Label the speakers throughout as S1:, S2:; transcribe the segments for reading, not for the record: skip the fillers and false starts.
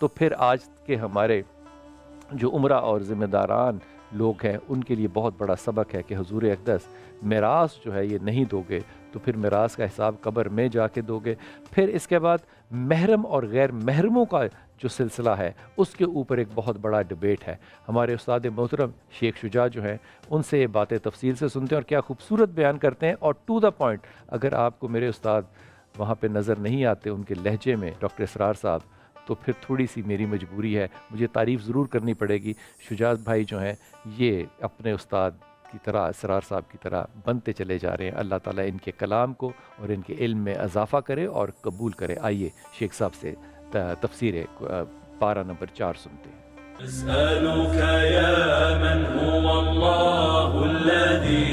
S1: تو پھر آج کے ہمارے جو عمرہ اور ذمہ داران لوگ ہیں ان کے لیے بہت بڑا سبق ہے کہ حضور اقدس میراث جو ہے یہ نہیں دو گے تو پھر میراث کا حساب قبر میں جا کے دو گے۔ پھر اس کے بعد محرم اور غیر محرموں کا جو سلسلہ ہے اس کے اوپر ایک بہت بڑا ڈیبیٹ ہے۔ ہمارے استاد محترم شیخ شجاع جو ہیں ان سے یہ باتیں تفصیل سے سنتے ہیں اور کیا خوبصورت بیان کرتے ہیں، اور ٹو دا پوائنٹ۔ اگر آپ کو میرے استاد وہاں پہ نظر نہیں آتے ان کے لہجے میں، ڈاکٹر اسرار صاحب، تو پھر تھوڑی سی میری مجبوری ہے، مجھے تعریف ضرور کرنی پڑے گی۔ شجاع بھائی جو ہیں یہ اپنے استاد کی طرح، اسرار صاحب کی طرح بنتے چلے جا رہے ہیں۔ اللہ تعالیٰ ان کے کلام کو اور ان کے علم میں اضافہ کرے اور قبول کرے۔ آئیے شیخ صاحب سے تفسیر پارہ نمبر 4 سنتے ہیں۔
S2: أسألك يا من هو الله الذي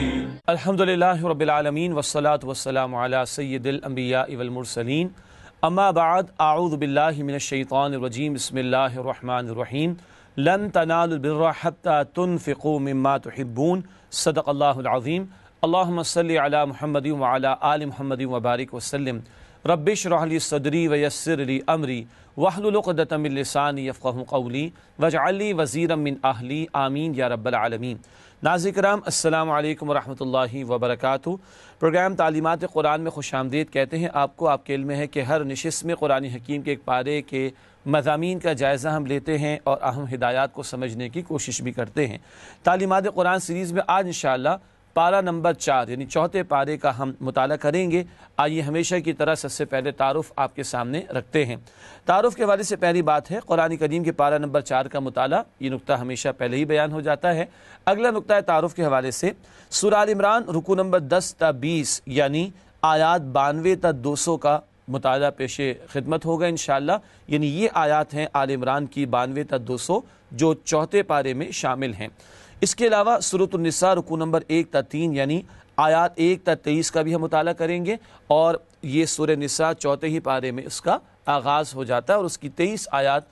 S3: الحمد لله رب العالمين والصلاة والسلام على سيد الأنبياء والمرسلين أما بعد أعوذ بالله من الشيطان الرجيم بسم الله الرحمن الرحيم لن تنالوا البر حتى تنفقوا مما تحبون صدق الله العظيم اللهم صل على محمد وعلى آل محمد وبارك وسلم رب اشرح لي صدري ويسر لي أمري واحلل عقدة من لساني يفقهوا قولي واجعل لي وزيرا من أهلي آمين يا رب العالمين۔ ناظرین کرام السلام علیکم ورحمۃ اللہ وبرکاتہ۔ پروگرام تعلیمات قرآن میں خوش آمدید کہتے ہیں آپ کو۔ آپ کے علم ہے کہ ہر نشست میں قرآن حکیم کے ایک پارے کے مضامین کا جائزہ ہم لیتے ہیں اور اہم ہدایات کو سمجھنے کی کوشش بھی کرتے ہیں۔ تعلیمات قرآن سیریز میں آج انشاءاللہ پارہ نمبر 4 یعنی چوتھے پارے کا ہم مطالعہ کریں گے۔ آئیے ہمیشہ کی طرح سب سے پہلے تعارف آپ کے سامنے رکھتے ہیں۔ تعارف کے حوالے سے پہلی بات ہے قرآن کریم کے پارہ نمبر 4 کا مطالعہ، یہ نقطہ ہمیشہ پہلے ہی بیان ہو جاتا ہے۔ اگلا نقطہ ہے تعارف کے حوالے سے سورہ آل عمران رکوع نمبر 10 تا 20 یعنی آیات 92 تا 200 کا مطالعہ پیش خدمت ہوگا انشاءاللہ۔ یعنی یہ آیات ہیں آل عمران کی 92 تا 200 جو چوتھے پارے میں شامل ہیں۔ اس کے علاوہ سورۃ النساء رکوع نمبر 1 تا 3 یعنی آیات 1 تا 23 کا بھی ہم مطالعہ کریں گے، اور یہ سورہ نساء چوتھے ہی پارے میں اس کا آغاز ہو جاتا ہے اور اس کی 23 آیات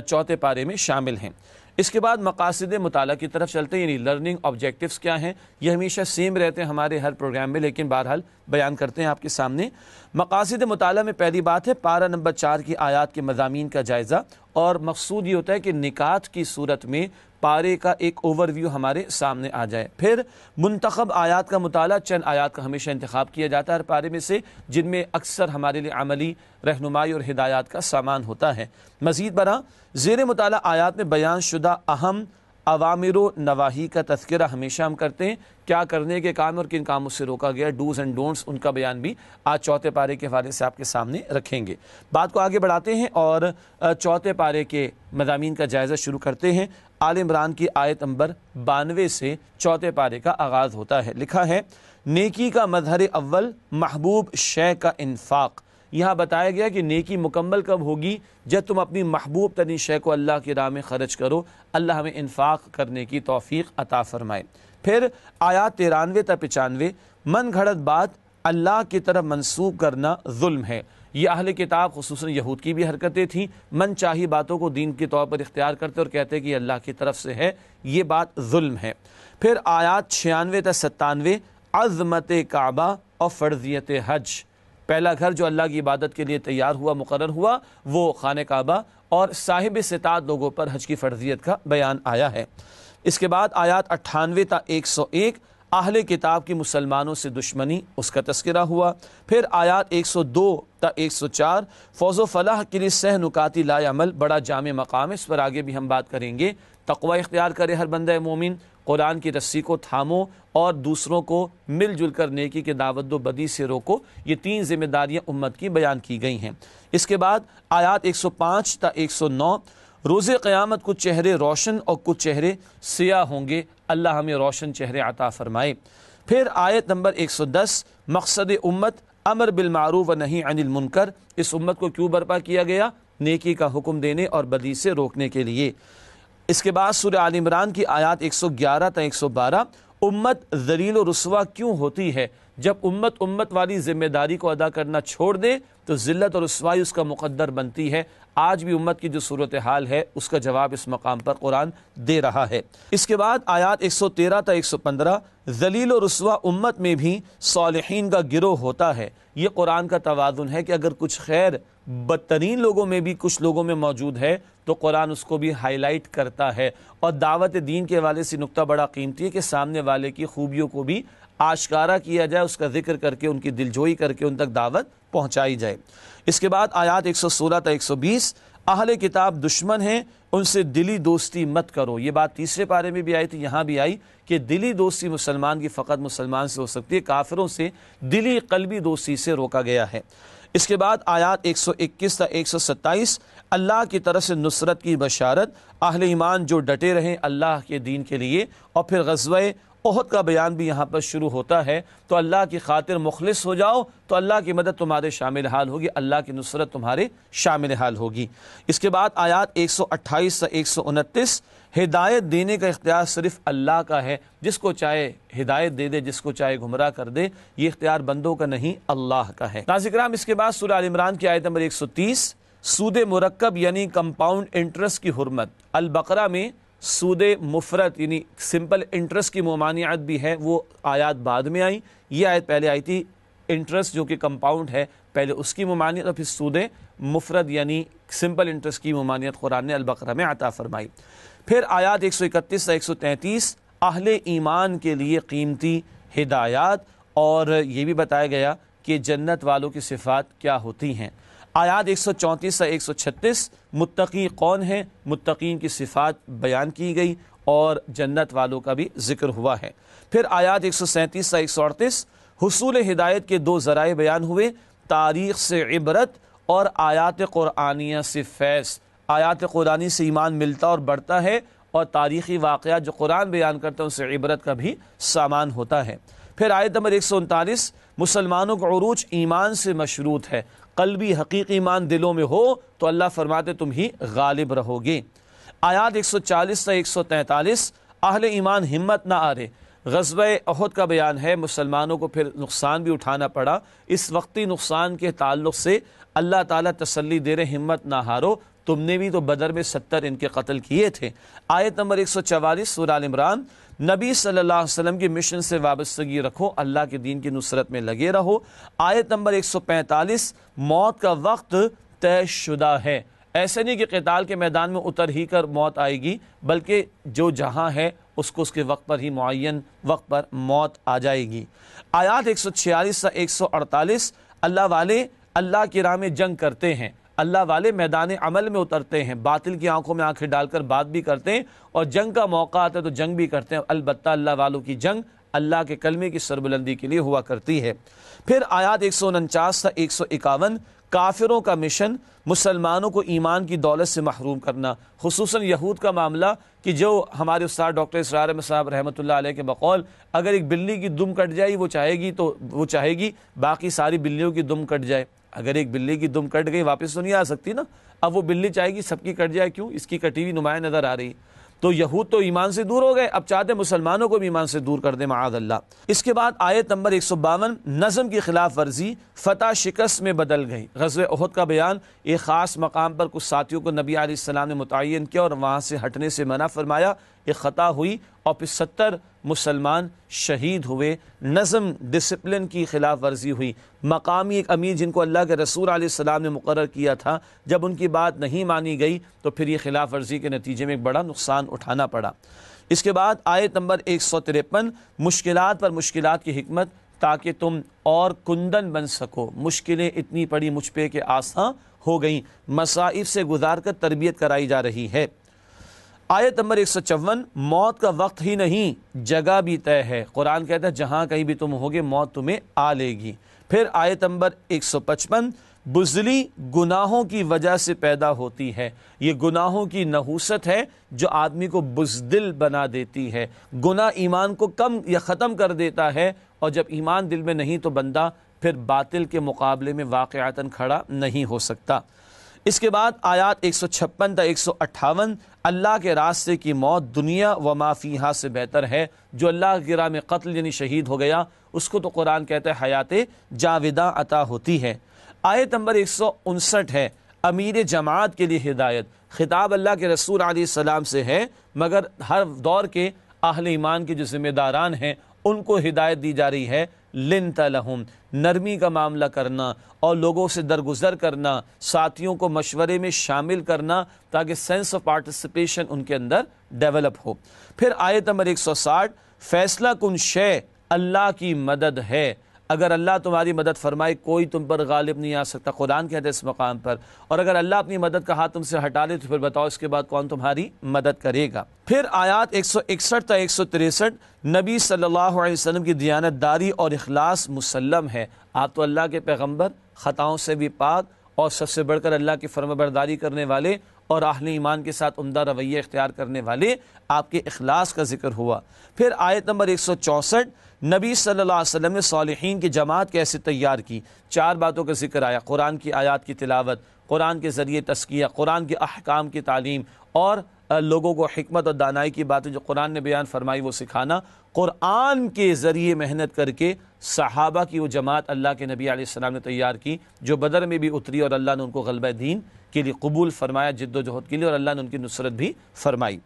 S3: چوتھے پارے میں شامل ہیں۔ اس کے بعد مقاصد مطالعہ کی طرف چلتے ہیں، یعنی لرننگ آبجیکٹیوز کیا ہیں، یہ ہمیشہ سیم رہتے ہیں ہمارے ہر پروگرام میں، لیکن بہرحال بیان کرتے ہیں آپ کے سامنے۔ مقاصد مطالعہ میں پہلی بات ہے پارہ نمبر 4 کی آیات کے مضامین کا جائزہ، اور مقصود یہ ہوتا ہے کہ نکات کی صورت میں پارے کا ایک اوور ویو ہمارے سامنے آ جائے۔ پھر منتخب آیات کا مطالعہ، چند آیات کا ہمیشہ انتخاب کیا جاتا ہے ہر پارے میں سے جن میں اکثر ہمارے لیے عملی رہنمائی اور ہدایات کا سامان ہوتا ہے۔ مزید برآں زیر مطالعہ آیات میں بیان شدہ اہم اوامر و نواہی کا تذکرہ ہمیشہ ہم کرتے ہیں، کیا کرنے کے کام اور کن کاموں سے روکا گیا، ڈوز اینڈ ڈونٹس، ان کا بیان بھی آج چوتھے پارے کے حوالے سے آپ کے سامنے رکھیں گے۔ بات کو آگے بڑھاتے ہیں اور چوتھے پارے کے مضامین کا جائزہ شروع کرتے ہیں۔ آل عمران کی آیت نمبر 92 سے چوتھے پارے کا آغاز ہوتا ہے۔ لکھا ہے نیکی کا مظہر اول محبوب شے کا انفاق۔ یہاں بتایا گیا کہ نیکی مکمل کب ہوگی، جب تم اپنی محبوب ترین شے کو اللہ کی راہ میں خرچ کرو۔ اللہ ہمیں انفاق کرنے کی توفیق عطا فرمائے۔ پھر آیات 93 تا 95 من گھڑت بات اللہ کی طرف منسوب کرنا ظلم ہے۔ یہ اہل کتاب خصوصاً یہود کی بھی حرکتیں تھیں، من چاہی باتوں کو دین کے طور پر اختیار کرتے اور کہتے کہ یہ اللہ کی طرف سے ہے، یہ بات ظلم ہے۔ پھر آیات 96 تا 97 عظمت کعبہ اور فرضیت حج۔ پہلا گھر جو اللہ کی عبادت کے لیے تیار ہوا، مقرر ہوا، وہ خانہ کعبہ، اور صاحب استطاعت لوگوں پر حج کی فرضیت کا بیان آیا ہے۔ اس کے بعد آیات 98 تا 101 اہل کتاب کی مسلمانوں سے دشمنی، اس کا تذکرہ ہوا۔ پھر آیات 102 تا 104 فوز و فلاح کے لیے سہ نکاتی لا عمل، بڑا جامع مقام، اس پر آگے بھی ہم بات کریں گے۔ تقوی اختیار کرے ہر بندہ مومن، قرآن کی رسی کو تھامو اور دوسروں کو مل جل کر نیکی کے دعوت و بدی سے روکو، یہ 3 ذمہ داریاں امت کی بیان کی گئی ہیں۔ اس کے بعد آیات 105 تا 109 روز قیامت کچھ چہرے روشن اور کچھ چہرے سیاہ ہوں گے، اللہ ہمیں روشن چہرے عطا فرمائے۔ پھر آیت نمبر 110 مقصد امت امر بالمعروف و نہی عن المنکر، اس امت کو کیوں برپا کیا گیا، نیکی کا حکم دینے اور بدی سے روکنے کے لیے۔ اس کے بعد سورہ آل عمران کی آیات 111 تا 112 امت ذلیل و رسوا کیوں ہوتی ہے، جب امت والی ذمہ داری کو ادا کرنا چھوڑ دے تو ذلت اور رسوائی اس کا مقدر بنتی ہے۔ آج بھی امت کی جو صورتحال ہے اس کا جواب اس مقام پر قرآن دے رہا ہے۔ اس کے بعد آیات 113 تا 115 ذلیل و رسوا امت میں بھی صالحین کا گروہ ہوتا ہے۔ یہ قرآن کا توازن ہے کہ اگر کچھ خیر بدترین لوگوں میں بھی کچھ لوگوں میں موجود ہے تو قرآن اس کو بھی ہائی لائٹ کرتا ہے. اور دعوت دین کے حوالے سے نقطہ بڑا قیمتی ہے کہ سامنے والے کی خوبیوں کو بھی آشکارا کیا جائے، اس کا ذکر کر کے ان کی دلجوئی کر کے ان تک دعوت پہنچائی جائے. اس کے بعد آیات 116 تا 120، اہل کتاب دشمن ہیں، ان سے دلی دوستی مت کرو. یہ بات تیسرے پارے میں بھی آئی تھی، یہاں بھی آئی کہ دلی دوستی مسلمان کی فقط مسلمان سے ہو سکتی ہے، کافروں سے دلی قلبی دوستی سے روکا گیا ہے. اس کے بعد آیات 121 تا 127، اللہ کی طرف سے نصرت کی بشارت، اہل ایمان جو ڈٹے رہیں اللہ کے دین کے لیے. اور پھر غزوہ احد کا بیان بھی یہاں پر شروع ہوتا ہے. تو اللہ کی خاطر مخلص ہو جاؤ تو اللہ کی مدد تمہارے شامل حال ہوگی، اللہ کی نصرت تمہارے شامل حال ہوگی. اس کے بعد آیات 128 سے 129، ہدایت دینے کا اختیار صرف اللہ کا ہے، جس کو چاہے ہدایت دے دے، جس کو چاہے گمراہ کر دے، یہ اختیار بندوں کا نہیں اللہ کا ہے. ناظرین کرام، اس کے بعد سورہ آل عمران کی آیت نمبر 130، سود مرکب یعنی کمپاؤنڈ انٹرسٹ کی حرمت. البقرہ میں سود مفرد یعنی سمپل انٹرسٹ کی ممانعت بھی ہے، وہ آیات بعد میں آئی. یہ آیت پہلے آئی تھی، انٹرسٹ جو کہ کمپاؤنڈ ہے پہلے اس کی ممانعت، اور پھر سود مفرد یعنی سمپل انٹرسٹ کی ممانعت قرآن نے البقرہ میں عطا فرمائی. پھر آیات 131 سے 133 اہل ایمان کے لیے قیمتی ہدایات، اور یہ بھی بتایا گیا کہ جنت والوں کی صفات کیا ہوتی ہیں. آیات 134 سے 136 متقی کون ہیں، متقین کی صفات بیان کی گئی اور جنت والوں کا بھی ذکر ہوا ہے. پھر آیات 137 سے 138 حصول ہدایت کے دو ذرائع بیان ہوئے، تاریخ سے عبرت اور آیات قرآنیہ سے فیض. آیات قرآنی سے ایمان ملتا اور بڑھتا ہے، اور تاریخی واقعات جو قرآن بیان کرتا ہے ان سے عبرت کا بھی سامان ہوتا ہے. پھر آیت نمبر 139 مسلمانوں کا عروج ایمان سے مشروط ہے، قلبی حقیقی ایمان دلوں میں ہو تو اللہ فرماتے تم ہی غالب رہو گے. آیات 140 سے 143 اہل ایمان ہمت نہ آرے. غزوہ احد کا بیان ہے، مسلمانوں کو پھر نقصان بھی اٹھانا پڑا. اس وقتی نقصان کے تعلق سے اللہ تعالیٰ تسلی دے رہے ہمت نہ ہارو، تم نے بھی تو بدر میں 70 ان کے قتل کیے تھے. آیت نمبر 144 سورہ آل عمران، نبی صلی اللہ علیہ وسلم کے مشن سے وابستگی رکھو، اللہ کے دین کی نصرت میں لگے رہو. آیت نمبر 145 موت کا وقت طے شدہ ہے. ایسے نہیں کہ قتال کے میدان میں اتر ہی کر موت آئے گی، بلکہ جو جہاں ہے اس کو اس کے وقت پر ہی معین وقت پر موت آ جائے گی. آیات 146 سے 148 اللہ والے اللہ کی راہ میں جنگ کرتے ہیں، اللہ والے میدان عمل میں اترتے ہیں، باطل کی آنکھوں میں آنکھیں ڈال کر بات بھی کرتے ہیں، اور جنگ کا موقع آتا ہے تو جنگ بھی کرتے ہیں. البتہ اللہ والوں کی جنگ اللہ کے کلمے کی سربلندی کے لیے ہوا کرتی ہے. پھر آیات 149 سے 151 کافروں کا مشن مسلمانوں کو ایمان کی دولت سے محروم کرنا، خصوصاً یہود کا معاملہ کہ جو ہمارے استاد ڈاکٹر اسرار احمد صاحب رحمۃ اللہ علیہ کے بقول اگر ایک بلی کی دم کٹ جائے وہ چاہے گی باقی ساری بلیوں کی دم کٹ جائے. اگر ایک بلی کی دم کٹ گئی واپس تو نہیں آ سکتی نا، اب وہ بلی چاہے گی سب کی کٹ جائے، کیوں؟ اس کی کٹی ہوئی نمایاں نظر آ رہی. تو یہود تو ایمان سے دور ہو گئے، اب چاہتے مسلمانوں کو بھی ایمان سے دور کر دیں معاذ اللہ. اس کے بعد آیت نمبر 152 نظم کی خلاف ورزی فتح شکست میں بدل گئی. غزوہ احد کا بیان، ایک خاص مقام پر کچھ ساتھیوں کو نبی علیہ السلام نے متعین کیا اور وہاں سے ہٹنے سے منع فرمایا، ایک خطا ہوئی اور پھر 70 مسلمان شہید ہوئے. نظم ڈسپلن کی خلاف ورزی ہوئی. مقامی ایک امیر جن کو اللہ کے رسول علیہ السلام نے مقرر کیا تھا، جب ان کی بات نہیں مانی گئی تو پھر یہ خلاف ورزی کے نتیجے میں ایک بڑا نقصان اٹھانا پڑا. اس کے بعد آیت نمبر 153 مشکلات پر مشکلات کی حکمت تاکہ تم اور کندن بن سکو. مشکلیں اتنی پڑی مجھ پہ کہ آسان ہو گئیں، مصائب سے گزار کر تربیت کرائی جا رہی ہے. آیت نمبر 154 موت کا وقت ہی نہیں جگہ بھی طے ہے. قرآن کہتا ہے جہاں کہیں بھی تم ہوگے موت تمہیں آ لے گی. پھر آیت نمبر 155 بزدلی گناہوں کی وجہ سے پیدا ہوتی ہے. یہ گناہوں کی نحوست ہے جو آدمی کو بزدل بنا دیتی ہے. گناہ ایمان کو کم یا ختم کر دیتا ہے، اور جب ایمان دل میں نہیں تو بندہ پھر باطل کے مقابلے میں واقعتاً کھڑا نہیں ہو سکتا. اس کے بعد آیات 156 تا 158 اللہ کے راستے کی موت دنیا و ما فیہا سے بہتر ہے. جو اللہ کی راہ میں قتل یعنی شہید ہو گیا اس کو تو قرآن کہتا ہے حیات جاودہ عطا ہوتی ہے. آیت نمبر 159 ہے امیر جماعت کے لیے ہدایت. خطاب اللہ کے رسول علیہ السلام سے ہے، مگر ہر دور کے اہل ایمان کے جو ذمہ داران ہیں ان کو ہدایت دی جا رہی ہے لنت لہم، نرمی کا معاملہ کرنا اور لوگوں سے درگزر کرنا، ساتھیوں کو مشورے میں شامل کرنا تاکہ سینس آف پارٹیسپیشن ان کے اندر ڈیولپ ہو۔ پھر آیت نمبر 160، فیصلہ کن شے اللہ کی مدد ہے، اگر اللہ تمہاری مدد فرمائے کوئی تم پر غالب نہیں آ سکتا، قرآن کہتے ہیں اس مقام پر، اور اگر اللہ اپنی مدد کا ہاتھ تم سے ہٹا لے تو پھر بتاؤ اس کے بعد کون تمہاری مدد کرے گا۔ پھر آیات 161 تا 163، نبی صلی اللہ علیہ وسلم کی دیانت داری اور اخلاص مسلم ہے، آپ تو اللہ کے پیغمبر، خطاؤں سے بھی پاک، اور سب سے بڑھ کر اللہ کی فرما برداری کرنے والے اور اہل ایمان کے ساتھ عمدہ رویہ اختیار کرنے والے، آپ کے اخلاص کا ذکر ہوا۔ پھر آیت نمبر 164، نبی صلی اللہ علیہ وسلم نے صالحین کی جماعت کیسے تیار کی، 4 باتوں کا ذکر آیا، قرآن کی آیات کی تلاوت، قرآن کے ذریعے تزکیہ، قرآن کے احکام کی تعلیم، اور لوگوں کو حکمت اور دانائی کی باتیں جو قرآن نے بیان فرمائی وہ سکھانا۔ قرآن کے ذریعے محنت کر کے صحابہ کی وہ جماعت اللہ کے نبی علیہ السلام نے تیار کی جو بدر میں بھی اتری، اور اللہ نے ان کو غلبہ دین کے لیے قبول فرمایا، جد و جہد کے لیے، اور اللہ نے ان کی نصرت بھی فرمائی۔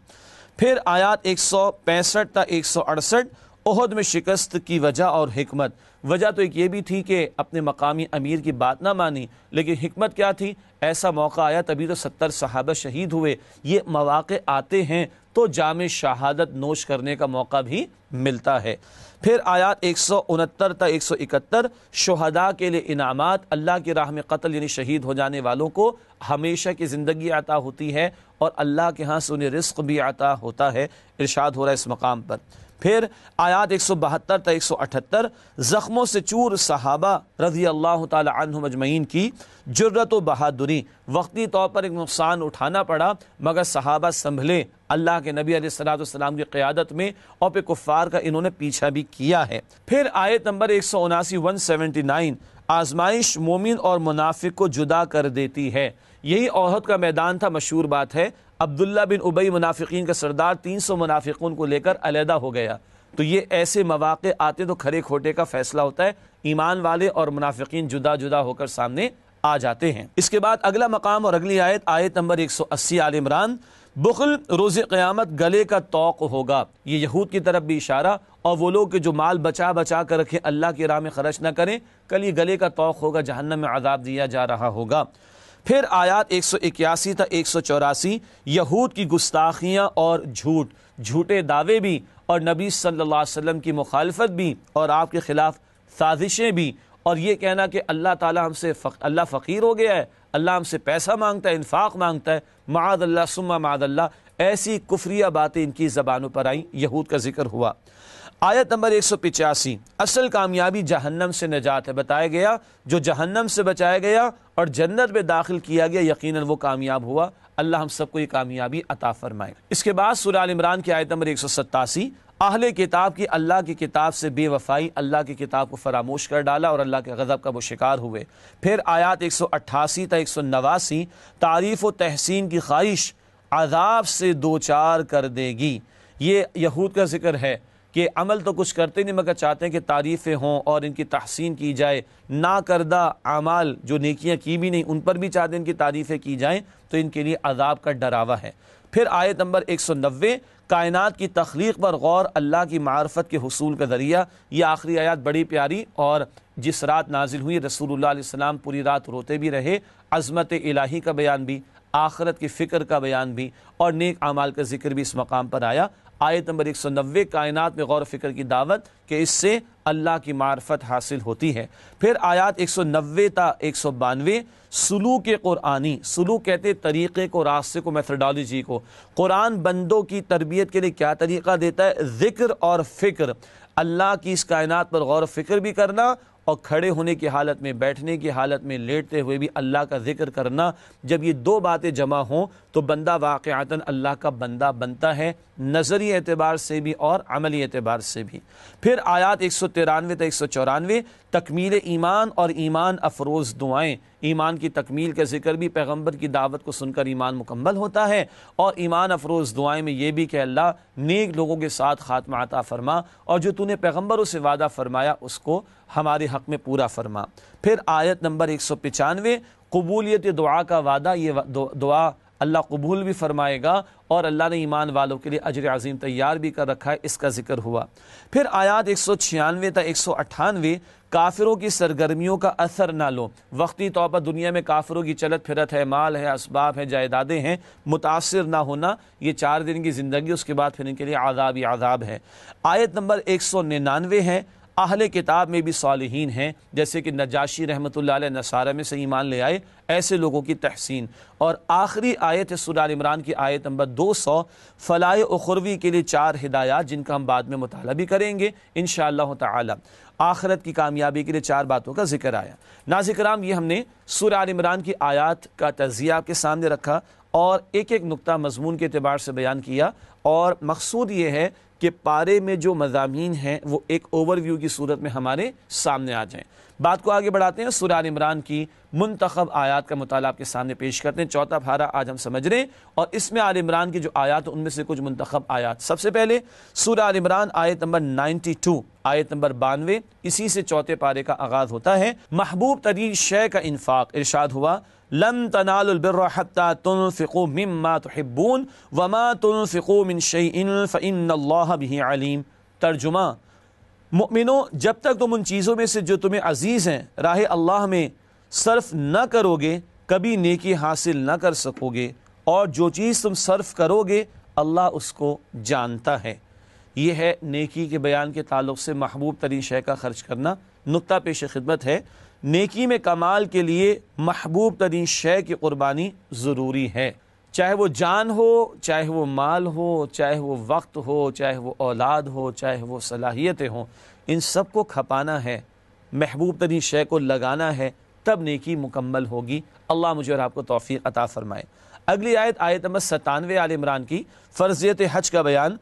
S3: پھر آیات 165 تا 168، احد میں شکست کی وجہ اور حکمت۔ وجہ تو ایک یہ بھی تھی کہ اپنے مقامی امیر کی بات نہ مانی، لیکن حکمت کیا تھی، ایسا موقع آیا تبھی تو 70 صحابہ شہید ہوئے۔ یہ مواقع آتے ہیں تو جام شہادت نوش کرنے کا موقع بھی ملتا ہے۔ پھر آیات 169 تا 171، شہداء کے لیے انعامات، اللہ کی راہ میں قتل یعنی شہید ہو جانے والوں کو ہمیشہ کی زندگی عطا ہوتی ہے اور اللہ کے ہاں سے انہیں رزق بھی عطا ہوتا ہے، ارشاد ہو رہا ہے اس مقام پر۔ پھر آیات 172 تا 178، زخموں سے چور صحابہ رضی اللہ تعالی عنہم اجمعین کی جرت و بہادری، وقتی طور پر ایک نقصان اٹھانا پڑا مگر صحابہ سنبھلے اللہ کے نبی علیہ السلام کی قیادت میں، اور پھر کفار کا انہوں نے پیچھا بھی کیا ہے۔ پھر آیت نمبر 179، آزمائش مومن اور منافق کو جدا کر دیتی ہے، یہی احد کا میدان تھا، مشہور بات ہے، عبداللہ بن ابی منافقین کا سردار 300 منافقون کو لے کر علیحدہ ہو گیا۔ تو یہ ایسے مواقع آتے تو کھڑے کھوٹے کا فیصلہ ہوتا ہے، ایمان والے اور منافقین جدا جدا ہو کر سامنے آ جاتے ہیں۔ اس کے بعد اگلا مقام اور اگلی آیت نمبر 180 آل عمران، بخل روز قیامت گلے کا طوق ہوگا، یہ یہود کی طرف بھی اشارہ، اور وہ لوگ کہ جو مال بچا بچا کر رکھیں اللہ کی راہ میں خرچ نہ کریں، کل یہ گلے کا طوق ہوگا، جہنم میں عذاب دیا جا رہا ہوگا۔ پھر آیات 181 تا 184، یہود کی گستاخیاں اور جھوٹے دعوے بھی، اور نبی صلی اللہ علیہ وسلم کی مخالفت بھی، اور آپ کے خلاف سازشیں بھی، اور یہ کہنا کہ اللہ تعالیٰ ہم سے اللہ فقیر ہو گیا ہے، اللہ ہم سے پیسہ مانگتا ہے، انفاق مانگتا ہے، معاذ اللہ ثم معاذ اللہ، ایسی کفریہ باتیں ان کی زبانوں پر آئیں، یہود کا ذکر ہوا۔ آیت نمبر 185، اصل کامیابی جہنم سے نجات ہے، بتایا گیا جو جہنم سے بچایا گیا اور جنت میں داخل کیا گیا یقیناً وہ کامیاب ہوا، اللہ ہم سب کو یہ کامیابی عطا فرمائے۔ اس کے بعد سورہ آل عمران کی آیت نمبر 187، اہل کتاب کی اللہ کی کتاب سے بے وفائی، اللہ کی کتاب کو فراموش کر ڈالا اور اللہ کے غضب کا وہ شکار ہوئے۔ پھر آیات 188 تا 189، تعریف و تحسین کی خواہش عذاب سے دوچار کر دے گی، یہ یہود کا ذکر ہے کہ عمل تو کچھ کرتے نہیں مگر چاہتے ہیں کہ تعریفیں ہوں اور ان کی تحسین کی جائے، نہ کردہ اعمال جو نیکیاں کی بھی نہیں ان پر بھی چاہتے ہیں ان کی تعریفیں کی جائیں، تو ان کے لیے عذاب کا ڈراوا ہے۔ پھر آیت نمبر 190، کائنات کی تخلیق پر غور اللہ کی معرفت کے حصول کا ذریعہ، یہ آخری آیات بڑی پیاری، اور جس رات نازل ہوئی رسول اللہ علیہ السلام پوری رات روتے بھی رہے، عظمت الہی کا بیان بھی، آخرت کی فکر کا بیان بھی، اور نیک اعمال کا ذکر بھی اس مقام پر آیا۔ آیت نمبر 190، کائنات میں غور و فکر کی دعوت کہ اس سے اللہ کی معرفت حاصل ہوتی ہے۔ پھر آیات 190 تا 192، سلوک قرآنی، سلوک کہتے طریقے کو، راستے کو، میتھڈالوجی کو۔ قرآن بندوں کی تربیت کے لیے کیا طریقہ دیتا ہے، ذکر اور فکر، اللہ کی اس کائنات پر غور و فکر بھی کرنا، اور کھڑے ہونے کی حالت میں، بیٹھنے کی حالت میں، لیٹتے ہوئے بھی اللہ کا ذکر کرنا۔ جب یہ دو باتیں جمع ہوں تو بندہ واقعتاً اللہ کا بندہ بنتا ہے، نظری اعتبار سے بھی اور عملی اعتبار سے بھی۔ پھر آیات 193 تا 194، تکمیل ایمان اور ایمان افروز دعائیں، ایمان کی تکمیل کا ذکر بھی، پیغمبر کی دعوت کو سن کر ایمان مکمل ہوتا ہے، اور ایمان افروز دعائیں میں یہ بھی کہ اللہ نیک لوگوں کے ساتھ خاتمہ عطا فرما، اور جو تو نے پیغمبروں سے وعدہ فرمایا اس کو ہمارے حق میں پورا فرما۔ پھر آیت نمبر 195، قبولیت دعا کا وعدہ، یہ دعا اللہ قبول بھی فرمائے گا اور اللہ نے ایمان والوں کے لیے اجر عظیم تیار بھی کر رکھا ہے، اس کا ذکر ہوا۔ پھر آیات 196 تا 198 کافروں کی سرگرمیوں کا اثر نہ لو، وقتی طور پر دنیا میں کافروں کی چلت پھرت ہے، مال ہے، اسباب ہے، جائیدادیں ہیں، متاثر نہ ہونا، یہ 4 دن کی زندگی، اس کے بعد پھر ان کے لیے عذاب ہی عذاب ہے۔ آیت نمبر 199 ہے، اہل کتاب میں بھی صالحین ہیں، جیسے کہ نجاشی رحمۃ اللہ علیہ نصارہ میں سے ایمان لے آئے، ایسے لوگوں کی تحسین۔ اور آخری آیت ہے سورہ آل عمران کی آیت نمبر 200، فلاح اخروی کے لیے 4 ہدایات، جن کا ہم بعد میں مطالعہ بھی کریں گے انشاءاللہ تعالی۔ آخرت کی کامیابی کے لیے 4 باتوں کا ذکر آیا۔ ناظرین کرام، یہ ہم نے سورہ آل عمران کی آیات کا تجزیہ آپ کے سامنے رکھا اور ایک ایک نقطہ مضمون کے اعتبار سے بیان کیا، اور مقصود یہ ہے کہ پارے میں جو مضامین ہیں وہ ایک اوور ویو کی صورت میں ہمارے سامنے آ جائیں۔ بات کو آگے بڑھاتے ہیں، سورہ آل عمران کی منتخب آیات کا مطالعہ آپ کے سامنے پیش کرتے ہیں۔ 4تھا پارہ آج ہم سمجھ رہے ہیں، اور اس میں آل عمران کی جو آیات ان میں سے کچھ منتخب آیات۔ سب سے پہلے سورہ آل عمران آیت نمبر 92، آیت نمبر 92، اسی سے 4تھے پارے کا آغاز ہوتا ہے۔ محبوب ترین شے کا انفاق، ارشاد ہوا لن تنالوا البر حتى تنفقوا مما تحبون وما تنفقوا من شيء فإن الله به عليم۔ ترجمہ، مؤمنوں جب تک تم ان چیزوں میں سے جو تمہیں عزیز ہیں راہ اللہ میں صرف نہ کرو گے کبھی نیکی حاصل نہ کر سکو گے، اور جو چیز تم صرف کرو گے اللہ اس کو جانتا ہے۔ یہ ہے نیکی کے بیان کے تعلق سے محبوب ترین شے کا خرچ کرنا۔ نقطہ پیش خدمت ہے، نیکی میں کمال کے لیے محبوب ترین شے کی قربانی ضروری ہے، چاہے وہ جان ہو، چاہے وہ مال ہو، چاہے وہ وقت ہو، چاہے وہ اولاد ہو، چاہے وہ صلاحیتیں ہوں، ان سب کو کھپانا ہے، محبوب ترین شے کو لگانا ہے، تب نیکی مکمل ہوگی۔ اللہ مجھے اور آپ کو توفیق عطا فرمائے۔ اگلی آیت، آیت نمبر 97 آل عمران کی، فرضیت حج کا بیان۔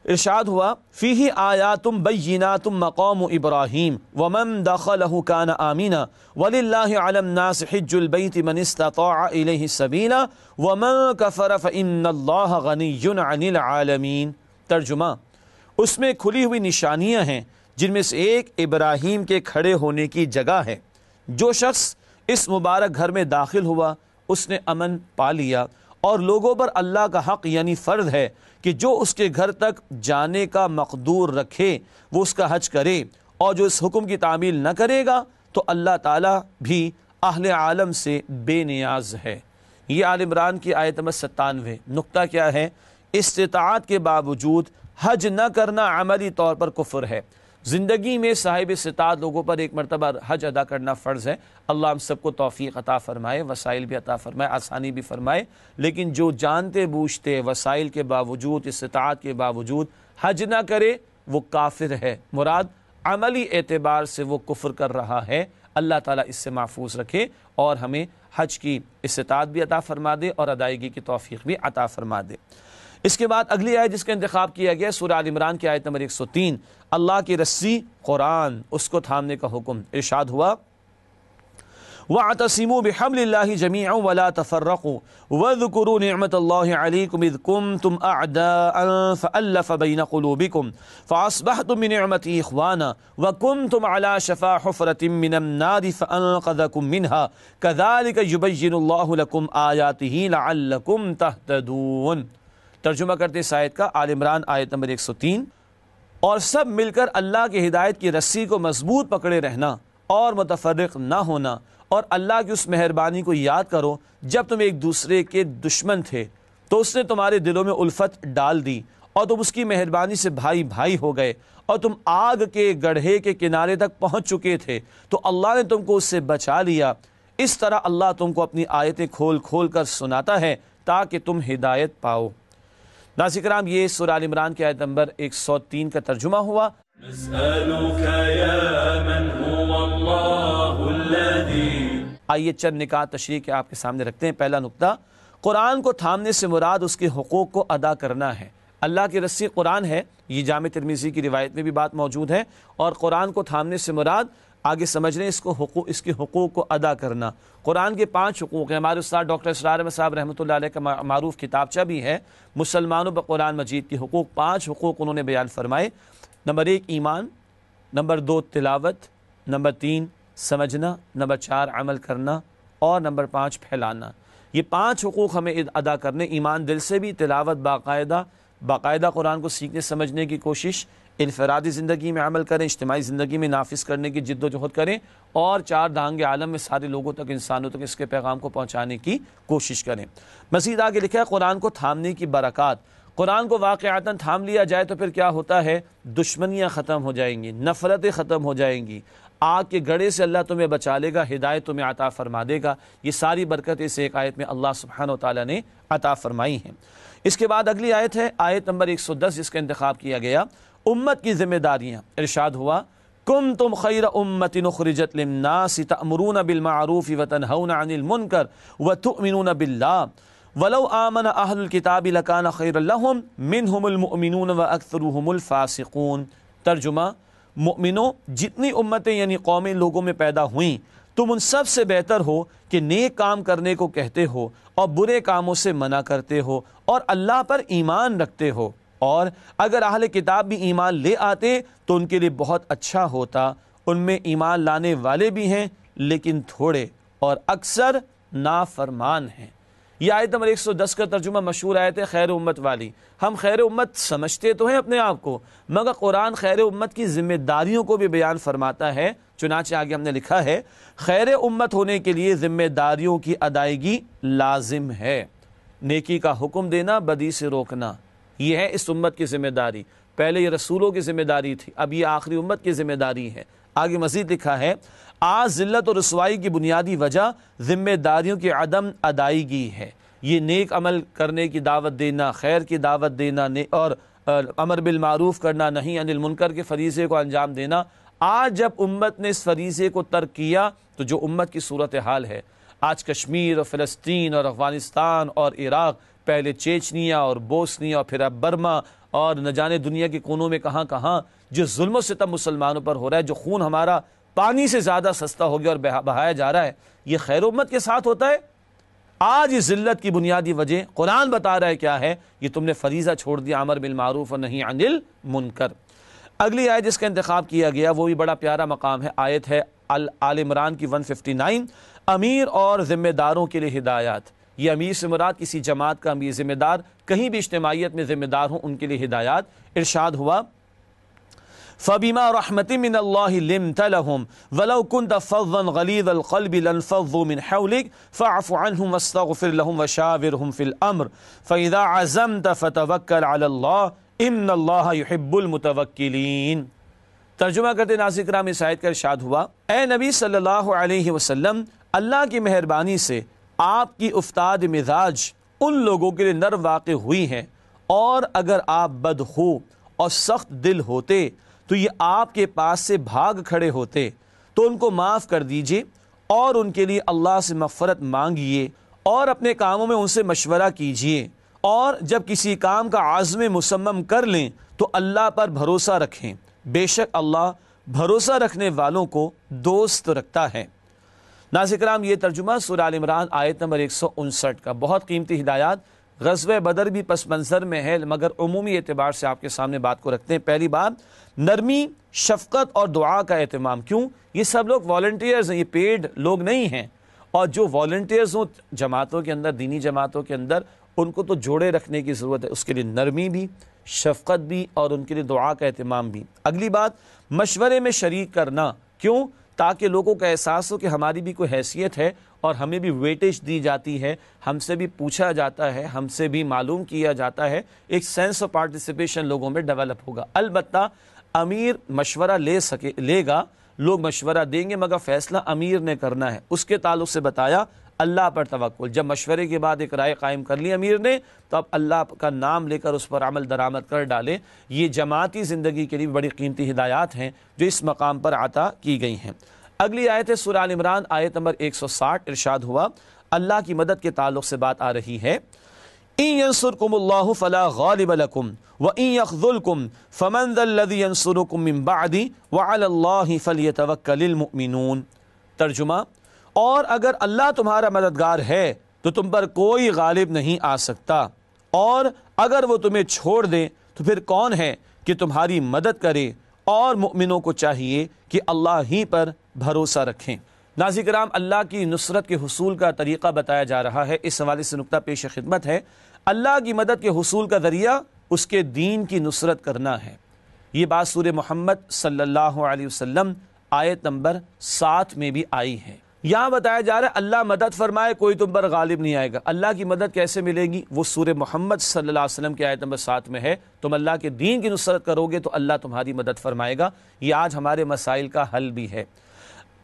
S3: ارشاد ہوا فیہ آیات بینات مقام ابراہیم ومن دخلہ کان آمنا وللہ علی الناس حج البیت من استطاع الیہ سبیلا ومن کفر فإن اللہ غنی عن العالمین۔ ترجمہ، اس میں کھلی ہوئی نشانیاں ہیں جن میں سے ایک ابراہیم کے کھڑے ہونے کی جگہ ہے۔ جو شخص اس مبارک گھر میں داخل ہوا اس نے امن پا لیا، اور لوگوں پر اللہ کا حق یعنی فرض ہے کہ جو اس کے گھر تک جانے کا مقدور رکھے وہ اس کا حج کرے، اور جو اس حکم کی تعمیل نہ کرے گا تو اللہ تعالیٰ بھی اہل عالم سے بے نیاز ہے۔ یہ آل عمران کی آیت نمبر 97۔ نقطہ کیا ہے؟ استطاعت کے باوجود حج نہ کرنا عملی طور پر کفر ہے۔ زندگی میں صاحب استطاعت لوگوں پر ایک مرتبہ حج ادا کرنا فرض ہے۔ اللہ ہم سب کو توفیق عطا فرمائے، وسائل بھی عطا فرمائے، آسانی بھی فرمائے، لیکن جو جانتے بوجھتے وسائل کے باوجود، استطاعت کے باوجود حج نہ کرے وہ کافر ہے۔ مراد عملی اعتبار سے وہ کفر کر رہا ہے۔ اللہ تعالیٰ اس سے محفوظ رکھے اور ہمیں حج کی استطاعت بھی عطا فرما دے اور ادائیگی کی توفیق بھی عطا فرما دے۔ اس کے بعد اگلی آیت جس کا انتخاب کیا گیا سورہ آل عمران کی آیت نمبر 103، اللہ کی رسی قرآن، اس کو تھامنے کا حکم۔ ارشاد ہوا وَاعْتَصِمُوا بِحَبْلِ اللَّهِ جَمِيعًا وَلَا تَفَرَّقُوا وَاذْكُرُوا نِعْمَةَ اللَّهِ عَلَيْكُمْ إِذْ كُنْتُمْ أَعْدَاءً فَأَلَّفَ بَيْنَ قُلُوبِكُمْ فَأَصْبَحْتُمْ بِنِعْمَتِهِ إِخْوَانًا وَكُنْتُمْ عَلَى شَفَا حُفْرَةٍ مِّنَ النَّارِ فَأَنْقَذَكُم مِّنْهَا كَذَلِكَ يُبَيِّنُ اللَّهُ لَكُمْ آيَاتِهِ لَعَلَّكُمْ تَهْتَدُونَ۔ ترجمہ کرتے اس آیت کا، آل عمران آیت نمبر 103۔ اور سب مل کر اللہ کی ہدایت کی رسی کو مضبوط پکڑے رہنا اور متفرق نہ ہونا، اور اللہ کی اس مہربانی کو یاد کرو جب تم ایک دوسرے کے دشمن تھے تو اس نے تمہارے دلوں میں الفت ڈال دی اور تم اس کی مہربانی سے بھائی بھائی ہو گئے، اور تم آگ کے گڑھے کے کنارے تک پہنچ چکے تھے تو اللہ نے تم کو اس سے بچا لیا۔ اس طرح اللہ تم کو اپنی آیتیں کھول کھول کر سناتا ہے تاکہ تم ہدایت پاؤ۔ ناظرین کرام، یہ سورہ آل عمران کی آیت نمبر 103 کا ترجمہ ہوا۔
S2: نسألك يا من هو الله الذي۔
S3: آئیے چند نکات تشریح کے آپ کے سامنے رکھتے ہیں۔ پہلا نقطہ، قرآن کو تھامنے سے مراد اس کے حقوق کو ادا کرنا ہے۔ اللہ کی رسی قرآن ہے، یہ جامع ترمذی کی روایت میں بھی بات موجود ہے، اور قرآن کو تھامنے سے مراد آگے سمجھ رہے ہیں اس کے حقوق کو ادا کرنا۔ قرآن کے 5 حقوق ہیں۔ ہمارے استاد ڈاکٹر اسرار احمد صاحب رحمۃ اللہ علیہ کا معروف کتابچہ بھی ہے مسلمانوں پر قرآن مجید کے حقوق۔ 5 حقوق انہوں نے بیان فرمائے۔ نمبر 1 ایمان، نمبر 2 تلاوت، نمبر 3 سمجھنا، نمبر 4 عمل کرنا، اور نمبر 5 پھیلانا۔ یہ 5 حقوق ہمیں ادا کرنے، ایمان دل سے بھی، تلاوت باقاعدہ قرآن کو سیکھنے سمجھنے کی کوشش، انفرادی زندگی میں عمل کریں، اجتماعی زندگی میں نافذ کرنے کی جد و جہد کریں، اور 4 دہانگ عالم میں سارے لوگوں تک، انسانوں تک اس کے پیغام کو پہنچانے کی کوشش کریں۔ مزید آگے لکھا ہے قرآن کو تھامنے کی برکات۔ قرآن کو واقعتاً تھام لیا جائے تو پھر کیا ہوتا ہے؟ دشمنیاں ختم ہو جائیں گی، نفرتیں ختم ہو جائیں گی، آگ کے گڑھے سے اللہ تمہیں بچا لے گا، ہدایت تمہیں عطا فرما دے گا۔ یہ ساری برکتیں اس ایک آیت میں اللہ سبحانہ و تعالیٰ نے عطا فرمائی ہیں۔ اس کے بعد اگلی آیت ہے آیت نمبر 110 جس کا انتخاب کیا گیا، امت کی ذمہ داریاں۔ ارشاد ہوا کنتم خیر امت اخرجت للناس تأمرون بالمعروف وتنہون عن المنکر وتؤمنون باللہ ولو آمن اہل الکتاب لکان خیر لہم منہم المؤمنون واکثرهم الفاسقون۔ ترجمہ، مؤمنوں، جتنی امتیں یعنی قومیں لوگوں میں پیدا ہوئیں، تم ان سب سے بہتر ہو کہ نیک کام کرنے کو کہتے ہو اور برے کاموں سے منع کرتے ہو اور اللہ پر ایمان رکھتے ہو، اور اگر اہل کتاب بھی ایمان لے آتے تو ان کے لیے بہت اچھا ہوتا۔ ان میں ایمان لانے والے بھی ہیں لیکن تھوڑے، اور اکثر نافرمان ہیں۔ یہ آیت نمبر 110 کا ترجمہ مشہور آیت ہے خیر امت والی۔ ہم خیر امت سمجھتے تو ہیں اپنے آپ کو، مگر قرآن خیر امت کی ذمہ داریوں کو بھی بیان فرماتا ہے۔ چنانچہ آگے ہم نے لکھا ہے خیر امت ہونے کے لیے ذمہ داریوں کی ادائیگی لازم ہے۔ نیکی کا حکم دینا، بدی سے روکنا، یہ ہے اس امت کی ذمہ داری۔ پہلے یہ رسولوں کی ذمہ داری تھی، اب یہ آخری امت کی ذمہ داری ہے۔ آگے مزید لکھا ہے آج ذلت اور رسوائی کی بنیادی وجہ ذمہ داریوں کی عدم ادائیگی ہے۔ یہ نیک عمل کرنے کی دعوت دینا، خیر کی دعوت دینا اور امر بالمعروف کرنا، نہی عن المنکر کے فریضے کو انجام دینا، آج جب امت نے اس فریضے کو ترک کیا تو جو امت کی صورتحال ہے آج کشمیر اور فلسطین اور افغانستان اور عراق، پہلے چیچنیا اور بوسنیا اور پھر اب برما اور نہ جانے دنیا کے کونوں میں کہاں کہاں جو ظلم و ستم مسلمانوں پر ہو رہا ہے، جو خون ہمارا پانی سے زیادہ سستا ہو گیا اور بہایا جا رہا ہے، یہ خیر امت کے ساتھ ہوتا ہے۔ آج اس ذلت کی بنیادی وجہ قرآن بتا رہا ہے کیا ہے؟ یہ تم نے فریضہ چھوڑ دیا امر بالمعروف اور نہی عن المنکر۔ اگلی آیت جس کا انتخاب کیا گیا وہ بھی بڑا پیارا مقام ہے، آیت ہے آل عمران کی 159، امیر اور ذمہ داروں کے لیے ہدایات۔ یہ امیر سے مراد کسی جماعت کا امیر، ذمہ دار کہیں بھی اجتماعیت میں ذمہ دار ہوں، ان کے لیے ہدایات۔ ارشاد ہوا فَبِمَا رَحْمَةٍ مِّنَ اللَّهِ لِنْتَ لَهُمْ وَلَوْ كُنْتَ فَظًّا غَلِيظَ الْقَلْبِ لَانفَضُّوا مِنْ حَوْلِكَ فَاعْفُ عَنْهُمْ وَاسْتَغْفِرْ لَهُمْ وَشَاوِرْهُمْ فِي الْأَمْرِ فَإِذَا عَزَمْتَ فَتَوَكَّلْ عَلَى اللَّهِ إِنَّ اللَّهَ يُحِبُّ الْمُتَوَكِّلِينَ۔ ترجمہ کرتے ناظرین کرام، اس آیت کا ارشاد ہوا اے نبی صلی اللہ علیہ وسلم، اللہ کی مہربانی سے آپ کی افتاد مزاج ان لوگوں کے لیے نر واقع ہوئی ہے، اور اگر آپ بدخو اور سخت دل ہوتے تو یہ آپ کے پاس سے بھاگ کھڑے ہوتے، تو ان کو معاف کر دیجئے اور ان کے لیے اللہ سے مغفرت مانگیے اور اپنے کاموں میں ان سے مشورہ کیجئے، اور جب کسی کام کا عزم مصمم کر لیں تو اللہ پر بھروسہ رکھیں، بے شک اللہ بھروسہ رکھنے والوں کو دوست رکھتا ہے۔ ناظرین کرام، یہ ترجمہ سورہ آل عمران آیت نمبر 159 کا۔ بہت قیمتی ہدایات، غزوہ بدر بھی پس منظر میں ہے مگر عمومی اعتبار سے آپ کے سامنے بات کو رکھتے ہیں۔ پہلی بات، نرمی، شفقت اور دعا کا اہتمام۔ کیوں؟ یہ سب لوگ والنٹیئرز ہیں، یہ پیڈ لوگ نہیں ہیں، اور جو والنٹیئرز ہوں جماعتوں کے اندر، دینی جماعتوں کے اندر، ان کو تو جوڑے رکھنے کی ضرورت ہے، اس کے لیے نرمی بھی، شفقت بھی، اور ان کے لیے دعا کا اہتمام بھی۔ اگلی بات، مشورے میں شریک کرنا۔ کیوں؟ تاکہ لوگوں کا احساس ہو کہ ہماری بھی کوئی حیثیت ہے اور ہمیں بھی ویٹیج دی جاتی ہے، ہم سے بھی پوچھا جاتا ہے، ہم سے بھی معلوم کیا جاتا ہے، ایک سینس آف پارٹیسپیشن لوگوں میں ڈیولپ ہوگا۔ البتہ امیر مشورہ لے گا، لوگ مشورہ دیں گے، مگر فیصلہ امیر نے کرنا ہے۔ اس کے تعلق سے بتایا اللہ پر توکل۔ جب مشورے کے بعد ایک رائے قائم کر لی امیر نے، تو اب اللہ کا نام لے کر اس پر عمل درآمد کر ڈالے۔ یہ جماعتی زندگی کے لیے بڑی قیمتی ہدایات ہیں جو اس مقام پر عطا کی گئی ہیں۔ اگلی آیت ہے سورہ آل عمران آیت نمبر 160۔ ارشاد ہوا، اللہ کی مدد کے تعلق سے بات آ رہی ہے، إِن يَنْصُرْكُمُ اللَّهُ فَلَا غَالِبَ لَكُمْ وَإِن يَخْذُلْكُمْ فَمَنْ ذَا الَّذِي يَنْصُرُكُمْ مِنْ بَعْدِهِ وَعَلَى اللَّهِ فَلْيَتَوَكَّلِ الْمُؤْمِنُونَ۔ ترجمہ، اور اگر اللہ تمہارا مددگار ہے تو تم پر کوئی غالب نہیں آ سکتا، اور اگر وہ تمہیں چھوڑ دے تو پھر کون ہے کہ تمہاری مدد کرے، اور مؤمنوں کو چاہیے کہ اللہ ہی پر بھروسہ رکھیں۔ ناظرین کرام، اللہ کی نصرت کے حصول کا طریقہ بتایا جا رہا ہے۔ اس حوالے سے نقطہ پیش خدمت ہے، اللہ کی مدد کے حصول کا ذریعہ اس کے دین کی نصرت کرنا ہے۔ یہ بات سورہ محمد صلی اللہ علیہ وسلم آیت نمبر 7 میں بھی آئی ہے۔ یہاں بتایا جا رہا ہے اللہ مدد فرمائے کوئی تم پر غالب نہیں آئے گا۔ اللہ کی مدد کیسے ملے گی؟ وہ سورہ محمد صلی اللہ علیہ وسلم کی آیت نمبر 7 میں ہے، تم اللہ کے دین کی نصرت کرو گے تو اللہ تمہاری مدد فرمائے گا۔ یہ آج ہمارے مسائل کا حل بھی ہے۔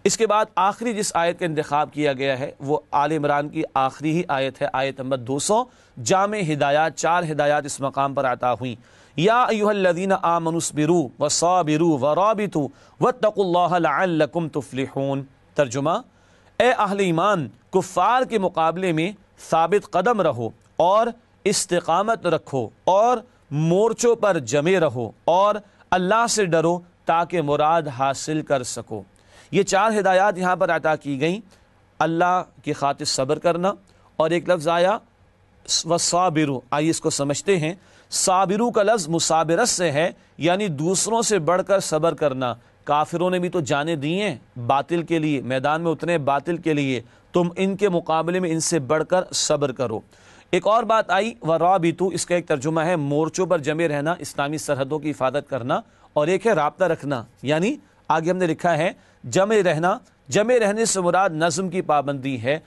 S3: اس کے بعد آخری جس آیت کا انتخاب کیا گیا ہے وہ آل عمران کی آخری ہی آیت ہے، آیت نمبر 200۔ جامع ہدایات، 4 ہدایات اس مقام پر عطا ہوئیں۔ یا ایھا الذین آمنوا اصبروا وصابروا ورابطوا واتقوا اللہ لعلکم تفلحون۔ ترجمہ، اے اہل ایمان، کفار کے مقابلے میں ثابت قدم رہو اور استقامت رکھو اور مورچوں پر جمے رہو اور اللہ سے ڈرو تاکہ مراد حاصل کر سکو۔ یہ 4 ہدایات یہاں پر عطا کی گئیں، اللہ کی خاطر صبر کرنا، اور ایک لفظ آیا وصابروا۔ آئیے اس کو سمجھتے ہیں۔ صابرو کا لفظ مصابرت سے ہے، یعنی دوسروں سے بڑھ کر صبر کرنا۔ کافروں نے بھی تو جانیں دی ہیں باطل کے لیے، میدان میں اترے باطل کے لیے، تم ان کے مقابلے میں ان سے بڑھ کر صبر کرو۔ ایک اور بات آئی ورابطوا، اس کا ایک ترجمہ ہے مورچوں پر جمے رہنا، اسلامی سرحدوں کی حفاظت کرنا، اور ایک ہے رابطہ رکھنا، یعنی آگے ہم نے لکھا ہے جمے رہنا۔ جمے رہنے سے مراد نظم کی پابندی ہے۔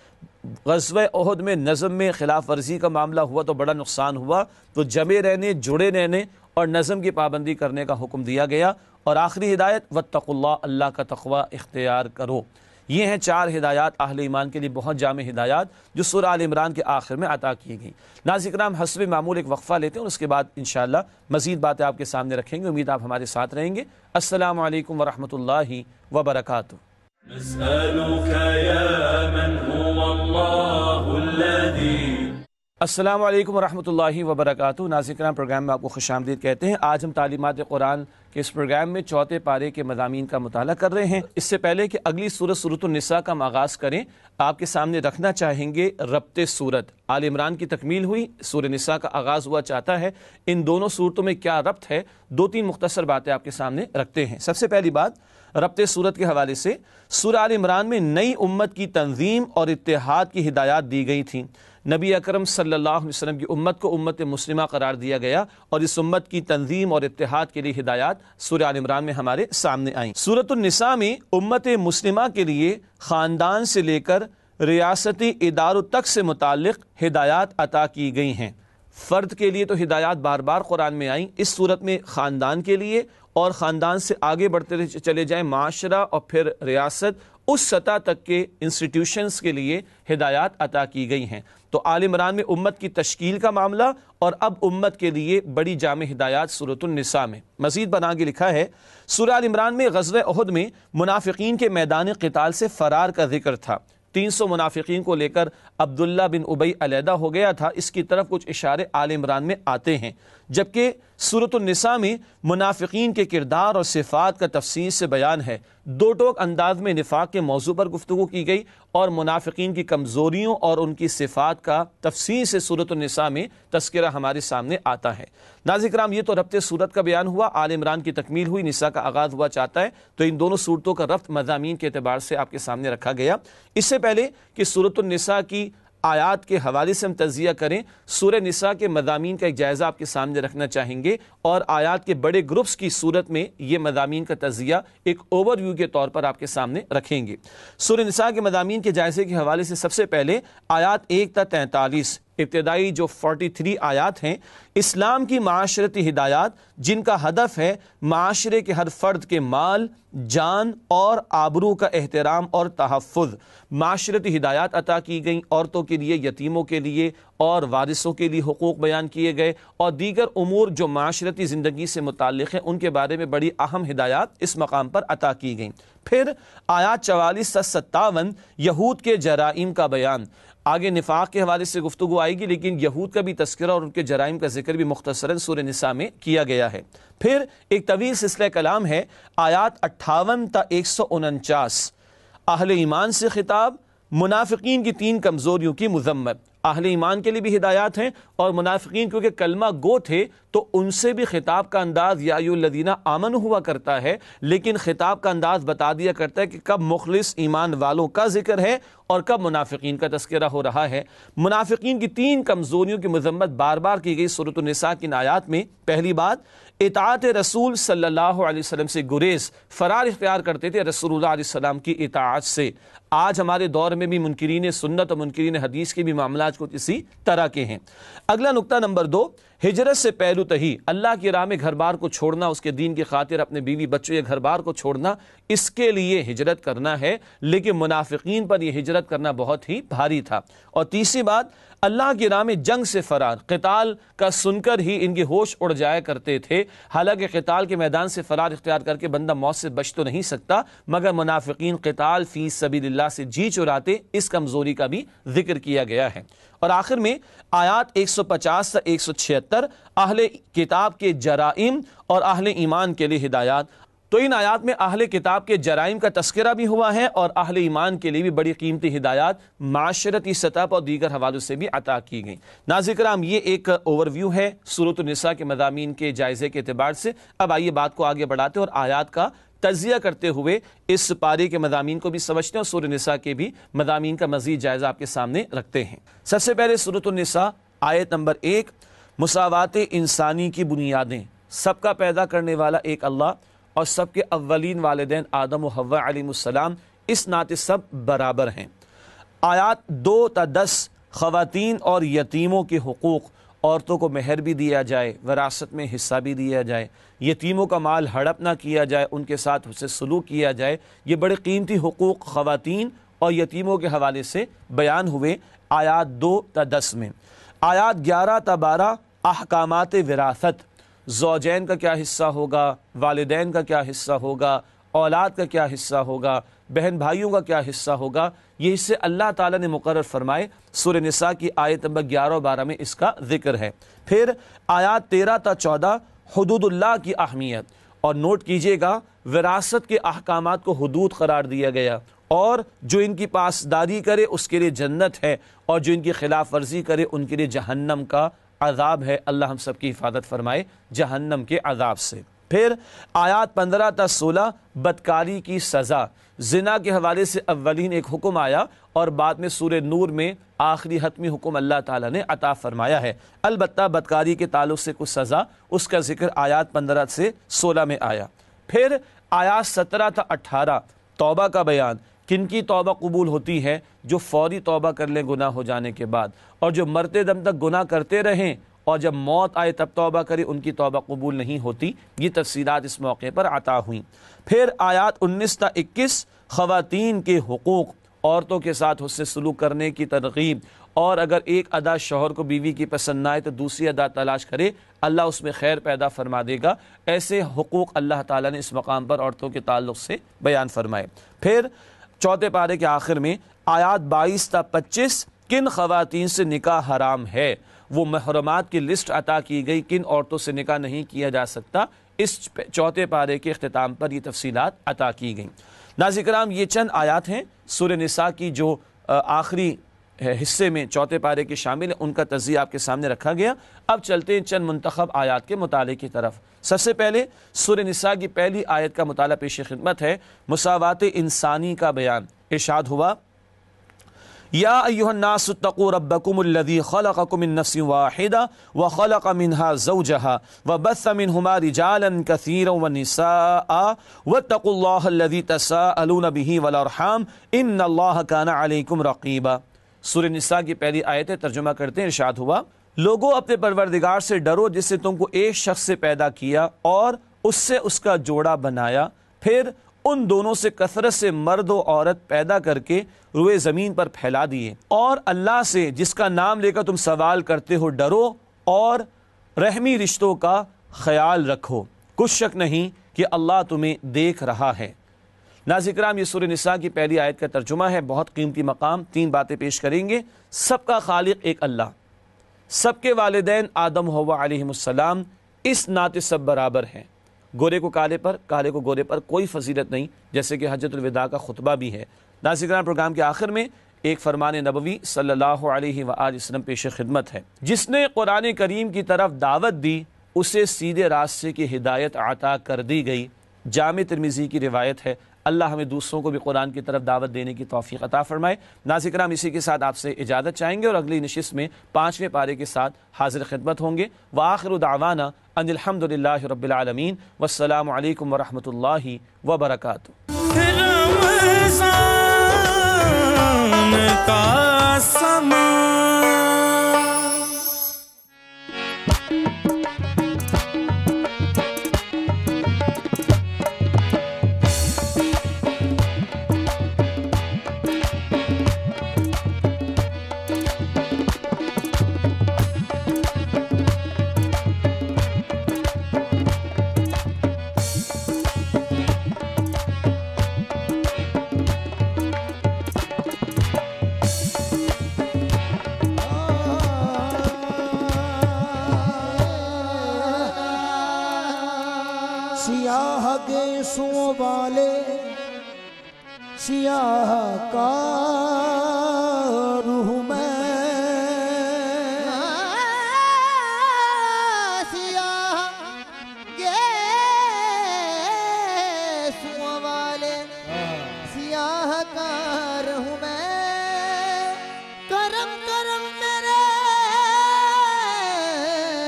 S3: غزوہ احد میں نظم میں خلاف ورزی کا معاملہ ہوا تو بڑا نقصان ہوا، تو جمے رہنے، جڑے رہنے اور نظم کی پابندی کرنے کا حکم دیا گیا۔ اور آخری ہدایت واتقوا اللہ، اللہ کا تقوی اختیار کرو۔ یہ ہیں 4 ہدایات اہل ایمان کے لیے، بہت جامع ہدایات جو سورہ آل عمران کے آخر میں عطا کی گئی۔ ناظرین کرام، حسب معمول ایک وقفہ لیتے ہیں اور اس کے بعد انشاءاللہ مزید باتیں آپ کے سامنے رکھیں گے۔ امید آپ ہمارے ساتھ رہیں گے۔ السلام علیکم ورحمۃ اللہ وبرکاتہ۔
S2: نسألك يا من هو الله الذي۔
S3: السلام علیکم ورحمۃ اللہ وبرکاتہ۔ ناظرین کرام، پروگرام میں آپ کو خوش آمدید کہتے ہیں۔ آج ہم تعلیمات قرآن کے اس پروگرام میں 4 پارے کے مضامین کا مطالعہ کر رہے ہیں۔ اس سے پہلے کہ اگلی سورت سورۃ النساء کا ہم آغاز کریں، آپ کے سامنے رکھنا چاہیں گے ربط سورت۔ آل عمران کی تکمیل ہوئی، سورہ نساء کا آغاز ہوا چاہتا ہے، ان دونوں صورتوں میں کیا ربط ہے؟ 2-3 مختصر باتیں آپ کے سامنے رکھتے ہیں۔ سب سے پہلی بات ربط صورت کے حوالے سے، سورہ آل عمران میں نئی امت کی تنظیم اور اتحاد کی ہدایات دی گئی تھیں۔ نبی اکرم صلی اللہ علیہ وسلم کی امت کو امت مسلمہ قرار دیا گیا، اور اس امت کی تنظیم اور اتحاد کے لیے ہدایات سورہ آل عمران میں ہمارے سامنے آئیں۔ سورۃ النساء میں امت مسلمہ کے لیے خاندان سے لے کر ریاستی اداروں تک سے متعلق ہدایات عطا کی گئی ہیں۔ فرد کے لیے تو ہدایات بار بار قرآن میں آئیں، اس صورت میں خاندان کے لیے، اور خاندان سے آگے بڑھتے چلے جائیں معاشرہ اور پھر ریاست، اس سطح تک کے انسٹیٹیوشنز کے لیے ہدایات عطا کی گئی ہیں۔ تو آل عمران میں امت کی تشکیل کا معاملہ، اور اب امت کے لیے بڑی جامع ہدایات سورۃ النساء میں۔ مزید بنا کے لکھا ہے، سورہ آل عمران میں غزوہ احد میں منافقین کے میدان قتال سے فرار کا ذکر تھا۔ 300 منافقین کو لے کر عبداللہ بن ابی علیحدہ ہو گیا تھا، اس کی طرف کچھ اشارے آل عمران میں آتے ہیں، جبکہ سورۃ النساء میں منافقین کے کردار اور صفات کا تفصیل سے بیان ہے۔ 2 ٹوک انداز میں نفاق کے موضوع پر گفتگو کی گئی، اور منافقین کی کمزوریوں اور ان کی صفات کا تفصیل سے سورۃ النساء میں تذکرہ ہمارے سامنے آتا ہے۔ ناظرین کرام، یہ تو ربط صورت کا بیان ہوا، آل عمران کی تکمیل ہوئی، نساء کا آغاز ہوا چاہتا ہے، تو ان دونوں صورتوں کا ربط مضامین کے اعتبار سے آپ کے سامنے رکھا گیا۔ اس سے پہلے کہ سورۃ النساء کی آیات کے حوالے سے ہم تجزیہ کریں، سورہ نساء کے مضامین کا ایک جائزہ آپ کے سامنے رکھنا چاہیں گے، اور آیات کے بڑے گروپس کی صورت میں یہ مضامین کا تجزیہ ایک اوور ویو کے طور پر آپ کے سامنے رکھیں گے۔ سورہ نساء کے مضامین کے جائزے کے حوالے سے سب سے پہلے آیات 1 تا 43، ابتدائی جو 43 آیات ہیں، اسلام کی معاشرتی ہدایات جن کا ہدف ہے معاشرے کے ہر فرد کے مال، جان اور آبرو کا احترام اور تحفظ۔ معاشرتی ہدایات عطا کی گئیں، عورتوں کے لیے، یتیموں کے لیے اور وارثوں کے لیے حقوق بیان کیے گئے، اور دیگر امور جو معاشرتی زندگی سے متعلق ہیں ان کے بارے میں بڑی اہم ہدایات اس مقام پر عطا کی گئیں۔ پھر آیات 44 تا 57 یہود کے جرائم کا بیان۔ آگے نفاق کے حوالے سے گفتگو آئے گی، لیکن یہود کا بھی تذکرہ اور ان کے جرائم کا ذکر بھی مختصراً سورہ نساء میں کیا گیا ہے۔ پھر ایک طویل سلسلہ کلام ہے، آیات 58 تا 149 اہل ایمان سے خطاب، منافقین کی 3 کمزوریوں کی مذمت۔ اہل ایمان کے لیے بھی ہدایات ہیں، اور منافقین کیونکہ کلمہ گو تھے تو ان سے بھی خطاب کا انداز یا ایھا الذین آمنوا ہوا کرتا ہے، لیکن خطاب کا انداز بتا دیا کرتا ہے کہ کب مخلص ایمان والوں کا ذکر ہے اور کب منافقین کا تذکرہ ہو رہا ہے۔ منافقین کی 3 کمزوریوں کی مذمت بار بار کی گئی سورۃ النساء کی آیات میں۔ پہلی بات، اطاعت رسول صلی اللہ علیہ وسلم سے گریز، فرار اختیار کرتے تھے رسول اللہ علیہ السلام کی اطاعت سے۔ آج ہمارے دور میں بھی منکرین سنت اور منکرین حدیث کے بھی معاملات کچھ اسی طرح کے ہیں۔ اگلا نقطہ نمبر 2، ہجرت سے پہلو تہی، اللہ کی راہ میں گھر بار کو چھوڑنا، اس کے دین کی خاطر اپنے بیوی بچوں یا گھر بار کو چھوڑنا، اس کے لیے ہجرت کرنا ہے، لیکن منافقین پر یہ ہجرت کرنا بہت ہی بھاری تھا۔ اور تیسری بات، اللہ کی راہ میں جنگ سے فرار، قتال کا سن کر ہی ان کے ہوش اڑ جایا کرتے تھے۔ حالانکہ قتال کے میدان سے فرار اختیار کر کے بندہ موت سے بچ تو نہیں سکتا، مگر منافقین قتال فی سبیل اللہ سے جی چراتے، اس کمزوری کا بھی ذکر کیا گیا ہے۔ اور آخر میں آیات 150 سے 176 اہل کتاب کے جرائم اور اہل ایمان کے لیے ہدایات۔ تو ان آیات میں اہل کتاب کے جرائم کا تذکرہ بھی ہوا ہے اور اہل ایمان کے لیے بھی بڑی قیمتی ہدایات معاشرتی سطح پر اور دیگر حوالوں سے بھی عطا کی گئیں۔ ناظرین کرام، یہ ایک اوور ویو ہے سورۃ النساء کے مضامین کے جائزے کے اعتبار سے۔ اب آئیے بات کو آگے بڑھاتے ہیں اور آیات کا تجزیہ کرتے ہوئے اس پارے کے مضامین کو بھی سمجھتے ہیں اور سورۃ النساء کے بھی مضامین کا مزید جائزہ آپ کے سامنے رکھتے ہیں۔ سب سے پہلے سورۃ النساء آیت نمبر 1، مساوات انسانی کی بنیادیں۔ سب کا پیدا کرنے والا ایک اللہ اور سب کے اولین والدین آدم و حوا علیہ السلام اس ناطے سب برابر ہیں۔ آیات 2 تا 10، خواتین اور یتیموں کے حقوق، عورتوں کو مہر بھی دیا جائے، وراثت میں حصہ بھی دیا جائے، یتیموں کا مال ہڑپ نہ کیا جائے، ان کے ساتھ اسے سلوک کیا جائے۔ یہ بڑے قیمتی حقوق خواتین اور یتیموں کے حوالے سے بیان ہوئے آیات 2 تا 10 میں۔ آیات 11 تا 12، احکامات وراثت، زوجین کا کیا حصہ ہوگا، والدین کا کیا حصہ ہوگا، اولاد کا کیا حصہ ہوگا، بہن بھائیوں کا کیا حصہ ہوگا، یہ حصے اللہ تعالیٰ نے مقرر فرمائے۔ سورہ نساء کی آیت نمبر 11 اور 12 میں اس کا ذکر ہے۔ پھر آیات 13 تا 14، حدود اللہ کی اہمیت، اور نوٹ کیجئے گا وراثت کے احکامات کو حدود قرار دیا گیا، اور جو ان کی پاسداری کرے اس کے لیے جنت ہے، اور جو ان کی خلاف ورزی کرے ان کے لیے جہنم کا عذاب ہے۔ اللہ ہم سب کی حفاظت فرمائے جہنم کے عذاب سے۔ پھر آیات 15 تا 16، بدکاری کی سزا۔ زنا کے حوالے سے اولین ایک حکم آیا اور بعد میں سورہ نور میں آخری حتمی حکم اللہ تعالیٰ نے عطا فرمایا ہے۔ البتہ بدکاری کے تعلق سے کچھ سزا، اس کا ذکر آیات 15 سے 16 میں آیا۔ پھر آیات 17 تا 18، توبہ کا بیان۔ کن کی توبہ قبول ہوتی ہے؟ جو فوری توبہ کر لیں گناہ ہو جانے کے بعد، اور جو مرتے دم تک گناہ کرتے رہیں اور جب موت آئے تب توبہ کرے ان کی توبہ قبول نہیں ہوتی۔ یہ تفصیلات اس موقع پر عطا ہوئیں۔ پھر آیات 19 تا 21، خواتین کے حقوق، عورتوں کے ساتھ حسن سلوک کرنے کی ترغیب، اور اگر ایک ادا شوہر کو بیوی کی پسند نہ آئے تو دوسری ادا تلاش کرے، اللہ اس میں خیر پیدا فرما دے گا۔ ایسے حقوق اللہ تعالیٰ نے اس مقام پر عورتوں کے تعلق سے بیان فرمائے۔ پھر چوتھے پارے کے آخر میں آیات 22 تا 25، کن خواتین سے نکاح حرام ہے، وہ محرمات کی لسٹ عطا کی گئی، کن عورتوں سے نکاح نہیں کیا جا سکتا۔ اس چوتھے پارے کے اختتام پر یہ تفصیلات عطا کی گئیں۔ ناظرین کرام، یہ چند آیات ہیں سورہ نساء کی جو آخری حصے میں چوتھے پارے کے شامل ہیں، ان کا تجزیہ آپ کے سامنے رکھا گیا۔ اب چلتے ہیں چند منتخب آیات کے مطالعے کی طرف۔ سب سے پہلے سورہ نساء کی پہلی آیت کا مطالعہ پیش خدمت ہے۔ مساوات انسانی کا بیان۔ ارشاد ہوا، یا ایھا الناس اتقوا ربکم الذی خلقکم من نفس واحدہ وخلق منها زوجہا وبث منہما رجالا کثیرا ونساء واتقوا اللہ الذی تساءلون بہ والارحام ان اللہ کان علیکم رقیبا۔ سورہ نساء کی پہلی آیت ہے، ترجمہ کرتے ہیں۔ ارشاد ہوا، لوگوں اپنے پروردگار سے ڈرو جس سے تم کو ایک شخص سے پیدا کیا اور اس سے اس کا جوڑا بنایا، پھر ان دونوں سے کثرت سے مرد و عورت پیدا کر کے روئے زمین پر پھیلا دیے، اور اللہ سے جس کا نام لے کر تم سوال کرتے ہو ڈرو اور رحمی رشتوں کا خیال رکھو، کچھ شک نہیں کہ اللہ تمہیں دیکھ رہا ہے۔ ناظرین کرام، یہ سورہ نساء کی پہلی آیت کا ترجمہ ہے۔ بہت قیمتی مقام، 3 باتیں پیش کریں گے۔ سب کا خالق ایک اللہ، سب کے والدین آدم و حوا علیہ السلام اس ناطے سب برابر ہیں۔ گورے کو کالے پر، کالے کو گورے پر کوئی فضیلت نہیں، جیسے کہ حجۃ الوداع کا خطبہ بھی ہے۔ ناظرین کرام، پروگرام کے آخر میں ایک فرمان نبوی صلی اللہ علیہ وآلہ وسلم پیش خدمت ہے۔ جس نے قرآن کریم کی طرف دعوت دی اسے سیدھے راستے کی ہدایت عطا کر دی گئی۔ جامع ترمذی کی روایت ہے۔ اللہ ہمیں دوسروں کو بھی قرآن کی طرف دعوت دینے کی توفیق عطا فرمائے۔ ناظرین کرام، اسی کے ساتھ آپ سے اجازت چاہیں گے اور اگلی نشست میں 5ویں پارے کے ساتھ حاضر خدمت ہوں گے۔ وآخر دعوانا ان الحمدللہ رب العالمین، والسلام علیکم ورحمۃ اللہ وبرکاتہ۔
S4: کا سما سیاہ گیسوں والے سیاہ کا روح میں،
S5: سیاہ گیسوں والے سیاہ کا روح میں، کرم کرم میرے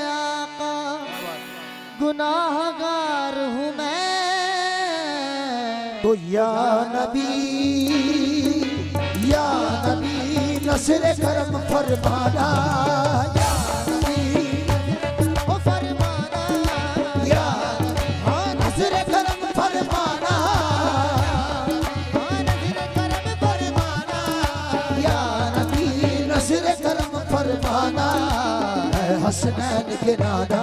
S5: آقا، گناہ گار ہوں میں،
S4: تو یا نبی نصر کرم فرمانا، یا نبی
S5: فرمانا،
S4: یا نصر کرم فرمانا،
S5: نظر کرم فرمانا،
S4: یا نبی نصر کرم فرمانا، اے حسنین کے نانا،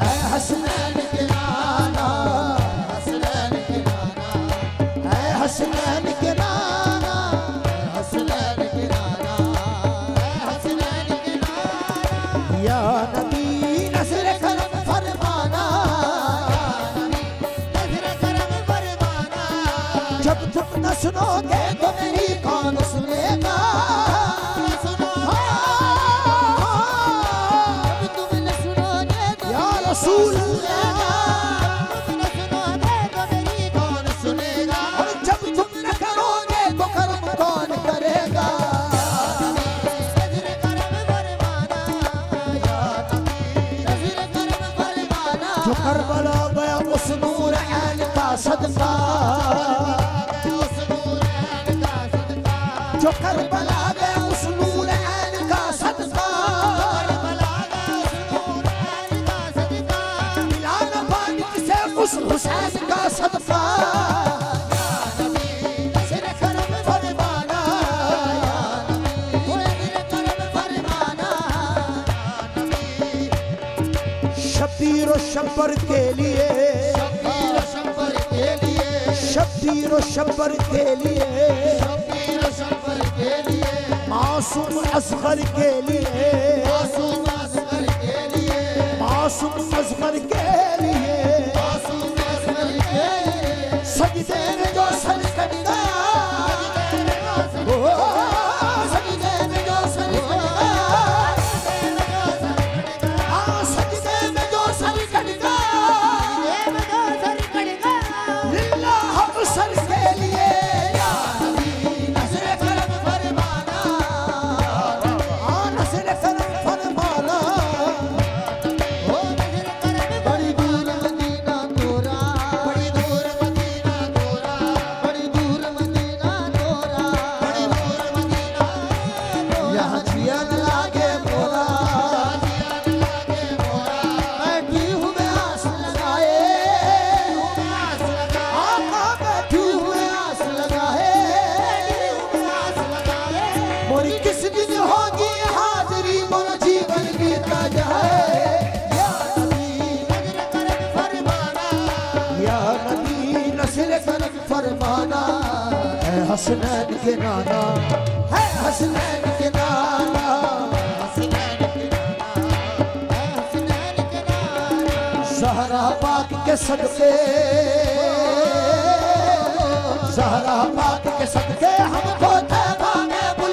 S4: اے حسنین کے نانا، حسنین کے نانا، اے حسنین کے نانا، حسنین کے نانا، اے حسنین کے نانا، یا نبی نصر کرم فرمانا،
S5: نظر کرم فرمانا،
S4: جب تم نہ سنو گے تو میری کون سنے گا،
S5: تم نہ سنو گے تو
S4: یا رسول اللہ،
S5: تم نہ سنو گے تو میری کون سنے گا،
S4: اور جب تم نہ کرو گے تو کرم کون کرے گا،
S5: نظر کرم فرمانا، نظر کرم فرمانا،
S4: جو کربلا گیا اس نور عین کا صدقہ،
S5: اس نور عین کا صدقہ،
S4: جو کربلا گیا اس نور عین کا صدقہ،
S5: کربلا کا اس نور عین کا صدقہ،
S4: ملا نہ پانی سے اس حسین کا صدقہ،
S5: نظر کرم فرمانا، نظر کرم فرمانا،
S4: شبیر و شبر کے لیے،
S5: شبیر و شبر کے لیے،
S4: شبیر و شبر کے لیے،
S5: شبیر و شبر کے لیے،
S4: معصوم اصغر کے لیے،
S5: معصوم اصغر کے لیے،
S4: معصوم اصغر کے لیے،
S5: معصوم اصغر کے لیے،
S4: سجدے میں جو سر کٹ گیا، سجدے میں جو سر کٹ گیا، ہاں سجدے میں جو سر کٹ گیا، للہ سر کے لیے، یا نبی نظر کرم فرمانا، ہاں نظر کرم فرمانا،
S5: بڑی دور مدینہ تورا، بڑی دور مدینہ تورا، بڑی دور مدینہ تورا، بڑی دور مدینہ تورا،
S4: یہاں جیا نہ لاگے مورا،
S5: بیٹھی ہوں میں آس لگائے،
S4: آقا بیٹھی ہوئے
S5: آس لگائے، آس لگائے،
S4: موری کس دن ہوگی حاضری مولا جیون گیتا جائے، یا نبی
S5: نظر کرم فرمانا،
S4: یا نبی نصر کرم فرمانا، اے حسنین کے نانا، اے حسنین کے نانا،
S5: حسنین کے نانا، اے حسنین کے نانا،
S4: زہرا پاک کے صدقے، زہرا پاک کے صدقے ہم کو طیبہ میں بلا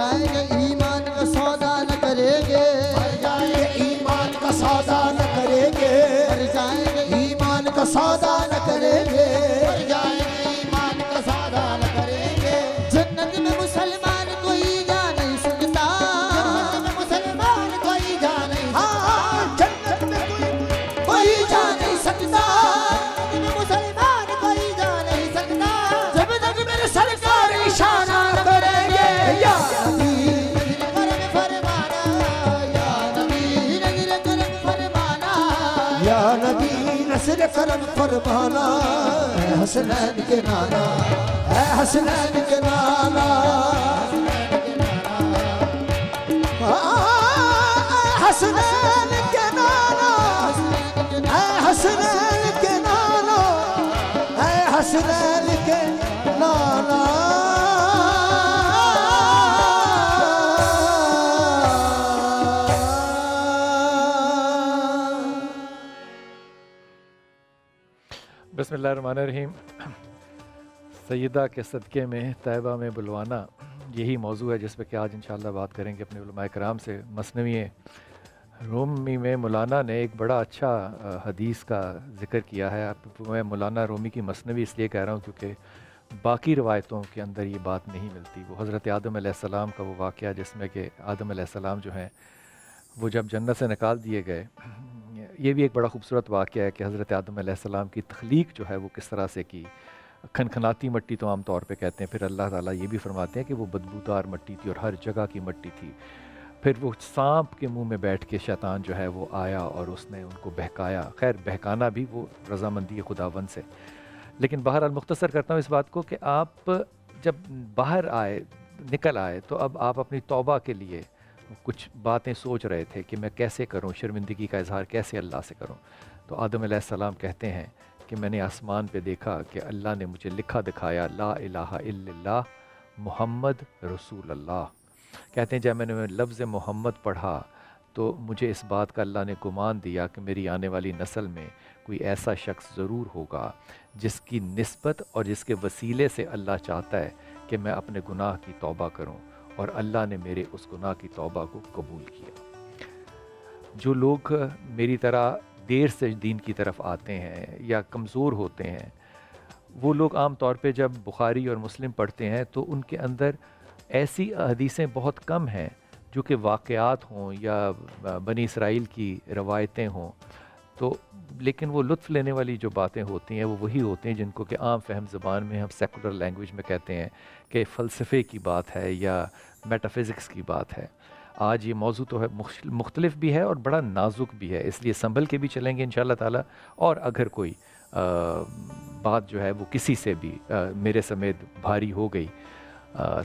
S5: جائیں گے ایمان کا سودا نہ کریں گے
S4: مر جائیں گے ایمان کا سودا نہ کریں گے
S5: مر جائیں گے
S4: ایمان کا سودا نہ کریں گے مر جائیں گے ایمان کا سودا نہ کریں گے
S5: جنت میں مسلمان کوئی جا نہیں سکتا
S4: جنت میں مسلمان کوئی جا نہیں سکتا جنت میں
S5: کوئی جا نہیں سکتا
S4: مسلمان کوئی جا نہیں سکتا
S5: جب تک میرے سرکار اشارہ نہ کریں گے یا نبی
S4: کرم فرمانا یا نبی
S5: نظر کرم فرمانا
S4: یا نبی نصر کرم فرمانا اے حسنین کے نانا اے حسنین کے نانا حسنین کے نانا اے حسنین کے نانا اے حسنین کے نانا
S1: بسم اللہ الرحمن الرحیم۔ سیدہ کے صدقے میں طیبہ میں بلوانا، یہی موضوع ہے جس پہ کہ آج انشاءاللہ بات کریں گے اپنے علماء کرام سے۔ مثنوی رومی میں مولانا نے ایک بڑا اچھا حدیث کا ذکر کیا ہے۔ میں مولانا رومی کی مثنوی اس لیے کہہ رہا ہوں کیونکہ باقی روایتوں کے اندر یہ بات نہیں ملتی۔ وہ حضرت آدم علیہ السلام کا وہ واقعہ جس میں کہ آدم علیہ السلام جو ہیں وہ جب جنت سے نکال دیے گئے، یہ بھی ایک بڑا خوبصورت واقعہ ہے کہ حضرت آدم علیہ السلام کی تخلیق جو ہے وہ کس طرح سے کی۔ کھنکھناتی مٹی تو عام طور پہ کہتے ہیں، پھر اللہ تعالیٰ یہ بھی فرماتے ہیں کہ وہ بدبودار مٹی تھی اور ہر جگہ کی مٹی تھی۔ پھر وہ سانپ کے منہ میں بیٹھ کے شیطان جو ہے وہ آیا اور اس نے ان کو بہکایا۔ خیر بہکانا بھی وہ رضامندی خداوند سے، لیکن بہرحال مختصر کرتا ہوں اس بات کو کہ آپ جب باہر آئے نکل آئے تو اب آپ اپنی توبہ کے لیے کچھ باتیں سوچ رہے تھے کہ میں کیسے کروں، شرمندگی کا اظہار کیسے اللہ سے کروں۔ تو آدم علیہ السلام کہتے ہیں کہ میں نے آسمان پہ دیکھا کہ اللہ نے مجھے لکھا دکھایا لا الہ الا اللہ محمد رسول اللہ۔ کہتے ہیں جب میں نے لفظ محمد پڑھا تو مجھے اس بات کا اللہ نے گمان دیا کہ میری آنے والی نسل میں کوئی ایسا شخص ضرور ہوگا جس کی نسبت اور جس کے وسیلے سے اللہ چاہتا ہے کہ میں اپنے گناہ کی توبہ کروں، اور اللہ نے میرے اس گناہ کی توبہ کو قبول کیا۔ جو لوگ میری طرح دیر سے دین کی طرف آتے ہیں یا کمزور ہوتے ہیں، وہ لوگ عام طور پہ جب بخاری اور مسلم پڑھتے ہیں تو ان کے اندر ایسی حدیثیں بہت کم ہیں جو کہ واقعات ہوں یا بنی اسرائیل کی روایتیں ہوں، تو لیکن وہ لطف لینے والی جو باتیں ہوتی ہیں وہ وہی ہوتی ہیں جن کو کہ عام فہم زبان میں ہم سیکولر لینگویج میں کہتے ہیں کہ فلسفے کی بات ہے یا میٹافزکس کی بات ہے۔ آج یہ موضوع تو ہے مختلف بھی ہے اور بڑا نازک بھی ہے، اس لیے سنبھل کے بھی چلیں گے انشاءاللہ تعالیٰ، اور اگر کوئی بات جو ہے وہ کسی سے بھی میرے سمیت بھاری ہو گئی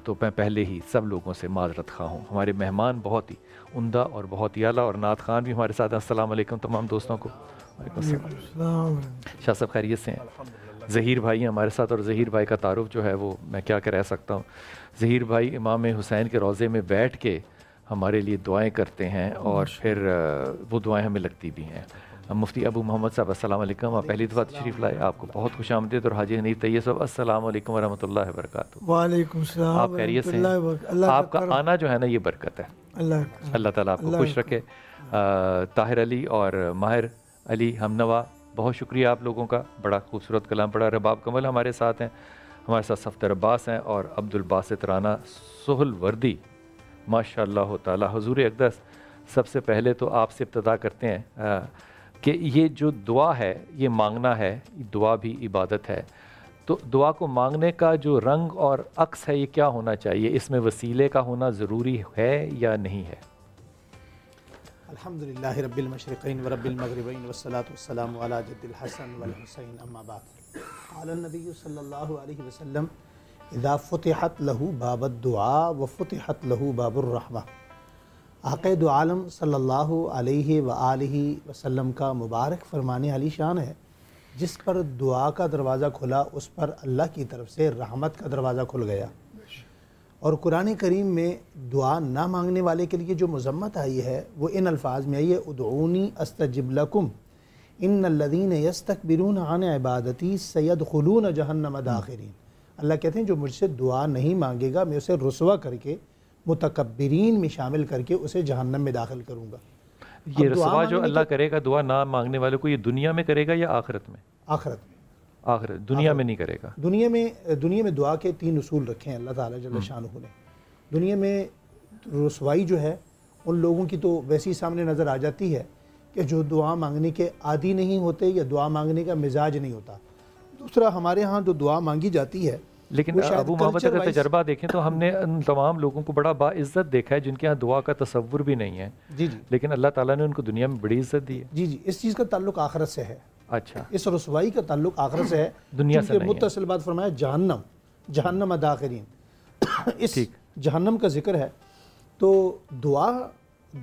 S1: تو میں پہلے ہی سب لوگوں سے معذرت خواہ ہوں۔ ہمارے مہمان بہت ہی عمدہ اور بہت ہی اعلیٰ، اور نعت خوان بھی ہمارے ساتھ ہیں۔ السلام علیکم تمام دوستوں کو۔ وعلیکم السلام۔ شاہ صاحب خیریت سے ہیں؟ ظہیر بھائی ہیں ہمارے ساتھ، اور ظہیر بھائی کا تعارف جو ہے وہ میں کیا کہہ سکتا ہوں۔ ظہیر بھائی امام حسین کے روضے میں بیٹھ کے ہمارے لیے دعائیں کرتے ہیں، اور پھر وہ دعائیں ہمیں لگتی بھی ہیں۔ مفتی ابو محمد صاحب السلام علیکم، آپ پہلی دفعہ تشریف لائے، آپ کو بہت خوش آمدید۔ اور حاجی حنیف طیب صاحب السلام علیکم ورحمۃ اللہ وبرکاتہ۔
S6: وعلیکم السلام۔
S1: آپ خیریت سے ہیں؟ آپ کا آنا جو ہے نا یہ برکت ہے، اللہ تعالیٰ آپ کو خوش رکھے۔ طاہر علی اور ماہر علی ہمنوا، بہت شکریہ آپ لوگوں کا، بڑا خوبصورت کلام پڑھا۔ رباب کمل ہمارے ساتھ ہیں، ہمارے ساتھ صفدر عباس ہیں، اور عبد الباسط رانا سہل وردی، ماشاء اللہ تعالیٰ۔ حضور اقدس سب سے پہلے تو آپ سے ابتدا کرتے ہیں کہ یہ جو دعا ہے یہ مانگنا ہے، دعا بھی عبادت ہے، تو دعا کو مانگنے کا جو رنگ اور عکس ہے یہ کیا ہونا چاہیے؟ اس میں وسیلے کا ہونا ضروری ہے یا نہیں ہے؟
S7: الحمدللہ رب المشرقین ورب المغربین والصلاة والسلام علی جد الحسن والحسین اما بعد۔ قال النبی صلی اللہ علیہ وسلم اذا فتحت له باب الدعاء وفتحت له باب الرحمہ۔ آقا دو عالم صلی اللہ علیہ وآلہ وسلم کا مبارک فرمان علی شان ہے، جس پر دعا کا دروازہ کھلا اس پر اللہ کی طرف سے رحمت کا دروازہ کھل گیا۔ اور قرآن کریم میں دعا نہ مانگنے والے کے لیے جو مذمت آئی ہے وہ ان الفاظ میں آئی ہے، ادعونی استجب لکم ان الذین یستکبرون عن عبادتی سیدخلون جہنم داخرین۔ اللہ کہتے ہیں جو مجھ سے دعا نہیں مانگے گا میں اسے رسوا کر کے متکبرین میں شامل کر کے اسے جہنم میں داخل کروں گا۔
S1: یہ
S7: اب دعا
S1: رسوا جو
S7: مانگنے
S1: اللہ
S7: کے-
S1: کرے گا دعا نہ مانگنے والے کو، یہ دنیا میں کرے گا یا آخرت میں؟
S7: آخرت میں،
S1: آخرت، دنیا میں نہیں کرے گا۔
S7: دنیا میں دعا کے 3 اصول رکھے ہیں اللہ تعالیٰ جل شانہ نے۔ دنیا میں رسوائی جو ہے ان لوگوں کی تو ویسی سامنے نظر آ جاتی ہے کہ جو دعا مانگنے کے عادی نہیں ہوتے یا دعا مانگنے کا مزاج نہیں ہوتا۔ دوسرا، ہمارے ہاں جو دعا مانگی جاتی ہے
S1: لیکن
S7: وہ شاید
S1: ابو محمد
S7: culture
S1: اگر
S7: wise-
S1: تجربہ دیکھیں تو ہم نے ان تمام لوگوں کو بڑا باعزت دیکھا ہے جن کے ہاں دعا کا تصور بھی نہیں ہے،
S7: جی جی
S1: لیکن اللہ تعالیٰ نے ان کو دنیا میں بڑی عزت دی ہے۔
S7: جی جی اس چیز کا تعلق آخرت سے ہے،
S1: اچھا،
S7: اس رسوائی کا تعلق آخرت سے ہے،
S1: دنیا سے
S7: کیونکہ
S1: نہیں ہے۔
S7: متصل بات فرمایا جہنم داخرین، اس
S1: ٹھیک۔
S7: جہنم کا ذکر ہے۔ تو دعا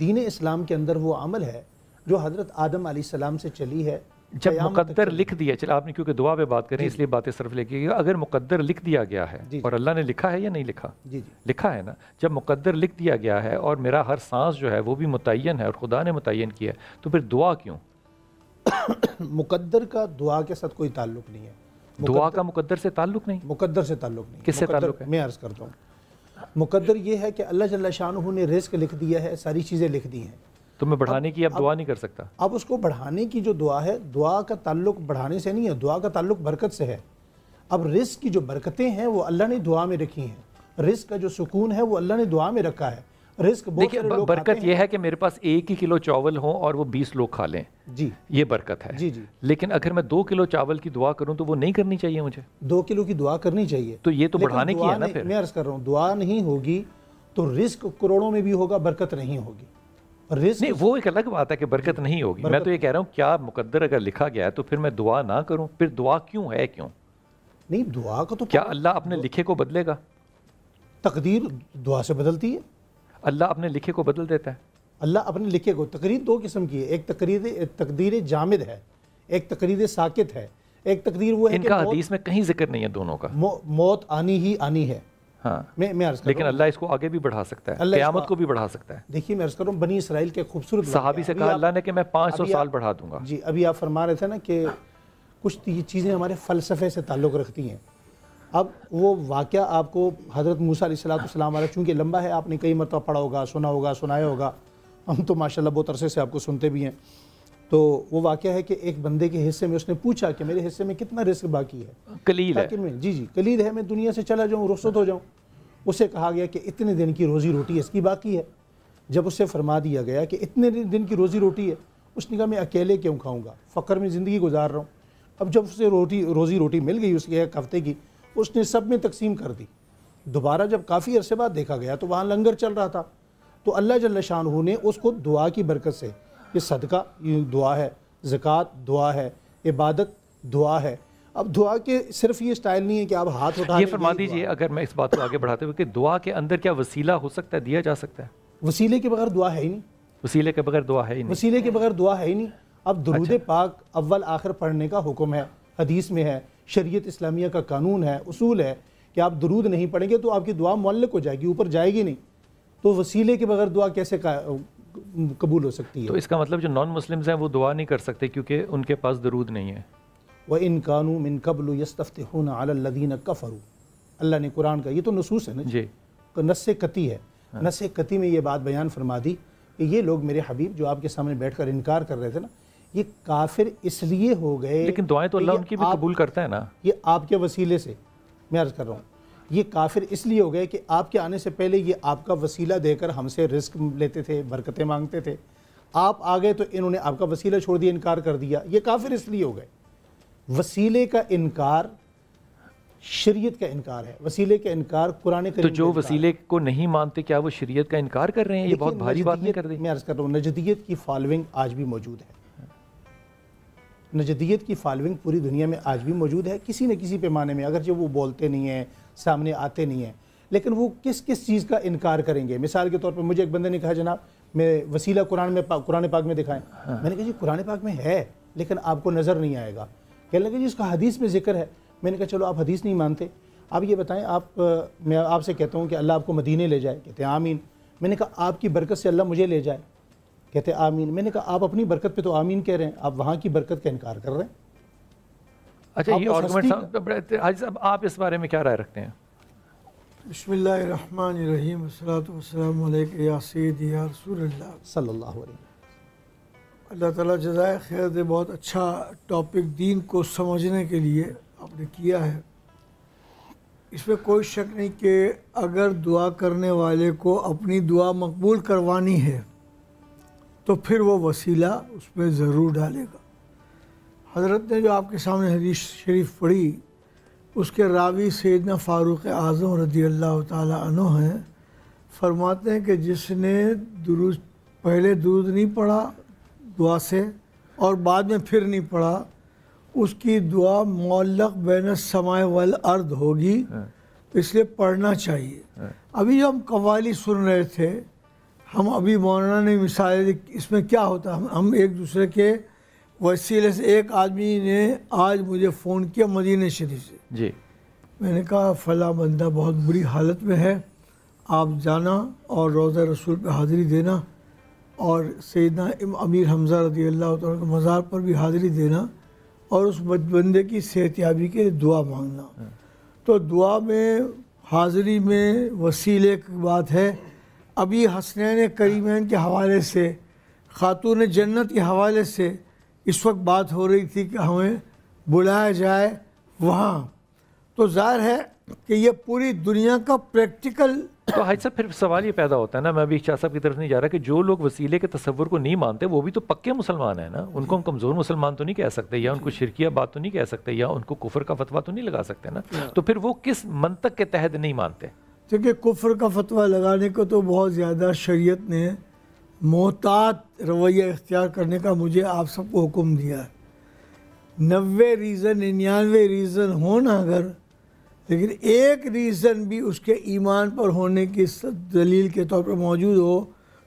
S7: دین اسلام کے اندر وہ عمل ہے جو حضرت آدم علیہ السلام سے چلی ہے،
S1: جب
S7: قیامت تک
S1: مقدر
S7: چلی۔
S1: لکھ دیا، چل آپ نے کیونکہ دعا پہ بات کریں اس لیے باتیں صرف لے کے، اگر مقدر لکھ دیا گیا ہے
S7: جی۔
S1: اور اللہ نے لکھا ہے یا نہیں لکھا؟
S7: جی جی
S1: لکھا ہے نا۔ جب مقدر لکھ دیا گیا ہے اور میرا ہر سانس جو ہے وہ بھی متعین ہے اور خدا نے متعین کیا ہے، تو پھر دعا کیوں؟
S7: مقدر کا دعا کے ساتھ کوئی تعلق نہیں ہے،
S1: دعا کا مقدر سے تعلق نہیں؟
S7: مقدر سے تعلق نہیں۔
S1: کس سے
S7: مقدر-
S1: تعلق ہے؟
S7: میں عرض کرتا ہوں، مقدر یہ ہے کہ اللہ جل شانہ نے رزق لکھ دیا ہے، ساری چیزیں لکھ دی ہیں۔
S1: تو میں بڑھانے کی اب دعا نہیں کر سکتا؟
S7: اب اس کو بڑھانے کی جو دعا ہے، دعا کا تعلق بڑھانے سے نہیں ہے، دعا کا تعلق برکت سے ہے۔ اب رزق کی جو برکتیں ہیں وہ اللہ نے دعا میں رکھی ہیں، رزق کا جو سکون ہے وہ اللہ نے دعا میں رکھا ہے۔ رزق بہت
S1: دیکھیں،
S7: سارے لوگ
S1: برکت
S7: کھاتے
S1: یہ
S7: ہیں۔
S1: ہے کہ میرے پاس 1 کلو چاول ہوں اور وہ 20 لوگ کھا لیں،
S7: جی
S1: یہ برکت ہے۔
S7: جی جی
S1: لیکن اگر میں 2 کلو چاول کی دعا کروں تو وہ نہیں کرنی چاہیے مجھے؟
S7: 2 کلو کی دعا کرنی چاہیے،
S1: تو یہ تو
S7: لیکن
S1: بڑھانے کی
S7: دعا
S1: ہے نا
S7: نہیں-
S1: پھر۔
S7: میں عرض کر رہا ہوں، دعا نہیں ہوگی تو رزق کروڑوں میں بھی ہوگا، برکت نہیں ہوگی۔ رزق
S1: نہیں، وہ ایک الگ بات ہے کہ برکت نہیں ہوگی۔ میں تو یہ کہہ رہا ہوں کیا مقدر اگر لکھا گیا ہے تو پھر میں دعا نہ کروں؟ پھر دعا کیوں ہے؟ کیوں؟
S7: نہیں، دعا کا تو
S1: کیا اللہ اپنے لکھے کو بدلے گا؟
S7: تقدیر دعا سے بدلتی ہے۔
S1: اللہ اپنے لکھے کو بدل دیتا ہے؟
S7: اللہ اپنے لکھے کو، تقریر 2 قسم کی ہے، ایک تقدیر جامد ہے، ایک تقدیر ساکت ہے۔ ایک تقدیر وہ ہے
S1: ان
S7: کہ
S1: کا حدیث میں کہیں ذکر نہیں ہے دونوں کا۔
S7: موت آنی ہی آنی ہے۔
S1: ہاں،
S7: میں عرض کر
S1: لیکن
S7: رہا ہوں،
S1: اللہ اس کو آگے بھی بڑھا سکتا ہے،
S7: اللہ اس
S1: قیامت
S7: کو-
S1: کو بھی بڑھا سکتا ہے۔
S7: دیکھیے میں عرض کر رہا ہوں، بنی اسرائیل کے خوبصورت
S1: صحابی سے
S7: واقعہ،
S1: کہا
S7: ابھی
S1: اللہ نے کہ میں 500
S7: ابھی
S1: سال
S7: آپ-
S1: بڑھا دوں گا۔
S7: جی ابھی آپ فرما رہے تھے نا کہ کچھ چیزیں ہمارے فلسفے سے تعلق رکھتی ہیں۔ اب وہ واقعہ آپ کو حضرت موسیٰ علیہ السلام والا چونکہ لمبا ہے، آپ نے کئی مرتبہ پڑھا ہوگا، سنا ہوگا، سنایا ہوگا، ہم تو ماشاءاللہ بہت عرصے سے آپ کو سنتے بھی ہیں۔ تو وہ واقعہ ہے کہ ایک بندے کے حصے میں اس نے پوچھا کہ میرے حصے میں کتنا رزق باقی ہے،
S1: قلیل ہے۔
S7: تاکہ میں جی قلیل ہے، میں دنیا سے چلا جاؤں، رخصت ہو جاؤں۔ اسے کہا گیا کہ اتنے دن کی روزی روٹی اس کی باقی ہے۔ جب اسے فرما دیا گیا کہ اتنے دن کی روزی روٹی ہے، اس نے کہا میں اکیلے کیوں کھاؤں گا، فقر میں زندگی گزار رہا ہوں۔ اب جب اسے روزی روٹی مل گئی اس کے 1 ہفتے کی، اس نے سب میں تقسیم کر دی۔ دوبارہ جب کافی عرصے بعد دیکھا گیا تو وہاں لنگر چل رہا تھا، تو اللہ جل شانہ نے اس کو دعا کی برکت سے، یہ صدقہ یہ دعا ہے، زکوٰۃ دعا ہے، عبادت دعا ہے۔ اب دعا کے صرف یہ سٹائل نہیں ہے کہ آپ ہاتھ اٹھا
S1: یہ فرما دیجئے، اگر میں اس بات کو آگے بڑھاتے ہوئے کہ دعا کے اندر کیا وسیلہ ہو سکتا ہے، دیا جا سکتا ہے؟
S7: وسیلے کے بغیر دعا ہے ہی نہیں،
S1: وسیلے کے بغیر دعا ہے ہی نہیں۔
S7: وسیلے کے بغیر دعا ہے ہی نہیں۔ اب درود پاک اول آخر پڑھنے کا حکم ہے، حدیث میں ہے، شریعت اسلامیہ کا قانون ہے، اصول ہے کہ آپ درود نہیں پڑھیں گے تو آپ کی دعا معلق ہو جائے گی، اوپر جائے گی نہیں۔ تو وسیلے کے بغیر دعا کیسے قبول ہو سکتی
S1: تو
S7: ہے؟
S1: اس کا مطلب جو نان مسلمز ہیں وہ دعا نہیں کر سکتے کیونکہ ان کے پاس درود نہیں ہے۔
S7: وَإِن كَانُوا مِن قَبْلُ يَسْتَفْتِحُونَ عَلَى الَّذِينَ كَفَرُوا، اللہ نے قرآن کا، یہ تو نصوص ہے نا،
S1: جی،
S7: نص قطعی ہے، نص قطعی میں یہ بات بیان فرما دی کہ یہ لوگ میرے حبیب جو آپ کے سامنے بیٹھ کر انکار کر رہے تھے نا، یہ کافر اس لیے ہو گئے،
S1: لیکن دعائیں تو
S7: کہ
S1: اللہ
S7: یہ
S1: ان کی بھی
S7: آپ-
S1: قبول کرتا ہے نا۔
S7: یہ آپ کے وسیلے سے، میں عرض کر رہا ہوں، یہ کافر اس لیے ہو گئے کہ آپ کے آنے سے پہلے یہ آپ کا وسیلہ دے کر ہم سے رزق لیتے تھے، برکتیں مانگتے تھے۔ آپ آ گئے تو انہوں نے آپ کا وسیلہ چھوڑ دیا، انکار کر دیا۔ یہ کافر اس لیے ہو گئے۔ وسیلے کا انکار شریعت کا انکار ہے، وسیلے کا انکار قرآن کریم
S1: تو
S7: کا
S1: جو
S7: انکار ہے۔
S1: وسیلے کو نہیں مانتے کیا وہ شریعت کا انکار کر رہے ہیں؟ یہ بہت
S7: لیکن
S1: بھاری بات نہیں کر دی؟
S7: میں عرض کر رہا ہوں، نجدیت کی فالوئنگ آج بھی موجود ہے، نجدیت کی فالوئنگ پوری دنیا میں آج بھی موجود ہے، کسی نہ کسی پیمانے میں، اگرچہ وہ بولتے نہیں ہیں، سامنے آتے نہیں ہیں، لیکن وہ کس چیز کا انکار کریں گے؟ مثال کے طور پر مجھے ایک بندے نے کہا جناب میں وسیلہ قرآن پاک میں دکھائیں۔ میں نے کہا جی قرآن پاک میں ہے لیکن آپ کو نظر نہیں آئے گا۔ کہنے لگے جی اس کا حدیث میں ذکر ہے۔ میں نے کہا چلو آپ حدیث نہیں مانتے، آپ یہ بتائیں، میں آپ سے کہتا ہوں کہ اللہ آپ کو مدینے لے جائے، کہتے ہیں آمین۔ میں نے کہا آپ کی برکت سے اللہ مجھے لے جائے، کہتے ہیں آمین۔ میں نے کہا آپ اپنی برکت پہ تو آمین کہہ رہے ہیں، آپ وہاں کی برکت کا انکار کر رہے ہیں۔
S1: اچھا،
S7: آپ
S1: یہ
S7: اس
S1: آرگومنٹ حاجی صاحب آپ اس بارے میں کیا رائے رکھتے ہیں؟
S6: بسم اللہ الرحمن الرحیم والصلاۃ والسلام علیک یا سیدی یا رسول اللہ
S7: صلی اللہ علیہ وسلم۔
S6: اللہ تعالیٰ جزائے خیر دے، بہت اچھا ٹاپک دین کو سمجھنے کے لیے آپ نے کیا ہے۔ اس میں کوئی شک نہیں کہ اگر دعا کرنے والے کو اپنی دعا مقبول کروانی ہے تو پھر وہ وسیلہ اس میں ضرور ڈالے گا۔ حضرت نے جو آپ کے سامنے حدیث شریف پڑھی، اس کے راوی سیدنا فاروق اعظم رضی اللہ تعالیٰ عنہ ہیں۔ فرماتے ہیں کہ جس نے درود پہلے درود نہیں پڑھا دعا سے اور بعد میں پھر نہیں پڑھا، اس کی دعا معلق بین السماء والارض ہوگی، اس لیے پڑھنا چاہیے۔ ابھی جو ہم قوالی سن رہے تھے، ہم ابھی مولانا نے مثال دی، اس میں کیا ہوتا، ہم ایک دوسرے کے وسیلے سے، ایک آدمی نے آج مجھے فون کیا مدینہ شریف سے،
S1: جی
S6: میں نے کہا فلاں بندہ بہت بری حالت میں ہے، آپ جانا اور روضہ رسول پہ حاضری دینا اور سیدنا امیر حمزہ رضی اللہ تعالیٰ کے مزار پر بھی حاضری دینا اور اس بندے کی صحت یابی کے لیے دعا مانگنا۔ تو دعا میں حاضری میں وسیلے کی بات ہے۔ ابھی حسنین کریمین کے حوالے سے، خاتون جنت کے حوالے سے اس وقت بات ہو رہی تھی کہ ہمیں بلایا جائے وہاں، تو ظاہر ہے کہ یہ پوری دنیا کا پریکٹیکل۔
S1: تو حاج صاحب پھر سوال یہ پیدا ہوتا ہے نا، میں ابھی شاہ صاحب کی طرف نہیں جا رہا، کہ جو لوگ وسیلے کے تصور کو نہیں مانتے وہ بھی تو پکے مسلمان ہیں نا، ان کو ہم کمزور مسلمان تو نہیں کہہ سکتے، یا ان کو شرکیہ بات تو نہیں کہہ سکتے، یا ان کو کفر کا فتویٰ تو نہیں لگا سکتے نا، تو پھر وہ کس منطق کے تحت نہیں مانتے؟
S6: کیونکہ کفر کا فتویٰ لگانے کو تو بہت زیادہ شریعت نے محتاط رویہ اختیار کرنے کا مجھے آپ سب کو حکم دیا ہے۔ 90 ریزن 99 ریزن ہونا اگر، لیکن ایک ریزن بھی اس کے ایمان پر ہونے کی دلیل کے طور پر موجود ہو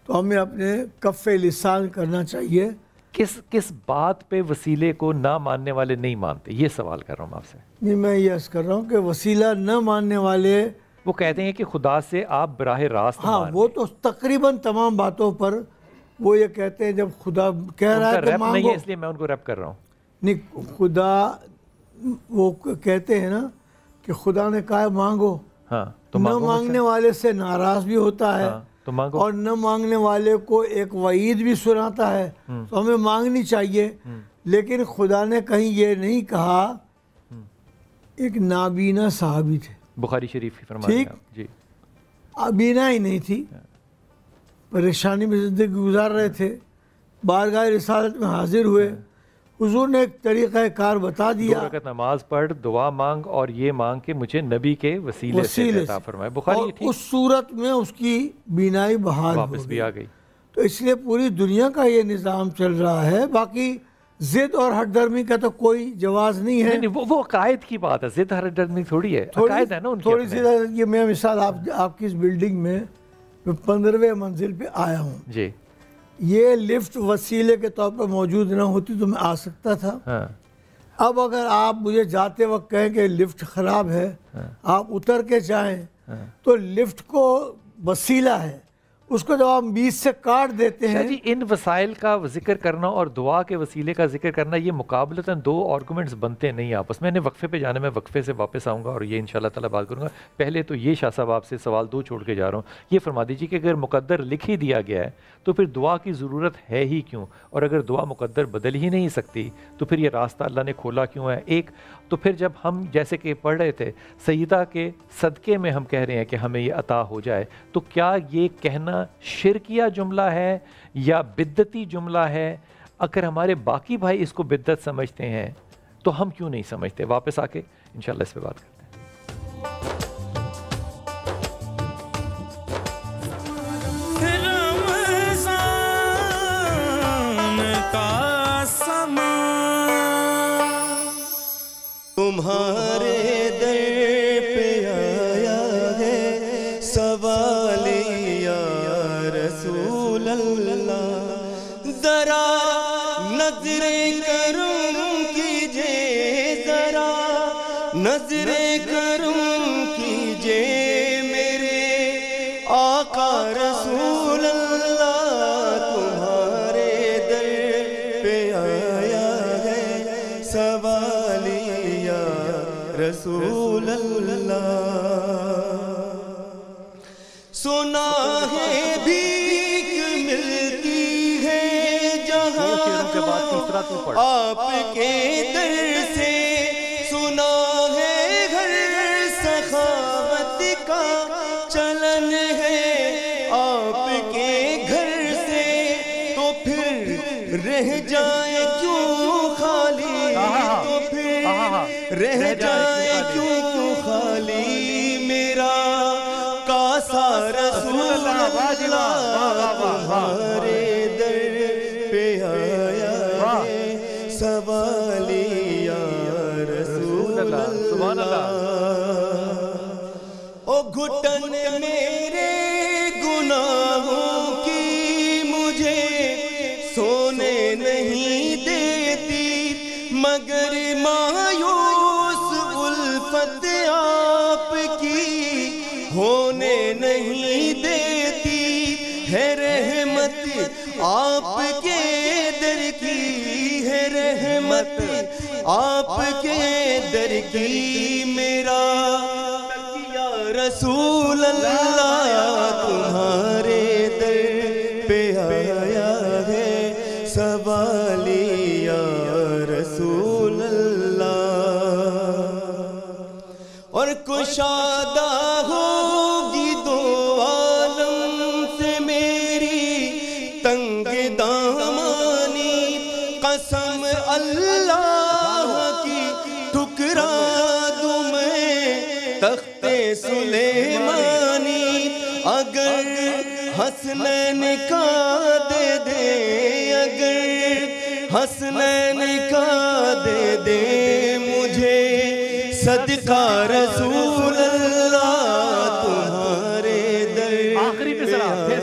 S6: تو ہمیں اپنے کف لسان کرنا چاہیے۔
S1: کس بات پہ وسیلے کو نہ ماننے والے نہیں مانتے، یہ سوال کر رہا ہوں آپ سے۔
S6: نہیں، میں یہ عرض کر رہا ہوں کہ وسیلہ نہ ماننے والے،
S1: وہ کہتے ہیں کہ خدا سے آپ براہ راست
S6: ہاں وہ تو تقریباً تمام باتوں پر وہ یہ کہتے ہیں جب خدا کہہ رہا ہے کہ
S1: ریپ نہیں
S6: مانگو،
S1: ہے اس لیے میں ان کو ریپ کر رہا ہوں۔
S6: نہیں، خدا وہ کہتے ہیں نا کہ خدا نے کہا ہے مانگو،
S1: ہاں تو
S6: نہ مانگنے والے سے ناراض بھی ہوتا ہے
S1: تو مانگو،
S6: اور نہ مانگنے والے کو ایک وعید بھی سناتا ہے، تو ہمیں مانگنی چاہیے۔ لیکن خدا نے کہیں یہ نہیں کہا۔ ایک نابینا صحابی تھے،
S1: بخاری شریف کی فرمائیں
S6: ٹھیک،
S1: آپ جی،
S6: بینا ہی نہیں تھی، پریشانی میں زندگی گزار رہے تھے، بارگاہ رسالت میں حاضر ہوئے، حضور نے ایک طریقہ کار بتا
S1: 2
S6: دیا،
S1: رکعت نماز پڑھ، دعا مانگ اور یہ مانگ کہ مجھے نبی کے وسیلے سے عطا فرمائے، بخاری
S6: اور
S1: ٹھیک،
S6: اس صورت میں اس کی بینائی بحال
S1: واپس
S6: ہو
S1: بھی
S6: گئی۔
S1: آ گئی۔
S6: تو اس لیے پوری دنیا کا یہ نظام چل رہا ہے، باقی ضد اور ہٹ درمی کا تو کوئی جواز نہیں ہے۔
S1: نہیں وہ عقائد کی بات ہے، ضد ہر ڈرمی تھوڑی ہے، عقائد ہے نا ان کے
S6: تھوڑی
S1: اپنے۔
S6: سی یہ میں مثال آپ کی اس بلڈنگ میں 15ویں منزل پہ آیا ہوں،
S1: جی
S6: یہ لفٹ وسیلے کے طور پر موجود نہ ہوتی تو میں آ سکتا تھا۔
S1: ہاں
S6: اب اگر آپ مجھے جاتے وقت کہیں کہ لفٹ خراب ہے، آپ اتر کے جائیں، تو لفٹ کو وسیلہ ہے، اس کو جب آپ بیچ سے کاٹ دیتے ہیں۔
S1: جی ان وسائل کا ذکر کرنا اور دعا کے وسیلے کا ذکر کرنا، یہ مقابلتاً 2 آرگومنٹس بنتے نہیں آپس میں۔ وقفے پہ جانا، میں وقفے سے واپس آؤں گا اور یہ انشاءاللہ تعالیٰ بات کروں گا۔ پہلے تو یہ شاہ صاحب آپ سے سوال 2 چھوڑ کے جا رہا ہوں، یہ فرما دیجیے کہ اگر مقدر لکھ ہی دیا گیا ہے تو پھر دعا کی ضرورت ہے ہی کیوں؟ اور اگر دعا مقدر بدل ہی نہیں سکتی تو پھر یہ راستہ اللہ نے کھولا کیوں ہے؟ ایک تو پھر جب ہم جیسے کہ پڑھ رہے تھے سیدہ کے صدقے میں ہم کہہ رہے ہیں کہ ہمیں یہ عطا ہو جائے، تو کیا یہ کہنا شرکیہ جملہ ہے یا بدعتی جملہ ہے؟ اگر ہمارے باقی بھائی اس کو بدعت سمجھتے ہیں تو ہم کیوں نہیں سمجھتے؟ واپس آ کے انشاءاللہ اس پہ بات کرتے ہیں۔
S5: تمہارے در پہ آیا ہے سوال یا رسول اللہ، ذرا نظر کرم کیجئے، ذرا نظر کرم کیجئے میرے آقا رسول اللہ، تمہارے در پہ آیا ہے سوال رسول اللہ۔
S8: سنا ہے بھیک ملتی ہے جہاں آپ کے در سے، سنا ہے گھر سخاوت کا چلن ہے آپ کے گھر سے، تو پھر رہ جائے کیوں خالی، تو پھر رہ جائے کیوں خالی میرا کاسا رسول اللہ تمہارے در پہ آیا ہے، سوالی یا رسول اللہ۔ او گھٹن میرے گناہوں کی مجھے سونے نہیں دیتی، مگر مایوس الفت آپ کی ہونے نہیں دیتی، ہے رحمت آپ کے در کی، ہے رحمت آپ کے در کی میرا یا رسول اللہ تمہارے در پہ آیا ہے، سوالی یا رسول اللہ۔ اور کشادہ ہوگی دو عالم سے میری تنگ دامانی، قسم اللہ کی ٹھکرا دوں میں تخت سلیمانی، اگر حسنین کا دے دے، اگر حسنین کا دے دے مجھے صدقہ رسول اللہ تمہارے در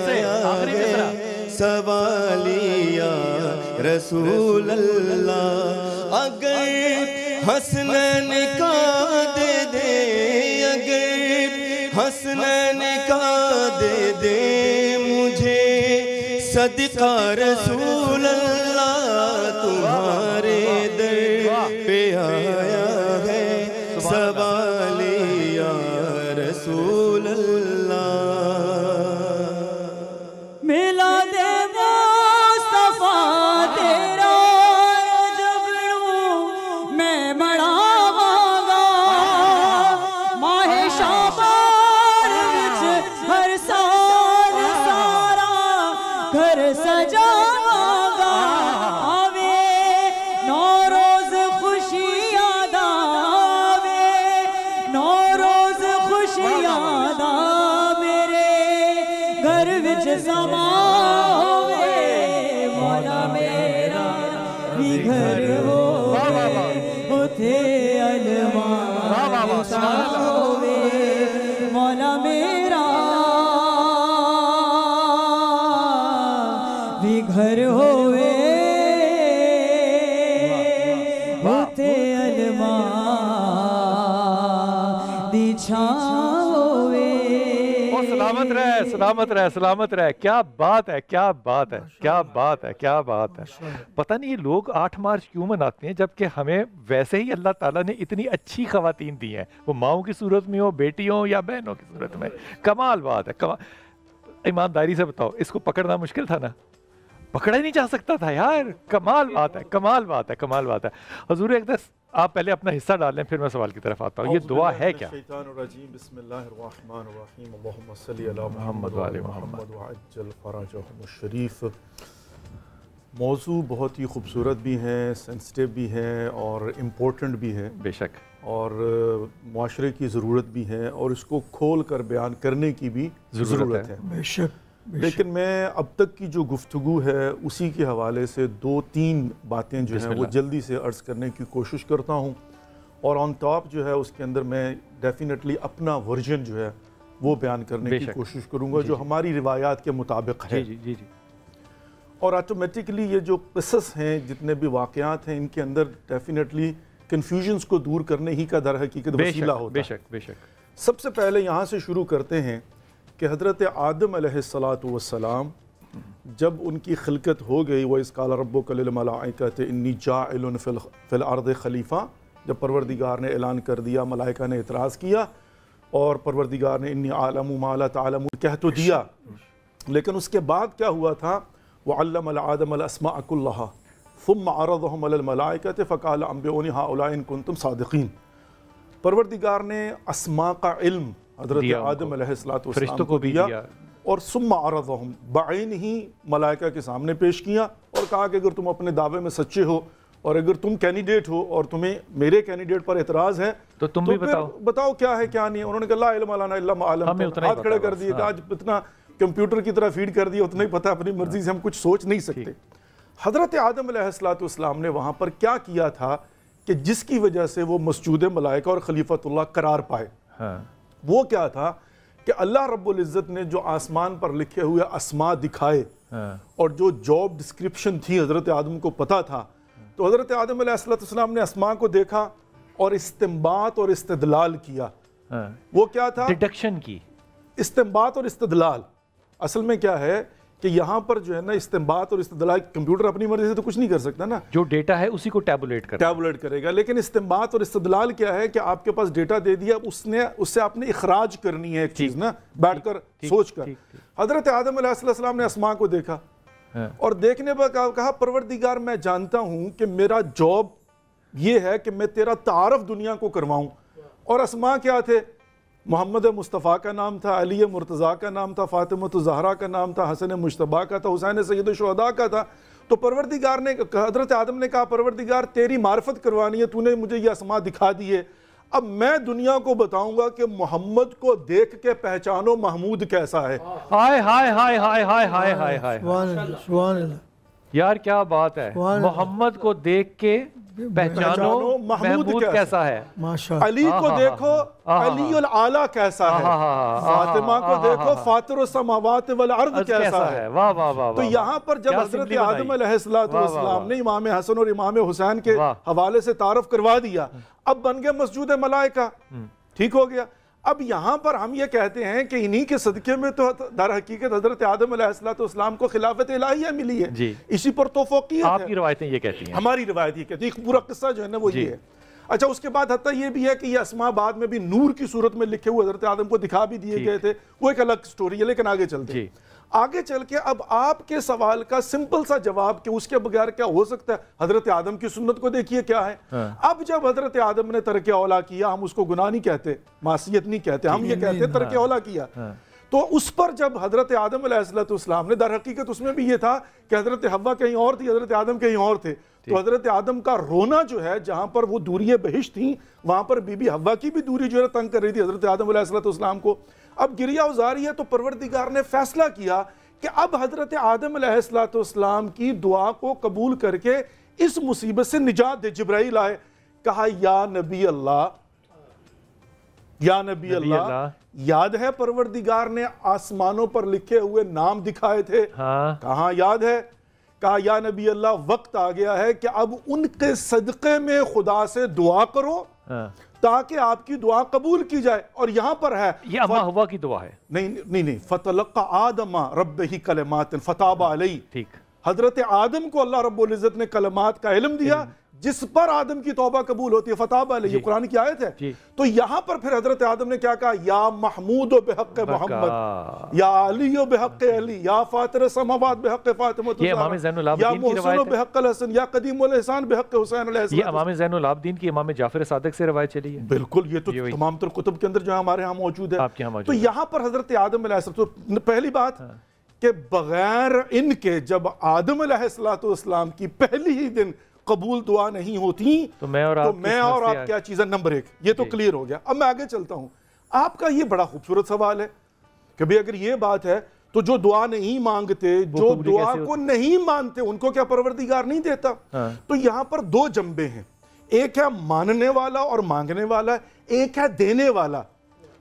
S8: پہ آیا ہے، سوالی یا رسول اللہ۔ اگر حسنین کا دے دے، اگر حسنین کا دے دے مجھے صدقہ رسول اللہ تمہارے در پہ آیا ہے، سوالی یا رسول اللہ۔
S9: میلاد مصطفیٰ تیرا جب میں مڑاواں گا، ماہ شعبان وچ ہر سال سارا گھر سجاواں گا، آوے نوروز خوشیاں دا، آوے نوروز خوشیاں دا، میرے گھر وچ سما ہوئے، مولا میرا بھی گھر ہوئے، اتھے علمان ہوئے، مولا میرا بھی گھر ہوئے، اتھے علمان دی چھاں ہوئے۔
S1: سلامت رہے، سلامت رہے، سلامت رہے۔ کیا بات ہے، کیا بات ہے، کیا بات ہے، کیا بات ہے۔ پتہ نہیں یہ لوگ 8 مارچ کیوں مناتے ہیں جبکہ ہمیں ویسے ہی اللہ تعالیٰ نے اتنی اچھی خواتین دی ہیں، وہ ماؤں کی صورت میں ہو، بیٹیوں یا بہنوں کی صورت میں۔ کمال بات ہے، کمال۔ ایمانداری سے بتاؤ، اس کو پکڑنا مشکل تھا نا؟ پکڑا ہی نہیں جا سکتا تھا یار۔ کمال بات ہے، کمال بات ہے، کمال بات ہے۔ حضور اقدس آپ پہلے اپنا حصہ ڈالیں پھر میں سوال کی طرف آتا ہوں۔ یہ دعا ہے کیا؟
S10: بسم اللہ الرحمن الرحیم، اللہم صلی علی
S1: محمد وعلی محمد
S10: وعجل فرجہم الشریف۔ موضوع بہت ہی خوبصورت بھی ہے، سینسٹیو بھی ہے اور امپورٹنٹ بھی ہے،
S1: بے شک،
S10: اور معاشرے کی ضرورت بھی ہے، اور اس کو کھول کر بیان کرنے کی بھی ضرورت ہے،
S6: بے شک۔
S10: لیکن میں اب تک کی جو گفتگو ہے اسی کے حوالے سے 2-3 باتیں جو ہیں وہ جلدی سے عرض کرنے کی کوشش کرتا ہوں، اور آن ٹاپ جو ہے اس کے اندر میں ڈیفینیٹلی اپنا ورژن جو ہے وہ بیان کرنے کی کوشش کروں گا جو ہماری روایات کے مطابق ہے۔ اور آٹومیٹکلی یہ جو قصص ہیں، جتنے بھی واقعات ہیں، ان کے اندر ڈیفینیٹلی کنفیوژنز کو دور کرنے ہی کا در حقیقت وسیلہ ہوتا ہے۔
S1: بے شک، بے شک۔
S10: سب سے پہلے یہاں سے شروع کرتے ہیں کہ حضرت آدم علیہ السلام جب ان کی خلقت ہو گئی، وَإِذْ قَالَ رَبُّكَ لِلْمَلَائِكَةِ إِنِّي جَاعِلٌ فِي الْأَرْضِ خلیفہ، جب پروردگار نے اعلان کر دیا، ملائکہ نے اعتراض کیا، اور پروردگار نے انی عالم ما لا تعلمون کہہ تو دیا، لیکن اس کے بعد کیا ہوا تھا؟ وَعَلَّمَ آدَمَ الْأَسْمَاءَ كُلَّهَا ثُمَّ عَرَضَهُمْ عَلَى الْمَلَائِكَةِ فَقَالَ أَنبِئُونِي هَؤُلَاءِ إِن كُنتُمْ صَادِقِينَ۔ پروردگار نے اسماء کا علم حضرت آدم علیہ السلام کو دیا اور ثم عرضهم بعین ہی ملائکہ کے سامنے پیش کیا اور کہا کہ اگر تم اپنے دعوے میں سچے ہو اور اگر تم کینڈیڈیٹ ہو اور تمہیں میرے کینڈیڈیٹ پر اعتراض ہے
S1: تو تم بھی
S10: بتاؤ کیا ہے کیا نہیں ہے۔ انہوں نے کہا لا علم لنا الا ما علمتنا، ہاتھ کھڑے کر دیے کہ آج اتنا کمپیوٹر کی طرح فیڈ کر دیا، اتنا ہی پتہ، اپنی مرضی سے ہم کچھ سوچ نہیں سکتے۔ حضرت آدم علیہ السلام نے وہاں پر کیا کیا تھا کہ جس کی وجہ سے وہ مسجود ملائکہ اور خلیفۃ اللہ قرار پائے؟ وہ کیا تھا کہ اللہ رب العزت نے جو آسمان پر لکھے ہوئے اسماء دکھائے اور جو جاب ڈسکرپشن تھی حضرت آدم کو پتا تھا، تو حضرت آدم علیہ السلام نے اسماء کو دیکھا اور استنباط اور استدلال کیا۔ وہ کیا تھا؟
S1: ڈیڈکشن کی۔
S10: استنباط اور استدلال اصل میں کیا ہے کہ یہاں پر جو ہے نا استنبات اور استدلال، کمپیوٹر اپنی مرضی سے تو کچھ نہیں کر سکتا نا،
S1: جو ڈیٹا ہے اسی کو ٹیبولیٹ
S10: کرے گا، لیکن استنبات اور استدلال کیا ہے کہ آپ کے پاس ڈیٹا دے دیا، اس سے آپ نے اخراج کرنی ہے ایک چیز نا، بیٹھ کر سوچ کر۔ حضرت آدم علیہ السلام نے اسماء کو دیکھا اور دیکھنے پر کہا پروردگار میں جانتا ہوں کہ میرا جاب یہ ہے کہ میں تیرا تعارف دنیا کو کرواؤں، اور اسماء کیا تھے؟ محمد مصطفیٰ کا نام تھا، علی مرتضیٰ کا نام تھا، فاطمہ زہرا کا نام تھا، حسن مجتبیٰ کا تھا، حسین سید الشہداء کا تھا۔ تو پروردگار نے، حضرت آدم نے کہا پروردگار تیری معرفت کروانی ہے، تو نے مجھے یہ اسماء دکھا دیے، اب میں دنیا کو بتاؤں گا کہ محمد کو دیکھ کے پہچانو محمود کیسا ہے۔
S1: ہائے ہائے ہائے ہائے ہائے ہائے ہائے ہائے،
S6: سبحان اللہ
S1: یار کیا بات ہے، محمد کو دیکھ کے پہچانو محمود کیسا ہے۔
S10: علی کو دیکھو علی العالی کیسا ہے، فاطمہ کو دیکھو فاطر السماوات والارض کیسا ہے۔ تو یہاں پر جب حضرت آدم علیہ السلام نے امام حسن اور امام حسین کے حوالے سے تعارف کروا دیا، اب بن گئے مسجود ملائکہ، ٹھیک ہو گیا۔ اب یہاں پر ہم یہ کہتے ہیں کہ انہی کے صدقے میں تو در حقیقت حضرت آدم علیہ السلام کو خلافت الہیہ ملی ہے، اسی پر تو فوقیت ہے۔
S1: آپ کی روایتیں یہ کہتی ہیں،
S10: ہماری روایت یہ کہتی ہے، پورا قصہ جو ہے نا وہ یہ ہے۔ اچھا، اس کے بعد حتیٰ یہ بھی ہے کہ یہ اسماء بعد میں بھی نور کی صورت میں لکھے ہوئے حضرت آدم کو دکھا بھی دیے گئے تھے، وہ ایک الگ سٹوری ہے، لیکن آگے چلتے ہیں۔ آگے چل کے اب آپ کے سوال کا سمپل سا جواب کہ اس کے بغیر کیا ہو سکتا ہے، حضرت آدم کی سنت کو دیکھیے کیا ہے۔ اب جب حضرت آدم نے ترک اولا کیا، ہم اس کو گناہ نہیں کہتے، معصیت نہیں کہتے، ہم یہ کہتے ہیں ترک اولا کیا، تو اس پر جب حضرت آدم علیہ السلام نے، در حقیقت اس میں بھی یہ تھا کہ حضرت حوا کہیں اور تھی، حضرت آدم کہیں اور تھے، تو حضرت آدم کا رونا جو ہے، جہاں پر وہ دوری بہشت تھیں، وہاں پر بی بی حوا کی بھی دوری جو ہے تنگ کر رہی تھی حضرت آدم علیہ السلام کو۔ اب گریہ ازاری ہے، تو پروردگار نے فیصلہ کیا کہ اب حضرت آدم علیہ السلام کی دعا کو قبول کر کے اس مصیبت سے نجات دے۔ جبرائیل آئے، کہا یا نبی اللہ، یا نبی اللہ، یاد ہے پروردگار نے آسمانوں پر لکھے ہوئے نام دکھائے تھے؟ کہاں یاد ہے؟ کہا یا نبی اللہ وقت آ گیا ہے کہ اب ان کے صدقے میں خدا سے دعا کرو تاکہ آپ کی دعا قبول کی جائے۔ اور یہاں پر ہے،
S1: یہ اما ہوا کی دعا ہے،
S10: نہیں، فَتَلَقَّ آدَمَ رَبِّهِ كَلِمَاتٍ فَتَابَ عَلَيْهِ،
S1: ٹھیک۔
S10: حضرت آدم کو اللہ رب العزت نے کلمات کا علم دیا جس پر آدم کی توبہ قبول ہوتی ہے، فتاب علیہ، یہ قرآن کی آیت ہے۔ تو یہاں پر پھر حضرت آدم نے کیا کہا؟ یا محمود بحق محمد، یا علی بحق علی، یا فاطر السماوات بحق فاطمہ،
S1: یہ امام زین العابدین کی روایت ہے،
S10: یا محسن بحق الحسن، یا قدیم الاحسان بحق حسین علیہ السلام۔
S1: یہ امام زین العابدین کی امام جعفر صادق سے روایت چلی ہے،
S10: بالکل، یہ تو تمام تر کتب کے اندر جو ہمارے ہاں موجود ہے،
S1: آپ کے ہاں موجود
S10: تو یہاں پر حضرت آدم علیہ السلام، پہلی بات کہ بغیر ان کے جب آدم علیہ السلام کی پہلی ہی دن قبول دعا نہیں ہوتی تو میں اور آپ کیا چیز ہے؟ نمبر ایک، یہ تو کلیئر ہو گیا۔ اب میں آگے چلتا ہوں، آپ کا یہ بڑا خوبصورت سوال ہے کہ بھی اگر یہ بات ہے تو جو دعا نہیں مانگتے، جو دعا کو نہیں مانتے، ان کو کیا پروردگار نہیں دیتا؟ تو یہاں پر دو جنبے ہیں، ایک ہے ماننے والا اور مانگنے والا، ایک ہے دینے والا۔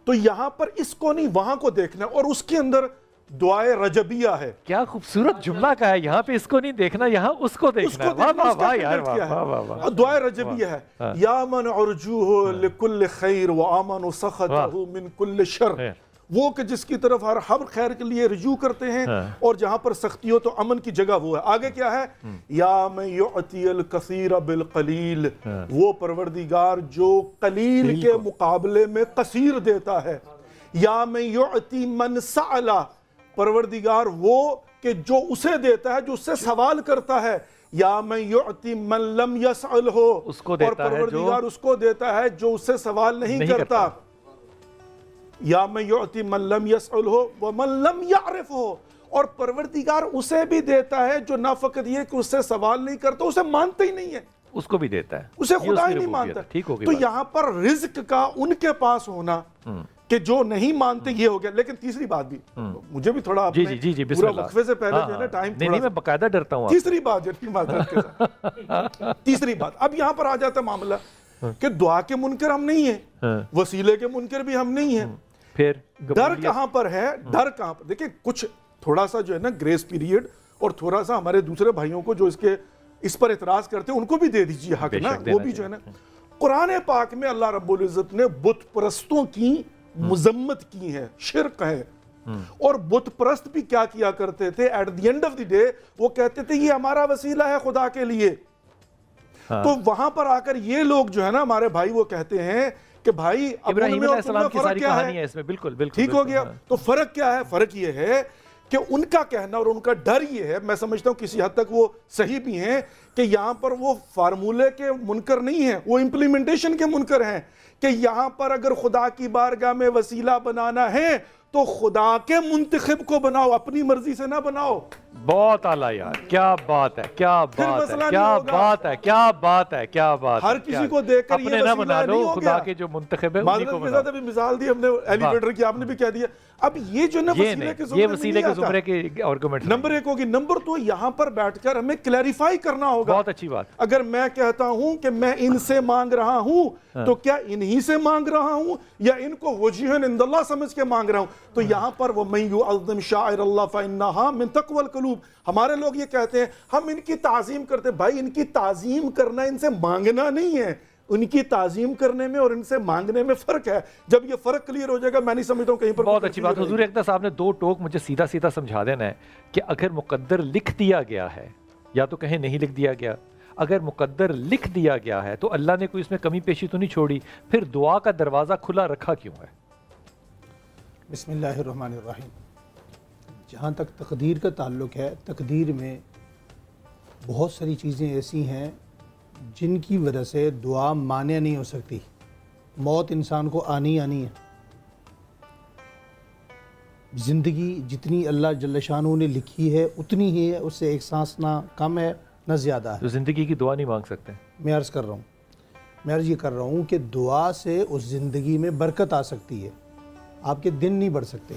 S10: تو یہاں پر اس کو نہیں، وہاں کو دیکھنا، اور اس کے اندر دعائے رجبیہ ہے۔
S1: کیا خوبصورت جملہ کا ہے، یہاں پہ اس کو نہیں دیکھنا، یہاں اس کو دیکھنا ہے۔ واہ واہ واہ یار، واہ واہ۔
S10: دعائے رجبیہ ہے، یا من ارجوہ لکل خیر وآمن سخطہ من کل شر وہ کہ جس کی طرف ہر خیر کے لیے رجوع کرتے ہیں اور جہاں پر سختی ہو تو امن کی جگہ وہ ہے. آگے کیا ہے؟ یا من یعطی الکثیر بالقلیل، وہ پروردگار جو قلیل کے مقابلے میں کثیر دیتا ہے. یا من یعطی من سأل، پروردگار وہ کہ جو اسے دیتا ہے جو اس سے سوال کرتا ہے. یا من یعطی من لم یسألہ، اور پروردگار اس کو دیتا ہے جو اس سے سوال نہیں کرتا. یا من یعطی من لم یسألہ ومن لم یعرفہ، اور پروردگار اسے بھی دیتا ہے جو نہ فقط یہ کہ اس سے سوال نہیں کرتا، اسے مانتا ہی نہیں ہے،
S1: اس کو بھی دیتا ہے،
S10: اسے خدا ہی نہیں مانتا. تو یہاں پر رزق کا ان کے پاس ہونا کہ جو نہیں مانتے یہ ہو گیا. لیکن تیسری بات بھی مجھے بھی تھوڑا پورا وقفے سے پہلے جو ہے نا ٹائم
S1: نہیں میں باقاعدہ ڈرتا ہوں.
S10: تیسری بات اب یہاں پر آ جاتا ہے معاملہ کہ دعا کے منکر ہم نہیں ہیں، وسیلے کے منکر بھی ہم نہیں ہیں.
S1: پھر
S10: ڈر کہاں پر ہے؟ ڈر کہاں پر؟ دیکھیں کچھ تھوڑا سا جو ہے نا گریس پیریڈ اور تھوڑا سا ہمارے دوسرے بھائیوں کو جو اس پر اعتراض کرتے ہیں ان کو بھی دے دیجیے حق نا. وہ بھی جو ہے نا قرآن پاک میں اللہ رب العزت نے بت پرستوں کی مذمت کی ہے، شرک ہے. اور بت پرست بھی کیا کیا کرتے تھے؟ At the end of the day وہ کہتے تھے یہ ہمارا وسیلہ ہے خدا کے لیے. تو وہاں پر آ کر یہ لوگ جو ہے نا ہمارے بھائی وہ کہتے ہیں کہ بھائی
S1: ابراہیم علیہ السلام کی ساری کہانی ہے اس میں. بالکل بالکل
S10: ٹھیک ہو گیا. تو فرق کیا ہے؟ فرق یہ ہے کہ ان کا کہنا اور ان کا ڈر یہ ہے، میں سمجھتا ہوں کسی حد تک وہ صحیح بھی ہیں، کہ یہاں پر وہ فارمولے کے منکر نہیں ہیں، وہ امپلیمنٹیشن کے منکر ہیں. کہ یہاں پر اگر خدا کی بارگاہ میں وسیلہ بنانا ہے تو خدا کے منتخب کو بناؤ، اپنی مرضی سے نہ بناؤ.
S1: بہت اعلیٰ یار، کیا بات ہے، کیا بات ہے، کیا بات ہے، کیا بات ہے، کیا بات ہے.
S10: ہر کسی کو دیکھ کر
S1: اپنے نہ بنا لو، خدا کے جو منتخب ہے انہی کو بناؤ.
S10: معذرت کے ساتھ مثال دی ہم نے ایلیویٹر کی، آپ نے بھی کہہ دیا. اب یہ جو نا
S1: وسیلے کے زمرے کے آرگومنٹ
S10: نمبر ایک ہوگی. نمبر دو، یہاں پر بیٹھ کر ہمیں کلیریفائی کرنا ہوگا.
S1: بہت اچھی بات.
S10: اگر میں کہتا ہوں کہ میں ان سے مانگ رہا ہوں تو کیا انہی سے مانگ رہا ہوں یا ان کو وجیہن عند اللہ سمجھ کے مانگ رہا ہوں؟ تو یہاں پر وَمَن يُعَظِّمْ شَعَائِرَ اللَّهِ فَإِنَّهَا مِن تَقْوَى الْقُلُوبِ. ہمارے لوگ یہ کہتے ہیں ہم ان کی تعظیم کرتے ہیں. بھائی ان کی تعظیم کرنا ان سے مانگنا نہیں ہے. ان کی تعظیم کرنے میں اور ان سے مانگنے میں فرق ہے. جب یہ فرق کلیئر ہو جائے گا میں نہیں سمجھتا ہوں کہیں پر.
S1: بہت اچھی بات. حضور اقدس صاحب نے دو ٹوک مجھے سیدھا سیدھا سمجھا دینا ہے کہ اگر مقدر لکھ دیا گیا ہے، یا تو کہیں نہیں لکھ دیا گیا، اگر مقدر لکھ دیا گیا ہے تو اللہ نے کوئی اس میں کمی پیشی تو نہیں چھوڑی، پھر دعا کا دروازہ کھلا رکھا کیوں ہے؟
S7: بسم اللہ الرحمن الرحیم. جہاں تک تقدیر کا تعلق ہے، تقدیر میں بہت ساری چیزیں ایسی ہیں جن کی وجہ سے دعا مانع نہیں ہو سکتی. موت انسان کو آنی ہے. زندگی جتنی اللہ جل شانہ نے لکھی ہے اتنی ہی ہے، اس سے ایک سانس نہ کم ہے نہ زیادہ ہے.
S1: تو زندگی کی دعا نہیں مانگ سکتے؟
S7: میں عرض کر رہا ہوں کہ دعا سے اس زندگی میں برکت آ سکتی ہے. آپ کے دن نہیں بڑھ سکتے.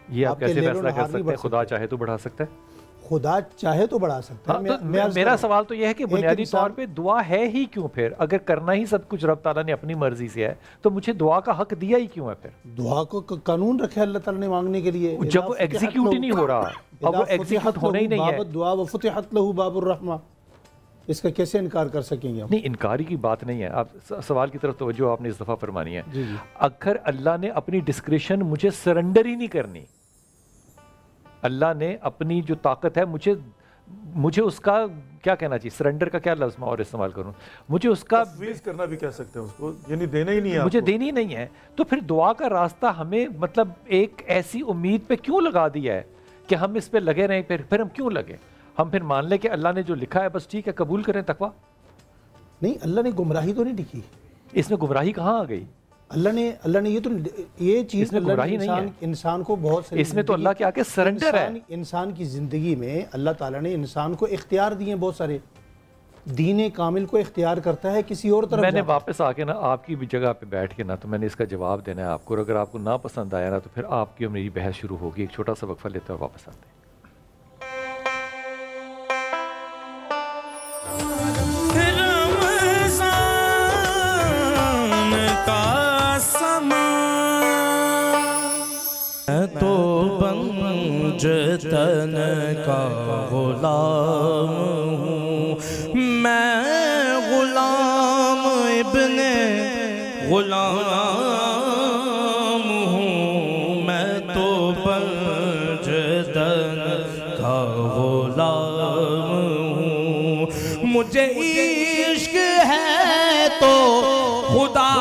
S1: یہ آپ کیسے فیصلہ کر سکتے ہیں؟ خدا چاہے تو بڑھا سکتا ہے.
S7: خدا چاہے تو بڑھا سکتا ہے.
S1: میرا سوال تو یہ ہے کہ بنیادی طور پہ دعا ہے ہی کیوں پھر؟ اگر کرنا ہی سب کچھ رب تعالیٰ نے اپنی مرضی سے ہے تو مجھے دعا کا حق دیا ہی کیوں ہے پھر؟
S7: دعا کو قانون رکھا ہے اللہ تعالیٰ نے مانگنے کے لیے.
S1: جب وہ ایگزیکیوٹ ہی نہیں ہو رہا، اب وہ ایگزیکیوٹ ہونا ہی نہیں ہے.
S7: دعا وفتحت لہ باب الرحمہ، اس کا کیسے انکار کر سکیں گے ہم؟
S1: نہیں، انکاری کی بات نہیں ہے. آپ سوال کی طرف توجہ آپ نے اس دفعہ فرمانی ہے. اگر اللہ نے اپنی ڈسکریشن مجھے سرنڈر ہی نہیں کرنی، اللہ نے اپنی جو طاقت ہے مجھے اس کا کیا کہنا چاہیے، سرنڈر کا کیا لفظ میں اور استعمال کروں، مجھے اس کا
S10: تفویض کرنا بھی کہہ سکتے ہیں اس کو، یعنی دینا ہی نہیں ہے،
S1: مجھے دینی نہیں ہے. تو پھر دعا کا راستہ ہمیں مطلب ایک ایسی امید پہ کیوں لگا دیا ہے کہ ہم اس پہ لگے رہیں؟ پھر ہم کیوں لگے؟ ہم پھر مان لیں کہ اللہ نے جو لکھا ہے بس ٹھیک ہے قبول کریں تقویٰ.
S7: نہیں، اللہ نے گمراہی تو نہیں لکھی.
S1: اس میں گمراہی کہاں آ گئی؟
S7: اللہ نے یہ چیز
S1: گمراہی نہیں ہے.
S7: انسان کو بہت ساری،
S1: اس میں تو اللہ کے آگے سرنڈر ہے.
S7: انسان کی زندگی میں اللہ تعالیٰ نے انسان کو اختیار دیے بہت سارے. دین کامل کو اختیار کرتا ہے کسی اور طرف.
S1: میں نے واپس آ کے نا آپ کی بھی جگہ پہ بیٹھ کے نا تو میں نے اس کا جواب دینا ہے آپ کو. اگر آپ کو نہ پسند آیا نا تو پھر آپ کی اور میری بحث شروع ہوگی. ایک چھوٹا سا وقفہ لیتے ہوئے واپس آتے ہیں.
S11: تو بنجتن کا غلام ہوں میں، غلام ابن غلام ہوں میں، کا غلام ہوں، مجھے عشق ہے تو خدا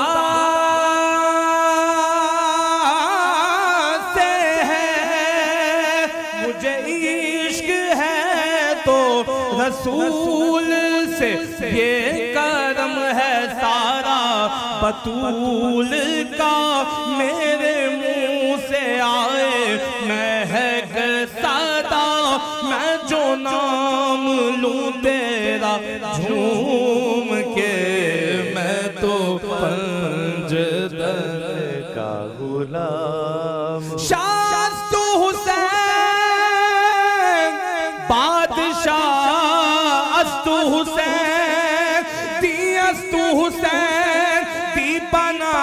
S11: سے ہے، مجھے عشق ہے تو رسول سے، یہ کرم ہے سارا بطول کا، میرے منہ سے آئے مہک صدا، میں جو نام لوں تیرا جھوم کے، میں تو پنجتن کا غلام، شاست حسین بادشاہ است حسین، دی است حسین دی بنا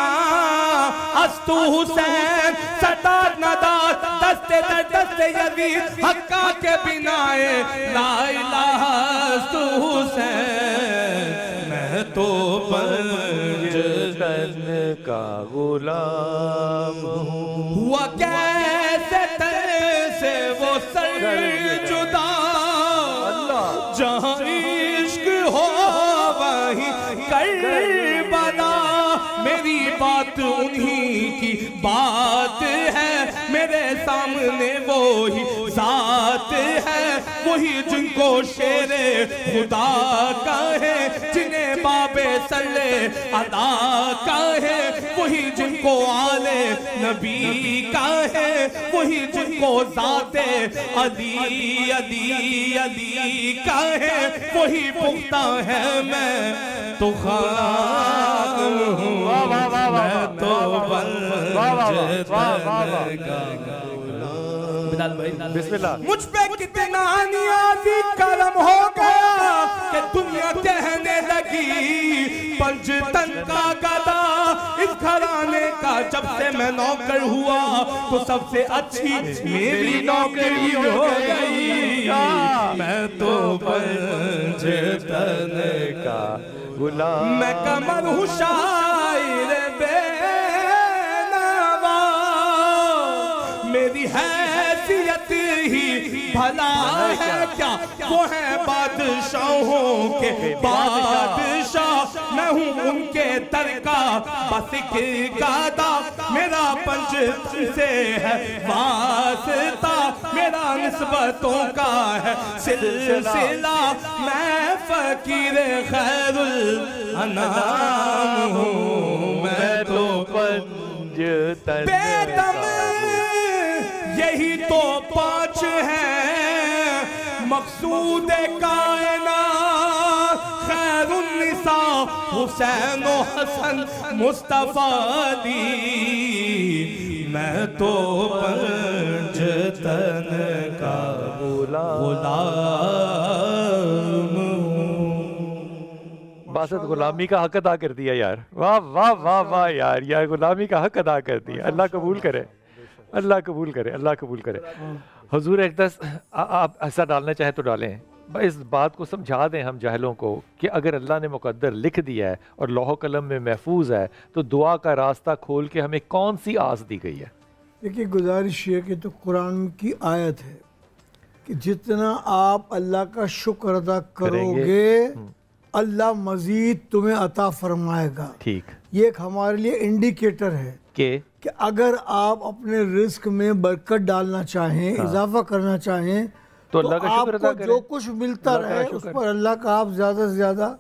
S11: است حسین، سداد نداد دست در دست یزید، حقا کے بنائے لا الہ است حسین، میں تو پنجتن کا غلام ہوں، ہوا کیسے تن سے وہ سر جدا، جہاں عشق ہو وہیں کربلا، میری بات انہی کی بات ہے، میرے سامنے وہی ذات ہے، وہی جن کو شیر خدا کہے، جنہیں باب صلی علیہ کہے، وہی جن کو آل نبی کہے، وہی جن کو ذات علی علی علی کہے، وہی پختہ ہے، میں تو خاک ہوں، میں تو پنجتن کا غلام،
S1: بسم اللہ۔
S11: مجھ پہ کتنا نیازی کرم ہو گیا کہ دنیا کہنے لگی پنجتن کا گدا، اس گھرانے کا جب سے میں نوکر ہوا تو سب سے اچھی میری نوکری ہو گئی، میں تو پنجتن کا غلام، میں قمر ہوں شاعر بے نوا، میری حیثیت ہی بھلا ہے کیا، وہ ہے بادشاہوں کے بادشاہ، میں ہوں ان کے در کا بس ایک گادا، میرا پنجتن سے ہے واسطہ، میرا نسبتوں کا ہے سلسلہ، میں فقیر خیر الانام ہوں، میں تو پنجتن کا یہی تو پانچ ہیں مقصود کائنات، خیر النساء حسین و حسن مصطفیٰ علی، میں تو پنجتن کا غلام ہوں۔
S1: باسط غلامی کا حق ادا کر دیا یار، واہ واہ واہ واہ یار، یار غلامی کا حق ادا کر دیا، اللہ قبول کرے، اللہ قبول کرے، اللہ قبول کرے۔ حضور اقدس آپ ایسا ڈالنا چاہیں تو ڈالیں، اس بات کو سمجھا دیں ہم جاہلوں کو کہ اگر اللہ نے مقدر لکھ دیا ہے اور لوح و قلم میں محفوظ ہے تو دعا کا راستہ کھول کے ہمیں کون سی آس دی گئی ہے؟
S6: دیکھیے گزارش یہ کہ تو قرآن کی آیت ہے کہ جتنا آپ اللہ کا شکر ادا کرو گے اللہ مزید تمہیں عطا فرمائے گا۔
S1: ٹھیک،
S6: یہ ایک ہمارے لیے انڈیکیٹر ہے کہ اگر آپ اپنے رزق میں برکت ڈالنا چاہیں، اضافہ کرنا چاہیں تو
S1: اللہ کا شکر ادا
S6: آپ کو جو کچھ ملتا رہے اس پر اللہ کا آپ زیادہ سے زیادہ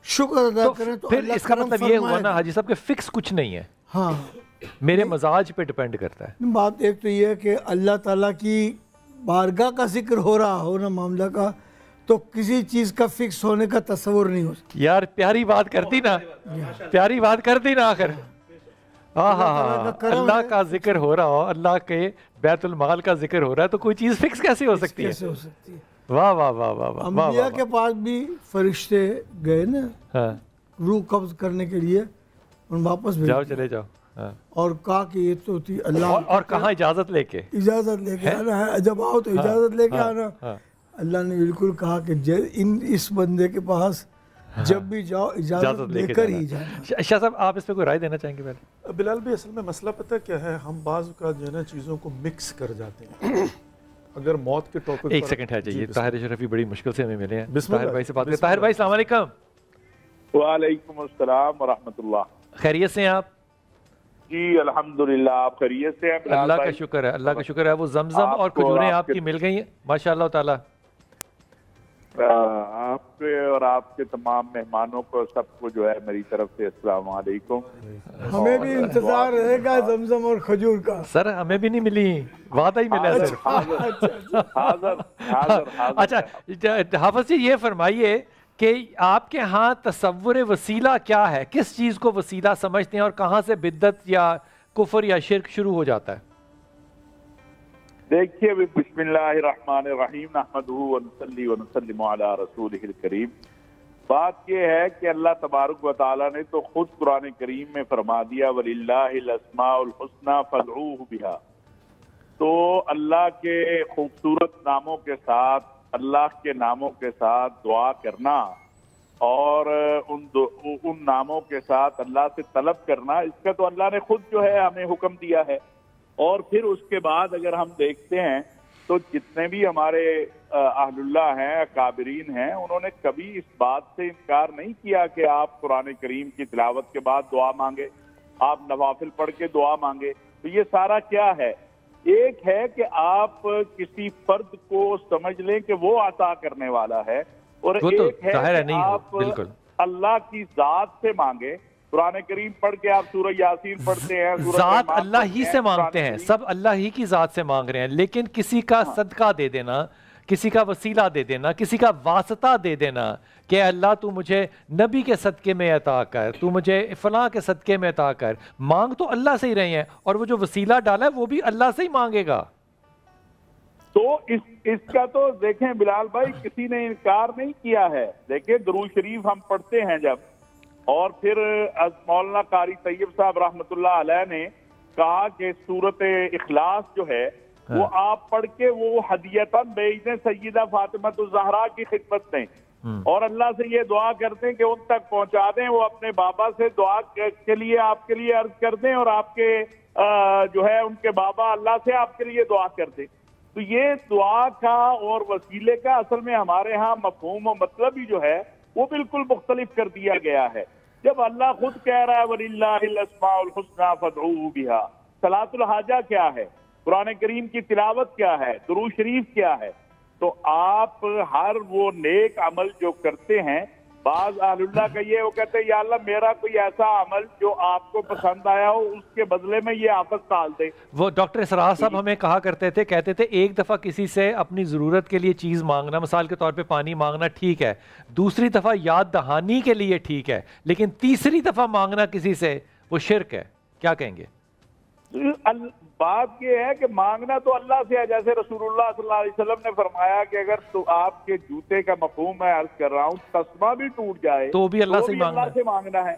S6: شکر ادا کریں تو
S1: پھر اس کا مطلب یہ ہوا نا حاجی صاحب کہ فکس کچھ نہیں ہے،
S6: ہاں
S1: میرے مزاج پہ ڈیپینڈ کرتا ہے۔
S6: بات ایک تو یہ ہے کہ اللہ تعالیٰ کی بارگاہ کا ذکر ہو رہا ہو نا معاملہ کا، تو کسی چیز کا فکس ہونے کا تصور نہیں ہو سکتا۔
S1: یار پیاری بات کرتی نا، پیاری بات کرتی نا آخر، اللہ کا ذکر ہو رہا ہو، اللہ کے بیت المال کا ذکر ہو رہا ہے تو کوئی چیز فکس کیسے ہو سکتی ہے؟ واہ واہ واہ واہ واہ۔
S6: انبیاء کے پاس بھی فرشتے گئے نا روح قبض کرنے کے لیے، ان واپس
S1: جاؤ چلے جاؤ،
S6: اور کہا کہ یہ تو تھی اللہ،
S1: اور کہاں اجازت لے کے
S6: آنا ہے، جب آؤ تو اجازت لے کے آنا۔ اللہ نے بالکل کہا کہ اس بندے کے پاس جب بھی جاؤ اجازت لے کر ہی جانا۔
S1: شاہ صاحب آپ اس پہ کوئی رائے دینا چاہیں گے؟ پہلے
S10: بلال بھی اصل میں مسئلہ پتہ کیا ہے، ہم بعض اوقات جو ہے نا چیزوں کو مکس کر جاتے ہیں۔ اگر موت کے ٹاپک
S1: ایک سیکنڈ ہے جائیے، طاہر شرفی بڑی مشکل سے ہمیں ملے ہیں،
S10: بسم اللہ،
S1: طاہر بھائی سے بات کریں۔ طاہر بھائی السلام علیکم۔
S12: وعلیکم السلام ورحمۃ اللہ۔
S1: خیریت سے ہیں آپ؟
S12: جی الحمدللہ، آپ خیریت سے ہیں؟
S1: اللہ کا شکر ہے، اللہ کا شکر ہے۔ وہ زمزم اور کھجوریں آپ کی مل گئی ہیں ماشاء اللہ تعالیٰ؟
S12: آپ کے اور آپ کے تمام مہمانوں کو سب کو جو ہے میری طرف سے السلام علیکم۔
S6: ہمیں بھی انتظار رہے گا زمزم اور کھجور کا۔
S1: سر ہمیں بھی نہیں ملی، وعدہ ہی ملا ہے صرف۔ اچھا حافظ جی یہ فرمائیے کہ آپ کے ہاں تصور وسیلہ کیا ہے؟ کس چیز کو وسیلہ سمجھتے ہیں اور کہاں سے بدعت یا کفر یا شرک شروع ہو جاتا ہے؟
S12: دیکھیے بسم اللہ الرحمن الرحیم، نحمدہ ونصلی ونسلم علی رسولہ الکریم۔ بات یہ ہے کہ اللہ تبارک و تعالیٰ نے تو خود قرآن کریم میں فرما دیا وَلِلَّهِ الْأَسْمَاءُ الْحُسْنَى فَادْعُوهُ بِهَا، تو اللہ کے خوبصورت ناموں کے ساتھ، اللہ کے ناموں کے ساتھ دعا کرنا اور ان ناموں کے ساتھ اللہ سے طلب کرنا، اس کا تو اللہ نے خود جو ہے ہمیں حکم دیا ہے۔ اور پھر اس کے بعد اگر ہم دیکھتے ہیں تو جتنے بھی ہمارے اہل اللہ ہیں، اکابرین ہیں، انہوں نے کبھی اس بات سے انکار نہیں کیا کہ آپ قرآن کریم کی تلاوت کے بعد دعا مانگے، آپ نوافل پڑھ کے دعا مانگے۔ تو یہ سارا کیا ہے؟ ایک ہے کہ آپ کسی فرد کو سمجھ لیں کہ وہ عطا کرنے والا ہے، اور ایک ہے کہ آپ اللہ کی ذات سے مانگے۔ قرآن کریم پڑھ کے آپ سورہ یاسین پڑھتے ہیں،
S1: ذات اللہ ہی سے مانگتے ہیں، سب اللہ ہی کی ذات سے مانگ رہے ہیں، لیکن کسی کا صدقہ دے دینا، کسی کا وسیلہ دے دینا، کسی کا واسطہ دے دینا کہ اللہ تو مجھے نبی کے صدقے میں عطا کر، تو مجھے فلاں کے صدقے میں عطا کر، مانگ تو اللہ سے ہی رہے ہیں، اور وہ جو وسیلہ ڈالا ہے وہ بھی اللہ سے ہی مانگے گا۔
S12: تو اس کا تو دیکھیں بلال بھائی کسی نے انکار نہیں کیا ہے۔ دیکھیں درود شریف ہم پڑھتے ہیں جب، اور پھر مولانا قاری طیب صاحب رحمۃ اللہ علیہ نے کہا کہ سورت اخلاص جو ہے وہ آپ پڑھ کے وہ ہدیتاً بھیج دیں سیدہ فاطمۃ الزہرا کی خدمت میں، اور اللہ سے یہ دعا کرتے ہیں کہ ان تک پہنچا دیں، وہ اپنے بابا سے دعا کے لیے آپ کے لیے عرض کر دیں، اور آپ کے جو ہے ان کے بابا اللہ سے آپ کے لیے دعا کر دیں۔ تو یہ دعا کا اور وسیلے کا اصل میں ہمارے ہاں مفہوم و مطلب ہی جو ہے وہ بالکل مختلف کر دیا گیا ہے۔ جب اللہ خود کہہ رہا ہے وَلِلَّهِ الْأَسْمَاءُ الْحُسْنَى فَادْعُوهُ بِهَا، صلاۃ الحاجہ کیا ہے، قرآن کریم کی تلاوت کیا ہے، درود شریف کیا ہے، تو آپ ہر وہ نیک عمل جو کرتے ہیں، بعض اہل اللہ کا یہ وہ کہتے ہیں یا اللہ میرا کوئی ایسا عمل جو آپ کو پسند آیا ہو اس کے بدلے میں یہ آفت ٹال دے۔
S1: وہ ڈاکٹر اسرار صاحب ہمیں کہا کرتے تھے، کہتے تھے ایک دفعہ کسی سے اپنی ضرورت کے لیے چیز مانگنا، مثال کے طور پہ پانی مانگنا ٹھیک ہے، دوسری دفعہ یاد دہانی کے لیے ٹھیک ہے، لیکن تیسری دفعہ مانگنا کسی سے وہ شرک ہے، کیا کہیں گے؟
S12: بات یہ ہے کہ مانگنا تو اللہ سے ہے، جیسے رسول اللہ صلی اللہ علیہ وسلم نے فرمایا کہ اگر تو آپ کے جوتے کا مفہوم میں عرض کر رہا ہوں تسمہ بھی ٹوٹ جائے
S1: تو بھی اللہ سے
S12: مانگنا ہے۔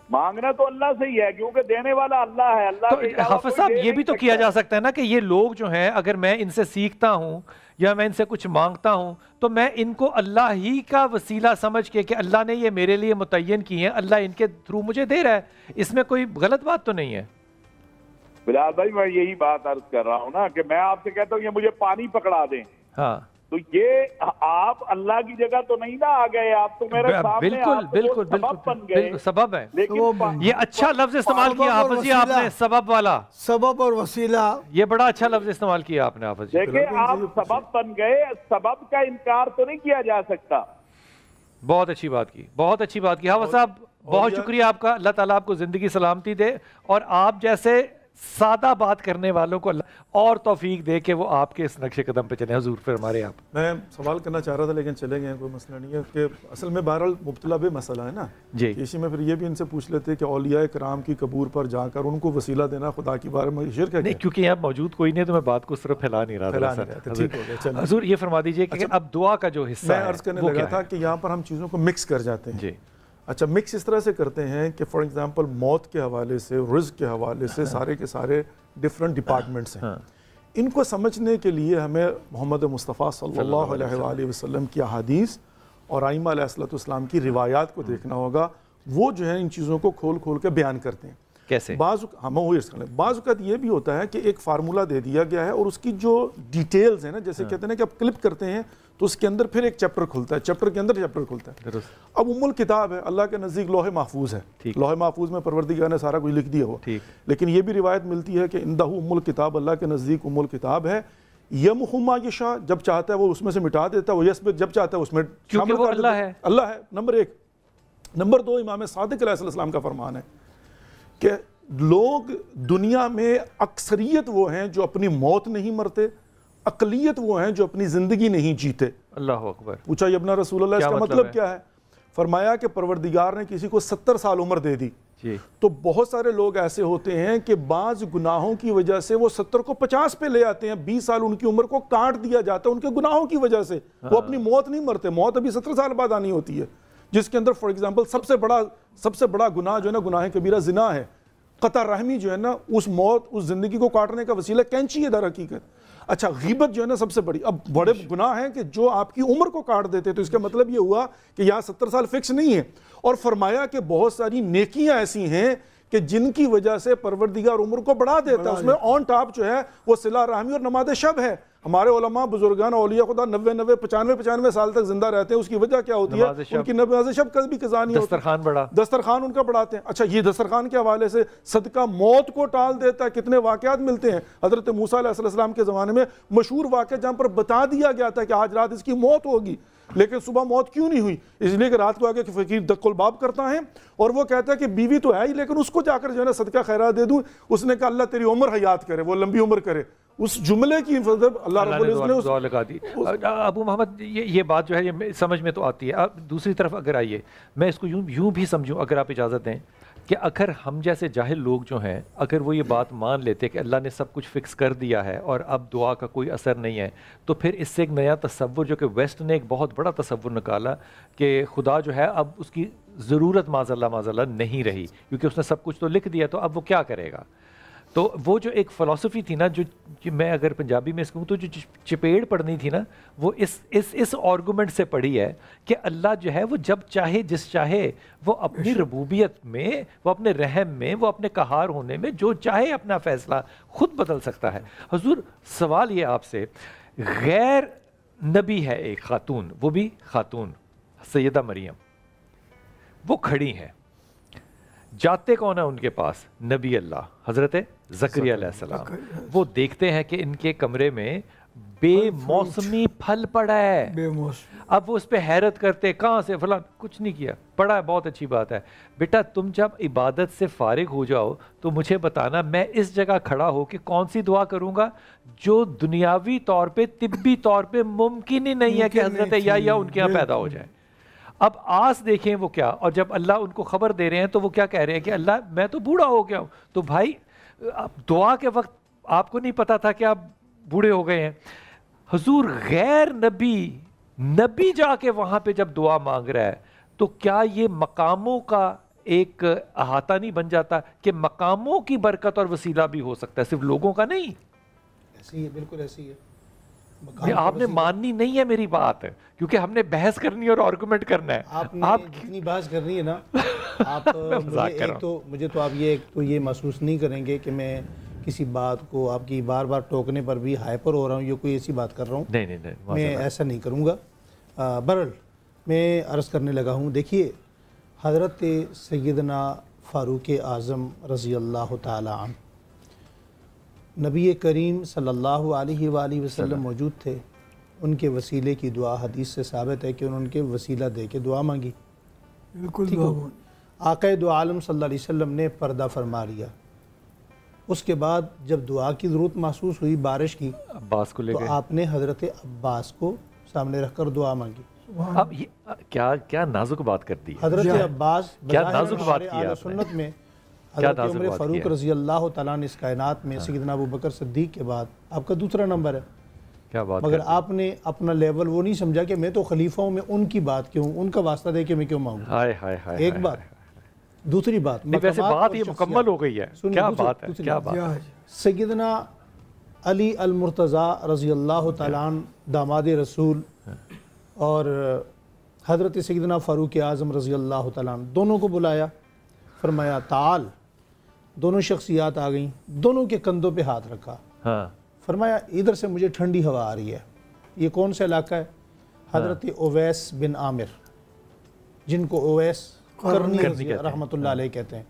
S12: مانگنا تو اللہ سے ہی ہے کیونکہ دینے والا اللہ ہے۔ اللہ
S1: تو حافظ صاحب یہ بھی تو کیا جا سکتا ہے نا کہ یہ لوگ جو ہیں اگر میں ان سے سیکھتا ہوں یا میں ان سے کچھ مانگتا ہوں تو میں ان کو اللہ ہی کا وسیلہ سمجھ کے کہ اللہ نے یہ میرے لیے متعین کی ہیں، اللہ ان کے تھرو مجھے دے رہا ہے، اس میں کوئی غلط بات تو نہیں ہے؟
S12: بلال بھائی میں یہی بات عرض کر رہا ہوں نا کہ میں آپ سے کہتا ہوں یہ مجھے پانی پکڑا دیں،
S1: ہاں
S12: تو یہ آپ اللہ کی جگہ تو نہیں نہ آ گئے، آپ تو میرے سامنے
S1: بالکل سبب ہے۔ یہ اچھا لفظ استعمال کیا حافظ جی آپ نے، سبب والا،
S6: سبب اور وسیلہ،
S1: یہ بڑا اچھا لفظ استعمال کیا آپ نے حافظ جی۔
S12: دیکھیں آپ سبب بن گئے، سبب کا انکار تو نہیں کیا جا سکتا۔
S1: بہت اچھی بات کی، بہت اچھی بات کی حافظ صاحب، بہت شکریہ آپ کا، اللہ تعالیٰ آپ کو زندگی سلامتی دے، اور آپ جیسے سادہ بات کرنے والوں کو اللہ اور توفیق دے کہ وہ آپ کے اس نقش قدم پہ چلیں۔ حضور فرمارے آپ۔
S10: میں سوال کرنا چاہ رہا تھا لیکن چلے گئے، کوئی مسئلہ نہیں ہے، کہ اصل میں بہرحال مبتلا بے مسئلہ ہے نا
S1: جی،
S10: اسی میں پھر یہ بھی ان سے پوچھ لیتے کہ اولیاء کرام کی قبور پر جا کر ان کو وسیلہ دینا خدا کی بارے میں شرک ہے؟
S1: نہیں، کیونکہ یہاں موجود کوئی نہیں تو میں بات کو صرف پھیلا نہیں رہا تھا۔ حضور یہ فرما دیجئے کہ اب دعا کا جو حصہ ہے
S10: میں عرض کرنے لگا تھا کہ یہاں پر ہم چیزوں کو مکس کر جاتے ہیں۔
S1: جی
S10: اچھا، مکس اس طرح سے کرتے ہیں کہ فار ایگزامپل موت کے حوالے سے، رزق کے حوالے سے سارے کے سارے ڈفرنٹ ڈپارٹمنٹس ہیں، ان کو سمجھنے کے لیے ہمیں محمد مصطفیٰ صلی اللہ علیہ وآلہ وسلم کی احادیث اور ائمہ علیہ السلام کی روایات کو دیکھنا ہوگا، وہ جو ہے ان چیزوں کو کھول کھول کے بیان کرتے ہیں۔
S1: کیسے؟
S10: بعض اوقات یہ بھی ہوتا ہے کہ ایک فارمولہ دے دیا گیا ہے اور اس کی جو ڈیٹیلز ہیں نا، جیسے کہتے ہیں نا کہ آپ کلپ کرتے ہیں تو اس کے اندر پھر ایک چیپٹر کھلتا ہے، چیپٹر کے اندر چیپٹر کھلتا ہے. اب الکتاب ہے، اللہ کے نزدیک لوح محفوظ ہے، لوح محفوظ میں پروردگار نے سارا کچھ لکھ دیا ہوا. لیکن یہ بھی روایت ملتی ہے کہ عندہ الکتاب، اللہ کے نزدیک الکتاب ہے. یمحو ما یشاء، جب چاہتا ہے وہ اس میں سے مٹا دیتا ہے، وہ یثبت، جب چاہتا ہے اس میں شامل کر دیتا ہے. اللہ ہے نمبر ایک. نمبر دو، امام صادق علیہ السلام کا فرمان ہے کہ لوگ دنیا میں اکثریت وہ ہیں جو اپنی موت نہیں مرتے، اقلیت وہ ہیں جو اپنی زندگی نہیں جیتے.
S1: اللہ اکبر.
S10: پوچھا ابن رسول اللہ اس کا مطلب کیا ہے؟ فرمایا کہ پروردگار نے کسی کو 70 سال عمر دے دی تو بہت سارے لوگ ایسے ہوتے ہیں کہ بعض گناہوں کی وجہ سے وہ 70 کو 50 پہ لے آتے ہیں، 20 سال ان کی عمر کو کاٹ دیا جاتا ہے ان کے گناہوں کی وجہ سے. وہ اپنی موت نہیں مرتے، موت ابھی 70 سال بعد آنی ہوتی ہے، جس کے اندر فار ایگزامپل سب سے بڑا گناہ جو ہے نا، گناہ کبیرہ زنا ہے. قطع رحمی جو ہے نا، اس موت، اس زندگی کو کاٹنے کا وسیلہ کینچی ہے در حقیقت. اچھا، غیبت جو ہے نا سب سے بڑی، اب بڑے گناہ ہیں کہ جو آپ کی عمر کو کاٹ دیتے، تو اس کا مطلب یہ ہوا کہ یہاں 70 سال فکس نہیں ہے. اور فرمایا کہ بہت ساری نیکیاں ایسی ہیں کہ جن کی وجہ سے پروردگار عمر کو بڑھا دیتا ہے. اس میں آن ٹاپ جو ہے وہ صلہ رحمی اور نماز شب ہے. ہمارے علماء بزرگان اولیاء خدا 90 95 سال تک زندہ رہتے ہیں. اس کی وجہ کیا ہوتی ہے؟ ان کی نماز شب کا بھی قضا نہیں ہوتا. دسترخوان ان کا بڑھاتے ہیں. اچھا، یہ دسترخوان کے حوالے سے صدقہ موت کو ٹال دیتا ہے. کتنے واقعات ملتے ہیں. حضرت موسیٰ علیہ السلام کے زمانے میں مشہور واقعہ جہاں پر بتا دیا گیا تھا کہ آج رات اس کی موت ہوگی، لیکن صبح موت کیوں نہیں ہوئی؟ اس لیے کہ رات کو آگے فقیر دق الباب کرتا ہے اور وہ کہتا ہے کہ بیوی تو ہے ہی، لیکن اس کو جا کر جو ہے نا صدقہ خیرات دے دوں. اس نے کہا اللہ تیری عمر حیات کرے، وہ لمبی عمر کرے. اس جملے کی اللہ رب العزت نے
S1: دعا لگا دی. ابو محمد یہ بات جو ہے یہ سمجھ میں تو آتی ہے. اب دوسری طرف اگر آئیے، میں اس کو یوں بھی سمجھوں، اگر آپ اجازت دیں، کہ اگر ہم جیسے جاہل لوگ جو ہیں، اگر وہ یہ بات مان لیتے کہ اللہ نے سب کچھ فکس کر دیا ہے اور اب دعا کا کوئی اثر نہیں ہے، تو پھر اس سے ایک نیا تصور، جو کہ ویسٹ نے ایک بہت بڑا تصور نکالا کہ خدا جو ہے اب اس کی ضرورت معاذ اللہ نہیں رہی، کیونکہ اس نے سب کچھ تو لکھ دیا، تو اب وہ کیا کرے گا. تو وہ جو ایک فلسفی تھی نا، جو میں اگر پنجابی میں اس کو تو جو چپیڑ پڑھنی تھی نا، وہ اس آرگومنٹ سے پڑھی ہے کہ اللہ جو ہے وہ جب چاہے جس چاہے وہ اپنی ربوبیت میں، وہ اپنے رحم میں، وہ اپنے قہار ہونے میں جو چاہے اپنا فیصلہ خود بدل سکتا ہے. حضور سوال یہ آپ سے، غیر نبی ہے ایک خاتون، وہ بھی خاتون سیدہ مریم، وہ کھڑی ہیں، جاتے کون ہے ان کے پاس؟ نبی اللہ حضرت زکریا علیہ السلام. وہ دیکھتے ہیں کہ ان کے کمرے میں بے موسمی پھل پڑا ہے. اب وہ اس پہ حیرت کرتے، کہاں سے؟ فلاں. کچھ نہیں کیا، پڑا ہے، بہت اچھی بات ہے. بیٹا تم جب عبادت سے فارغ ہو جاؤ تو مجھے بتانا، میں اس جگہ کھڑا ہو کہ کون سی دعا کروں گا جو دنیاوی طور پہ، طبی طور پہ ممکن ہی نہیں ہے کہ حضرت یا ان کے یہاں پیدا ہو جائے. اب آس دیکھیں وہ کیا، اور جب اللہ ان کو خبر دے رہے ہیں تو وہ کیا کہہ رہے ہیں کہ اللہ میں تو بوڑھا ہو گیا ہوں. تو بھائی دعا کے وقت آپ کو نہیں پتا تھا کہ آپ بوڑھے ہو گئے ہیں. حضور غیر نبی جا کے وہاں پہ جب دعا مانگ رہا ہے تو کیا یہ مقاموں کا ایک احاطہ نہیں بن جاتا کہ مقاموں کی برکت اور وسیلہ بھی ہو سکتا ہے، صرف لوگوں کا نہیں؟
S7: ایسی ہے، بالکل ایسی ہے.
S1: آپ نے ماننی نہیں ہے میری بات، کیونکہ ہم نے بحث کرنی اور آرگومنٹ کرنا ہے.
S7: آپ جتنی بحث کرنی ہے نا، آپ مجھے تو آپ یہ محسوس نہیں کریں گے کہ میں کسی بات کو آپ کی بار بار ٹوکنے پر بھی ہائپر ہو رہا ہوں، یہ کوئی ایسی بات کر رہا ہوں.
S1: نہیں
S7: میں ایسا نہیں کروں گا. برحال میں عرض کرنے لگا ہوں، دیکھیے حضرت سیدنا فاروق اعظم رضی اللہ تعالی عنہ، نبی کریم صلی اللہ علیہ وآلہ وسلم موجود تھے. ان کے وسیلے کی دعا حدیث سے ثابت ہے کہ انہوں نے ان کے وسیلہ دے کے دعا مانگی.
S6: بالکل.
S7: آقا دو عالم صلی اللہ علیہ وسلم نے پردہ فرما لیا. اس کے بعد جب دعا کی ضرورت محسوس ہوئی بارش کی،
S1: عباس کو لے گئے،
S7: تو آپ نے حضرت عباس کو سامنے رکھ کر دعا مانگی.
S1: اب کیا نازک بات کر دی
S7: حضرت عباس،
S1: کیا نازک بات کی
S7: اعلیٰ سنت میں حضرت عمر فاروق رضی اللہ تعالیٰ عنہ اس کائنات میں سیدنا ابو بکر صدیق کے بعد آپ کا دوسرا نمبر ہے.
S1: کیا بات،
S7: مگر آپ نے اپنا لیول وہ نہیں سمجھا کہ میں تو خلیفہ ہوں، میں ان کی بات کیوں، ان کا واسطہ دے کے میں کیوں مانگوں. ایک بات. دوسری بات،
S1: ویسے بات یہ مکمل ہو گئی ہے. کیا بات ہے، کیا بات.
S7: سیدنا علی المرتضیٰ رضی اللہ تعالیٰ عنہ داماد رسول اور حضرت سیدنا فاروق اعظم رضی اللہ تعالیٰ عنہ دونوں کو بلایا. فرمایا تعال دونوں شخصیات آ گئیں، دونوں کے کندھوں پہ ہاتھ رکھا،
S1: ہاں
S7: فرمایا ادھر سے مجھے ٹھنڈی ہوا آ رہی ہے. یہ کون سا علاقہ ہے؟ حضرت اویس بن عامر، جن کو اویس قرنی رحمۃ اللہ علیہ کہتے ہیں.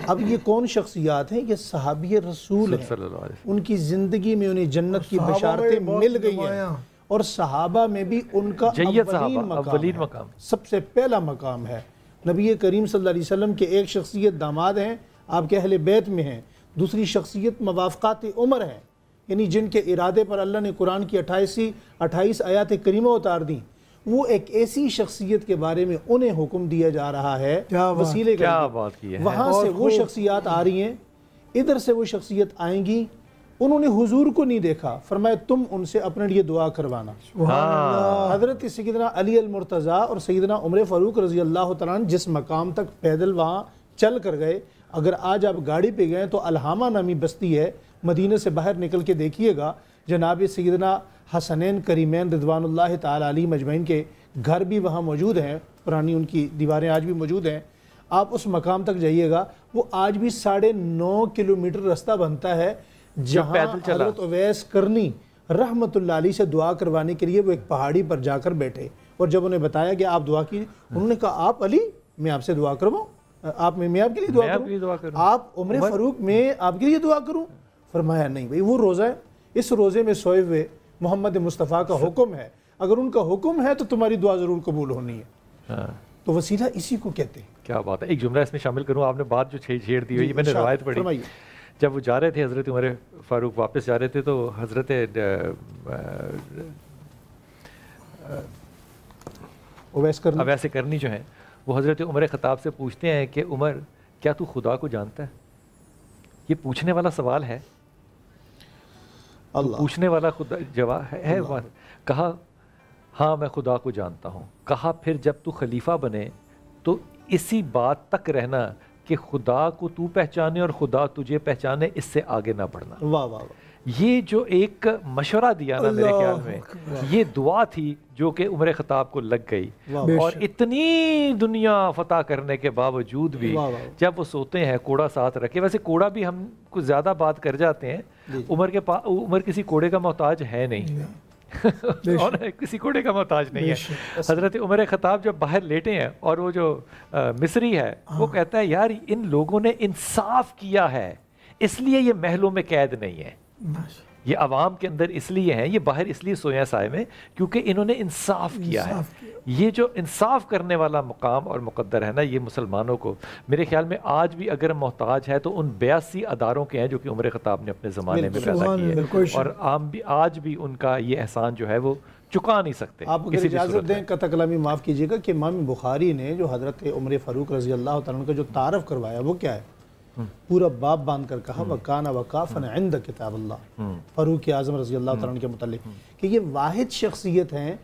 S7: اب یہ کون شخصیات ہیں؟ یہ صحابی رسول ہیں. ان کی زندگی میں انہیں جنت کی بشارتیں مل گئی ہیں، اور صحابہ میں بھی ان کا اولین مقام، سب سے پہلا مقام ہے. نبی کریم صلی اللہ علیہ وسلم کے ایک شخصیت داماد ہیں، آپ کے اہل بیت میں ہیں. دوسری شخصیت موافقات عمر ہیں، یعنی جن کے ارادے پر اللہ نے قرآن کی 28 آیات کریمہ اتار دیں. وہ ایک ایسی شخصیت کے بارے میں انہیں حکم دیا جا رہا ہے وسیلے کا. وہاں سے وہ شخصیات آ رہی ہیں، ادھر سے وہ شخصیت آئیں گی. انہوں نے حضور کو نہیں دیکھا، فرمایا تم ان سے اپنے لیے دعا کروانا. حضرت سیدنا علی المرتضیٰ اور سیدنا عمر فاروق رضی اللہ تعالیٰ عنہ جس مقام تک پیدل وہاں چل کر گئے، اگر آج آپ گاڑی پہ گئے تو الہامہ نامی بستی ہے، مدینہ سے باہر نکل کے دیکھیے گا، جناب سیدنا حسنین کریمین رضوان اللہ تعالی علیہ مجمعین کے گھر بھی وہاں موجود ہیں، پرانی ان کی دیواریں آج بھی موجود ہیں. آپ اس مقام تک جائیے گا، وہ آج بھی 9.5 کلومیٹر رستہ بنتا ہے جہاں حضرت اویس قرنی رحمت اللہ علیہ سے دعا کروانے کے لیے وہ ایک پہاڑی پر جا کر بیٹھے. اور جب انہیں بتایا کہ آپ دعا کی، انہوں نے کہا آپ علی میں آپ سے دعا کرواؤں، آپ میں آپ کے لیے دعا کروں، آپ عمر فاروق میں آپ کے لیے دعا کروں؟ فرمایا نہیں بھائی، وہ روزہ ہے، اس روزے میں سوئے ہوئے محمد مصطفیٰ کا حکم ہے، اگر ان کا حکم ہے تو تمہاری دعا ضرور قبول ہونی ہے. تو وسیلہ اسی کو کہتے ہیں.
S1: کیا بات ہے. ایک جملہ اس میں شامل کروں، آپ نے بات جو چھیڑ دی ہوئی، میں نے روایت پڑھی، جب وہ جا رہے تھے حضرت عمر فاروق واپس جا رہے تھے تو حضرت اویس قرنی جو ہیں وہ حضرت عمر خطاب سے پوچھتے ہیں کہ عمر کیا تو خدا کو جانتا ہے؟ یہ پوچھنے والا سوال ہے، پوچھنے والا خدا جواب ہے. کہا ہاں میں خدا کو جانتا ہوں. کہا پھر جب تو خلیفہ بنے تو اسی بات تک رہنا کہ خدا کو تو پہچانے اور خدا تجھے پہچانے، اس سے آگے نہ بڑھنا.
S7: واہ واہ.
S1: یہ جو ایک مشورہ دیا نا میرے خیال میں، یہ دعا تھی جو کہ عمر خطاب کو لگ گئی. اور اتنی دنیا فتح کرنے کے باوجود بھی جب وہ سوتے ہیں کوڑا ساتھ رکھے، ویسے کوڑا بھی ہم کچھ زیادہ بات کر جاتے ہیں، عمر کسی کوڑے کا محتاج ہے نہیں، اور کسی کوڑے کا محتاج نہیں ہے. حضرت عمر خطاب جب باہر لیٹے ہیں اور وہ جو مصری ہے وہ کہتا ہے یار ان لوگوں نے انصاف کیا ہے اس لیے یہ محلوں میں قید نہیں ہے، یہ عوام کے اندر اس لیے ہیں، یہ باہر اس لیے سوئے ہیں سائے میں کیونکہ انہوں نے انصاف کیا ہے. یہ جو انصاف کرنے والا مقام اور مقدر ہے نا، یہ مسلمانوں کو میرے خیال میں آج بھی اگر محتاج ہے تو ان 82 اداروں کے ہیں جو کہ عمر خطاب نے اپنے زمانے میں پیدا کیے، اور عام بھی آج بھی ان کا یہ احسان جو ہے وہ چکا نہیں سکتے.
S7: آپ اگر اجازت دیں قطع کلامی معاف کیجیے گا کہ امام بخاری نے جو حضرت عمر فاروق رضی اللہ تعالیٰ عنہ کا جو تعارف کروایا وہ کیا ہے؟ پورا باب باندھ کر کہا وَكَانَ وَقَافًا عِنْدَ کتاب اللہ، فاروق اعظم رضی اللہ تعالیٰ عنہ کے متعلق کہ یہ واحد شخصیت ہیں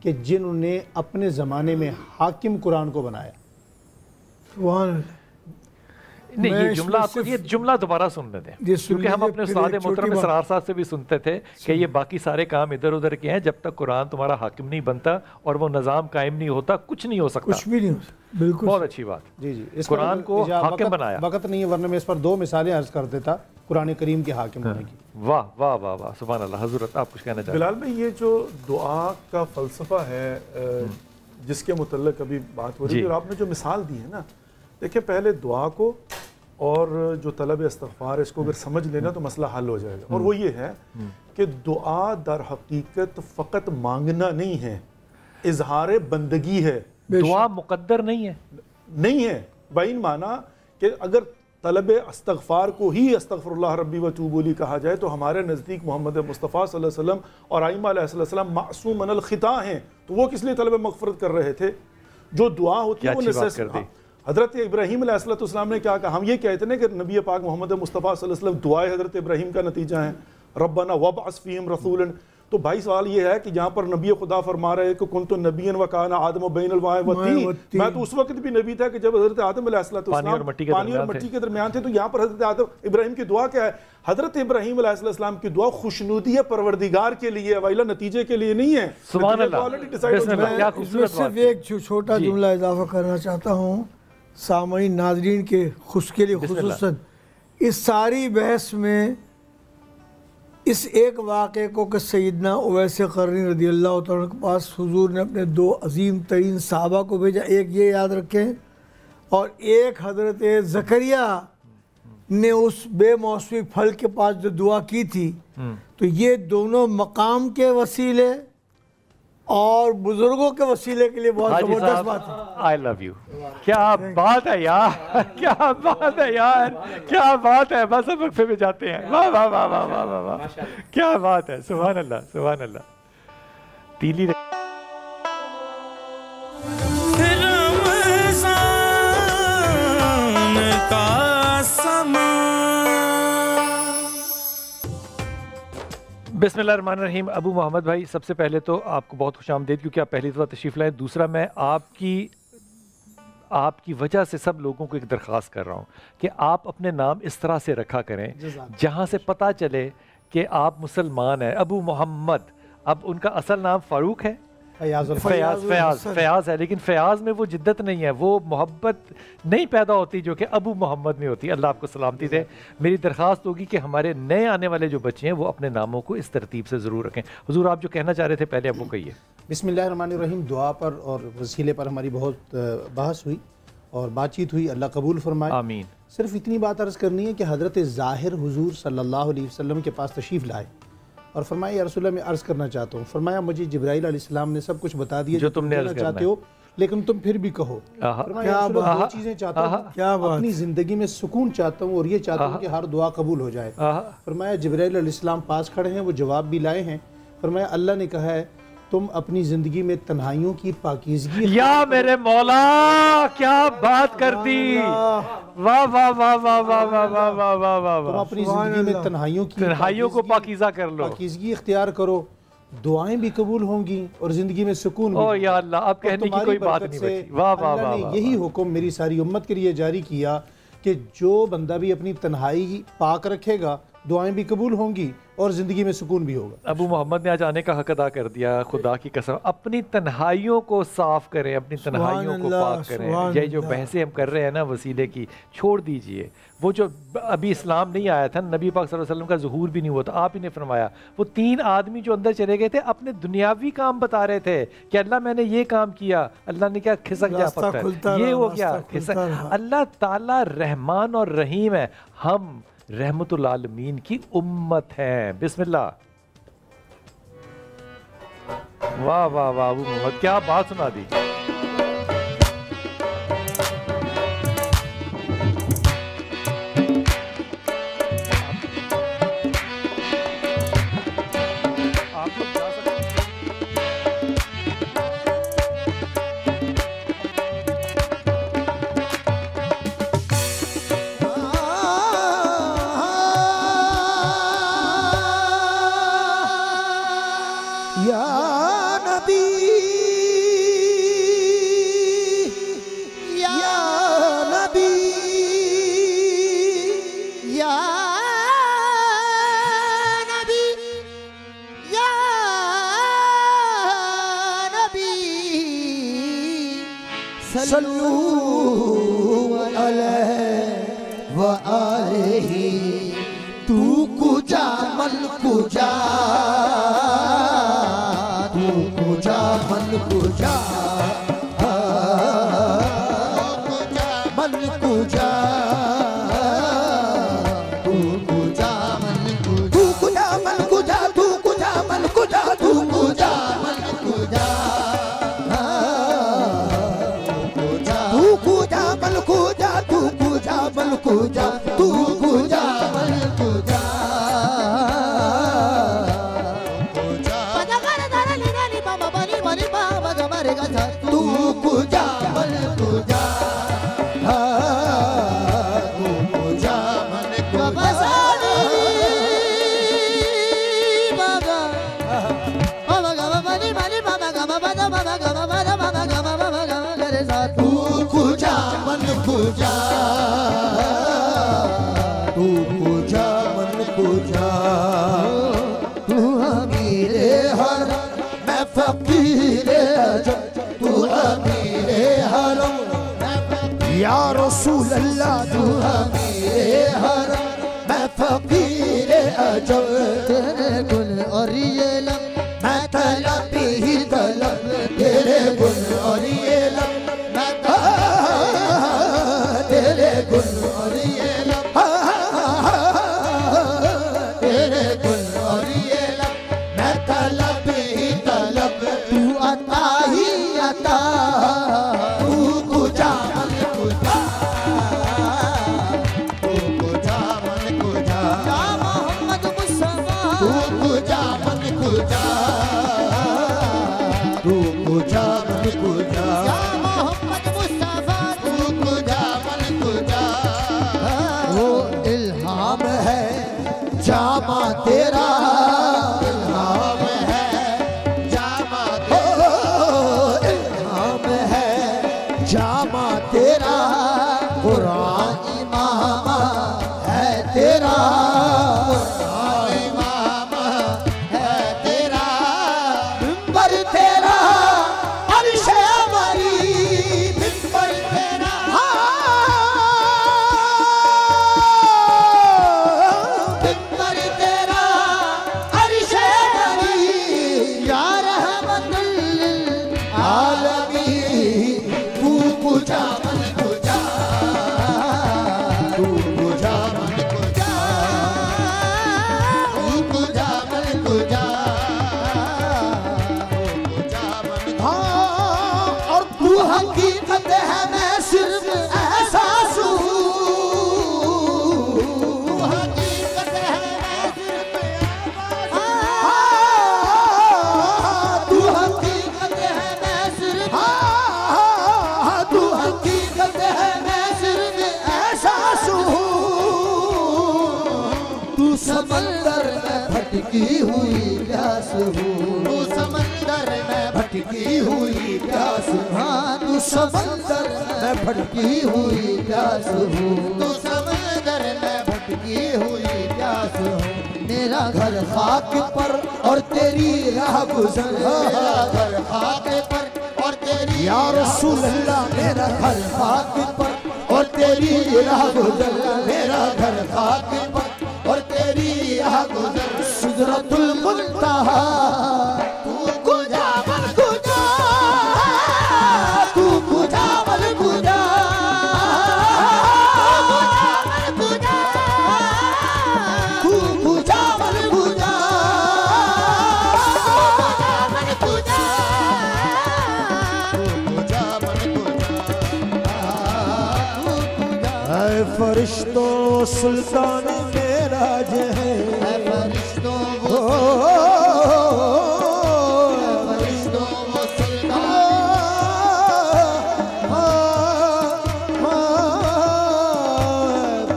S7: کہ جنہوں نے اپنے زمانے میں حاکم قرآن کو بنایا.
S1: نہیں یہ جملہ آپ کو یہ جملہ دوبارہ سننے دیں، کیونکہ ہم اپنے استاد محترم اسرار صاحب سے بھی سنتے تھے کہ یہ باقی سارے کام ادھر ادھر کے ہیں، جب تک قرآن تمہارا حاکم نہیں بنتا اور وہ نظام قائم نہیں ہوتا کچھ نہیں ہو سکتا.
S6: کچھ بھی نہیں ہو سکتا. بالکل
S1: بہت اچھی بات.
S7: جی جی
S1: قرآن کو حاکم بنایا.
S7: وقت نہیں ہے ورنہ میں اس پر 2 مثالیں عرض کر دیتا قرآن کریم کے حاکم ہونے کی.
S1: واہ واہ واہ واہ سبحان اللہ. حضرت آپ کچھ کہنا چاہتے ہیں؟
S10: بلال بھائی یہ جو دعا کا فلسفہ ہے جس کے متعلق ابھی بات ہو رہی ہے اور آپ نے جو مثال دی ہے نا، دیکھیں پہلے دعا کو اور جو طلب استغفار اس کو اگر سمجھ لینا تو مسئلہ حل ہو جائے گا. اور وہ یہ ہے کہ دعا در حقیقت فقط مانگنا نہیں ہے، اظہار بندگی ہے.
S1: دعا مقدر نہیں ہے
S10: بین معنی کہ اگر طلب استغفار کو ہی استغفر اللہ ربی و توب الیہ کہا جائے تو ہمارے نزدیک محمد مصطفیٰ صلی اللہ علیہ وسلم اور ائمہ علیہ السلام معصوم من الخطا ہیں. تو وہ کس لیے طلب مغفرت کر رہے تھے؟ جو دعا ہوتی ہے وہ نیسیسری. حضرت ابراہیم علیہ السلام نے کیا کہا؟ ہم یہ کہتے ہیں کہ نبی پاک محمد مصطفیٰ صلی اللہ علیہ وسلم دعائے حضرت ابراہیم کا نتیجہ ہیں، ربنا وابعث فیہم رسولا. تو بھائی سوال یہ ہے کہ جہاں پر نبی خدا فرما رہے کہ کنت نبیا وکان آدم بین الماء والطین، میں تو اس وقت بھی نبی تھا کہ جب حضرت آدم علیہ السلام پانی اور مٹی کے درمیان تھے. تو یہاں پر حضرت آدم ابراہیم کی دعا کیا ہے؟ حضرت ابراہیم علیہ السلام کی دعا خوشنودی پروردگار کے لیے، وائلہ نتیجے کے لیے نہیں ہے.
S1: سبحان اللہ.
S6: میں صرف ایک چھوٹا جملہ اضافہ کرنا چاہتا ہوں سامعین ناظرین کے کے لیے خصوصاً اس ساری بحث میں اس ایک واقعے کو کہ سیدنا اویس قرنی رضی اللہ تعالیٰ کے پاس حضور نے اپنے 2 عظیم ترین صحابہ کو بھیجا، ایک یہ یاد رکھیں، اور ایک حضرت زکریا نے اس بے موسمی پھل کے پاس جو دعا کی تھی، تو یہ دونوں مقام کے وسیلے اور بزرگوں کے وسیلے کے لیے بہت زبردست بات ہے۔
S1: آئی لو یو، کیا بات ہے یار، کیا بات ہے یار، کیا بات ہے، بس اب وقفے میں جاتے ہیں۔ واہ واہ واہ واہ واہ واہ واہ، کیا بات ہے، سبحان اللہ سبحان اللہ۔ تیلی بسم اللہ الرحمن الرحیم۔ ابو محمد بھائی، سب سے پہلے تو آپ کو بہت خوش آمدید، کیونکہ آپ پہلی دفعہ تشریف لائیں۔ دوسرا، میں آپ کی وجہ سے سب لوگوں کو ایک درخواست کر رہا ہوں کہ آپ اپنے نام اس طرح سے رکھا کریں جہاں سے پتہ چلے کہ آپ مسلمان ہیں۔ ابو محمد، اب ان کا اصل نام فاروق ہے، فیاض ہے، لیکن فیاض میں وہ جدت نہیں ہے، وہ محبت نہیں پیدا ہوتی جو کہ ابو محمد میں ہوتی ہے۔ اللہ آپ کو سلامتی دے۔ میری درخواست ہوگی کہ ہمارے نئے آنے والے جو بچے ہیں وہ اپنے ناموں کو اس ترتیب سے ضرور رکھیں۔ حضور آپ جو کہنا چاہ رہے تھے پہلے اب وہ کہیے۔
S7: بسم اللہ الرحمن الرحیم۔ دعا پر اور وسیلے پر ہماری بہت بحث ہوئی اور بات چیت ہوئی، اللہ قبول فرمائے، آمین۔ صرف اتنی بات عرض کرنی ہے کہ حضرت ظاہر حضور صلی اللہ علیہ وسلم کے پاس تشریف لائے اور فرمایا یا رسول اللہ میں عرض کرنا چاہتا ہوں۔ فرمایا مجھے جبرائیل علیہ السلام نے سب کچھ بتا دیا جو تم کہنا چاہتے ہو، لیکن تم پھر بھی کہو۔ فرمایا یا رسول اللہ 2 چیزیں چاہتا ہوں، اپنی زندگی میں سکون چاہتا ہوں اور یہ چاہتا ہوں کہ ہر دعا قبول ہو جائے۔ فرمایا جبرائیل علیہ السلام پاس کھڑے ہیں، وہ جواب بھی لائے ہیں۔ فرمایا اللہ نے کہا ہے تم اپنی زندگی میں تنہائیوں کی پاکیزگی۔
S1: یا میرے مولا، کیا بات کر دی، واہ واہ واہ واہ واہ واہ واہ واہ واہ واہ۔
S7: تم اپنی زندگی میں تنہائیوں
S1: کو پاکیزہ کر لو،
S7: پاکیزگی اختیار کرو، دعائیں بھی قبول ہوں گی اور زندگی میں سکون بھی۔
S1: او یا اللہ، اب کہنے کی کوئی بات نہیں بچی۔ واہ واہ واہ۔
S7: اللہ نے یہی حکم میری ساری امت کے لیے جاری کیا کہ جو بندہ بھی اپنی تنہائی پاک رکھے گا دعائیں بھی قبول ہوں گی اور زندگی میں سکون بھی ہوگا۔
S1: ابو محمد نے آج آنے کا حق ادا کر دیا، خدا کی قسم۔ اپنی تنہائیوں کو صاف کریں، اپنی تنہائیوں کو پاک کریں۔ یہ جو بحثیں ہم کر رہے ہیں نا وسیلے کی، چھوڑ دیجئے۔ وہ جو ابھی اسلام نہیں آیا تھا، نبی پاک صلی اللہ علیہ وسلم کا ظہور بھی نہیں ہوا تھا، آپ ہی نے فرمایا وہ 3 آدمی جو اندر چلے گئے تھے اپنے دنیاوی کام بتا رہے تھے کہ اللہ میں نے یہ کام کیا، اللہ نے کیا کھسک جا پتھر، یہ ہو گیا کھسک۔ اللہ تعالیٰ رحمان اور رحیم ہے، ہم رحمت العالمین کی امت ہیں۔ بسم اللہ۔ واہ واہ واہ، ابو محمد کیا بات سنا دی۔
S4: صلو علیہ وآلہ تو کجا من کجا تو کجا من کجا من کجا تو کجا من کجا من کجا تو کجا من کجا تو کجا من کجا کجا تو کجا من کجا پدا کر دار لینا نی بابا بنی بنی بابا گمارے گا تو کجا من کجا تو کجا من کجا بابا بابا گما بنی بنی بابا گما بابا بابا گما بابا بابا گما بابا گما کرے ساتھ تو کجا من کجا تو کجا من کجا تو امیر حرم میں فقیر عجب تو امیر حرم یا رسول اللہ تو امیر حرم طلب ہی طلب تیرے گن اور یہ لب میں تیرے گن اور یہ لب تیرے گن اور یہ لب میں طلب ہی طلب تو عطا ہی عطا تو کجا من کجا تو کجا من کجا یا محمد مصطفیٰ تو کجا من کجا تو کجا من کجا یا محمد مصطفیٰ تو کجا من کجا وہ الہام ہے جامع تیرا الہام ہے جامع تیرا الہام ہے جامع تیرا قرآن امام ہے تیرا قرآن امام ہے تیرا منبر تیرا عرش عمری منبر تیرا منبر تیرا عرش عمری یا رحمت للعالمین تو کجا من کجا تو کجا من کجا تو کجا من کجا اور تو حقیقت ہے میں صرف احساس ہوں تو حقیقت ہے میں صرف تو حقیقت ہے میں صرف تو حقیقت ہے میں صرف احساس ہوں تو سمندر میں بھٹکی ہوئی پیاس ہوں تو سمندر میں بھٹکی ہوئی پیاس ہاں تو سمندر میں بھٹکی ہوئی پیاس ہوں تو سمندر میں بھٹکی ہوئی پیاس ہوں میرا گھر خاک پر اور تیری راہ گزر میرا گھر خاک پر اور تیری یا رسول اللہ میرا گھر خاک پر اور تیری راہ گزر میرا گھر خاک پر اور تیری راہ گزر سدرۃ المنتہا تو کجا من کجا تو کجا من کجا تو کجا من کجا اے فرشتوں سلطان معراج ہے اے فرشتوں وہ فرشتوں وہ سلطان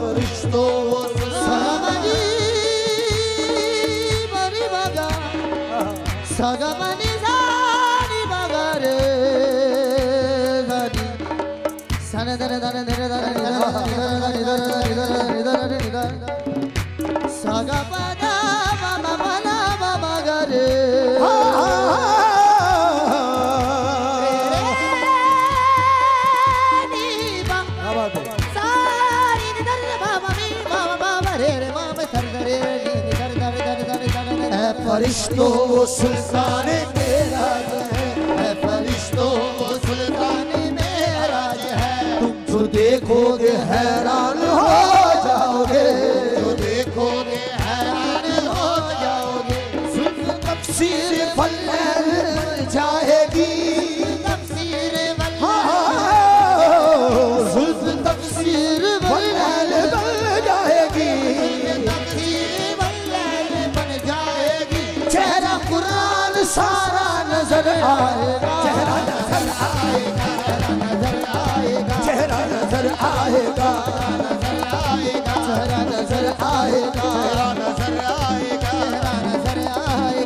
S4: فرشتوں وہ سلطان مری بگا سگمنی زانی بگارے زانی سن در در در در ساگا پادا ماما مانا ماما گرے فرشتوں وہ سلطان معراج ہے اے فرشتوں وہ سلطان معراج ہے تم جو دیکھو گے حیران ہو جاؤ گے جو دیکھو گے حیران ہو جاؤ گے صرف تفسیر واللیل بن جائے گی تفسیر واللیل صرف تفسیر واللیل بن جائے گی تفسیر واللیل بن جائے گی چہرہ قرآن سارا نظر آئے گا چہرہ نظر آئے گا چہرہ نظر آئے گا چہرہ نظر آئے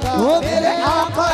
S4: گا وہ میرے آقا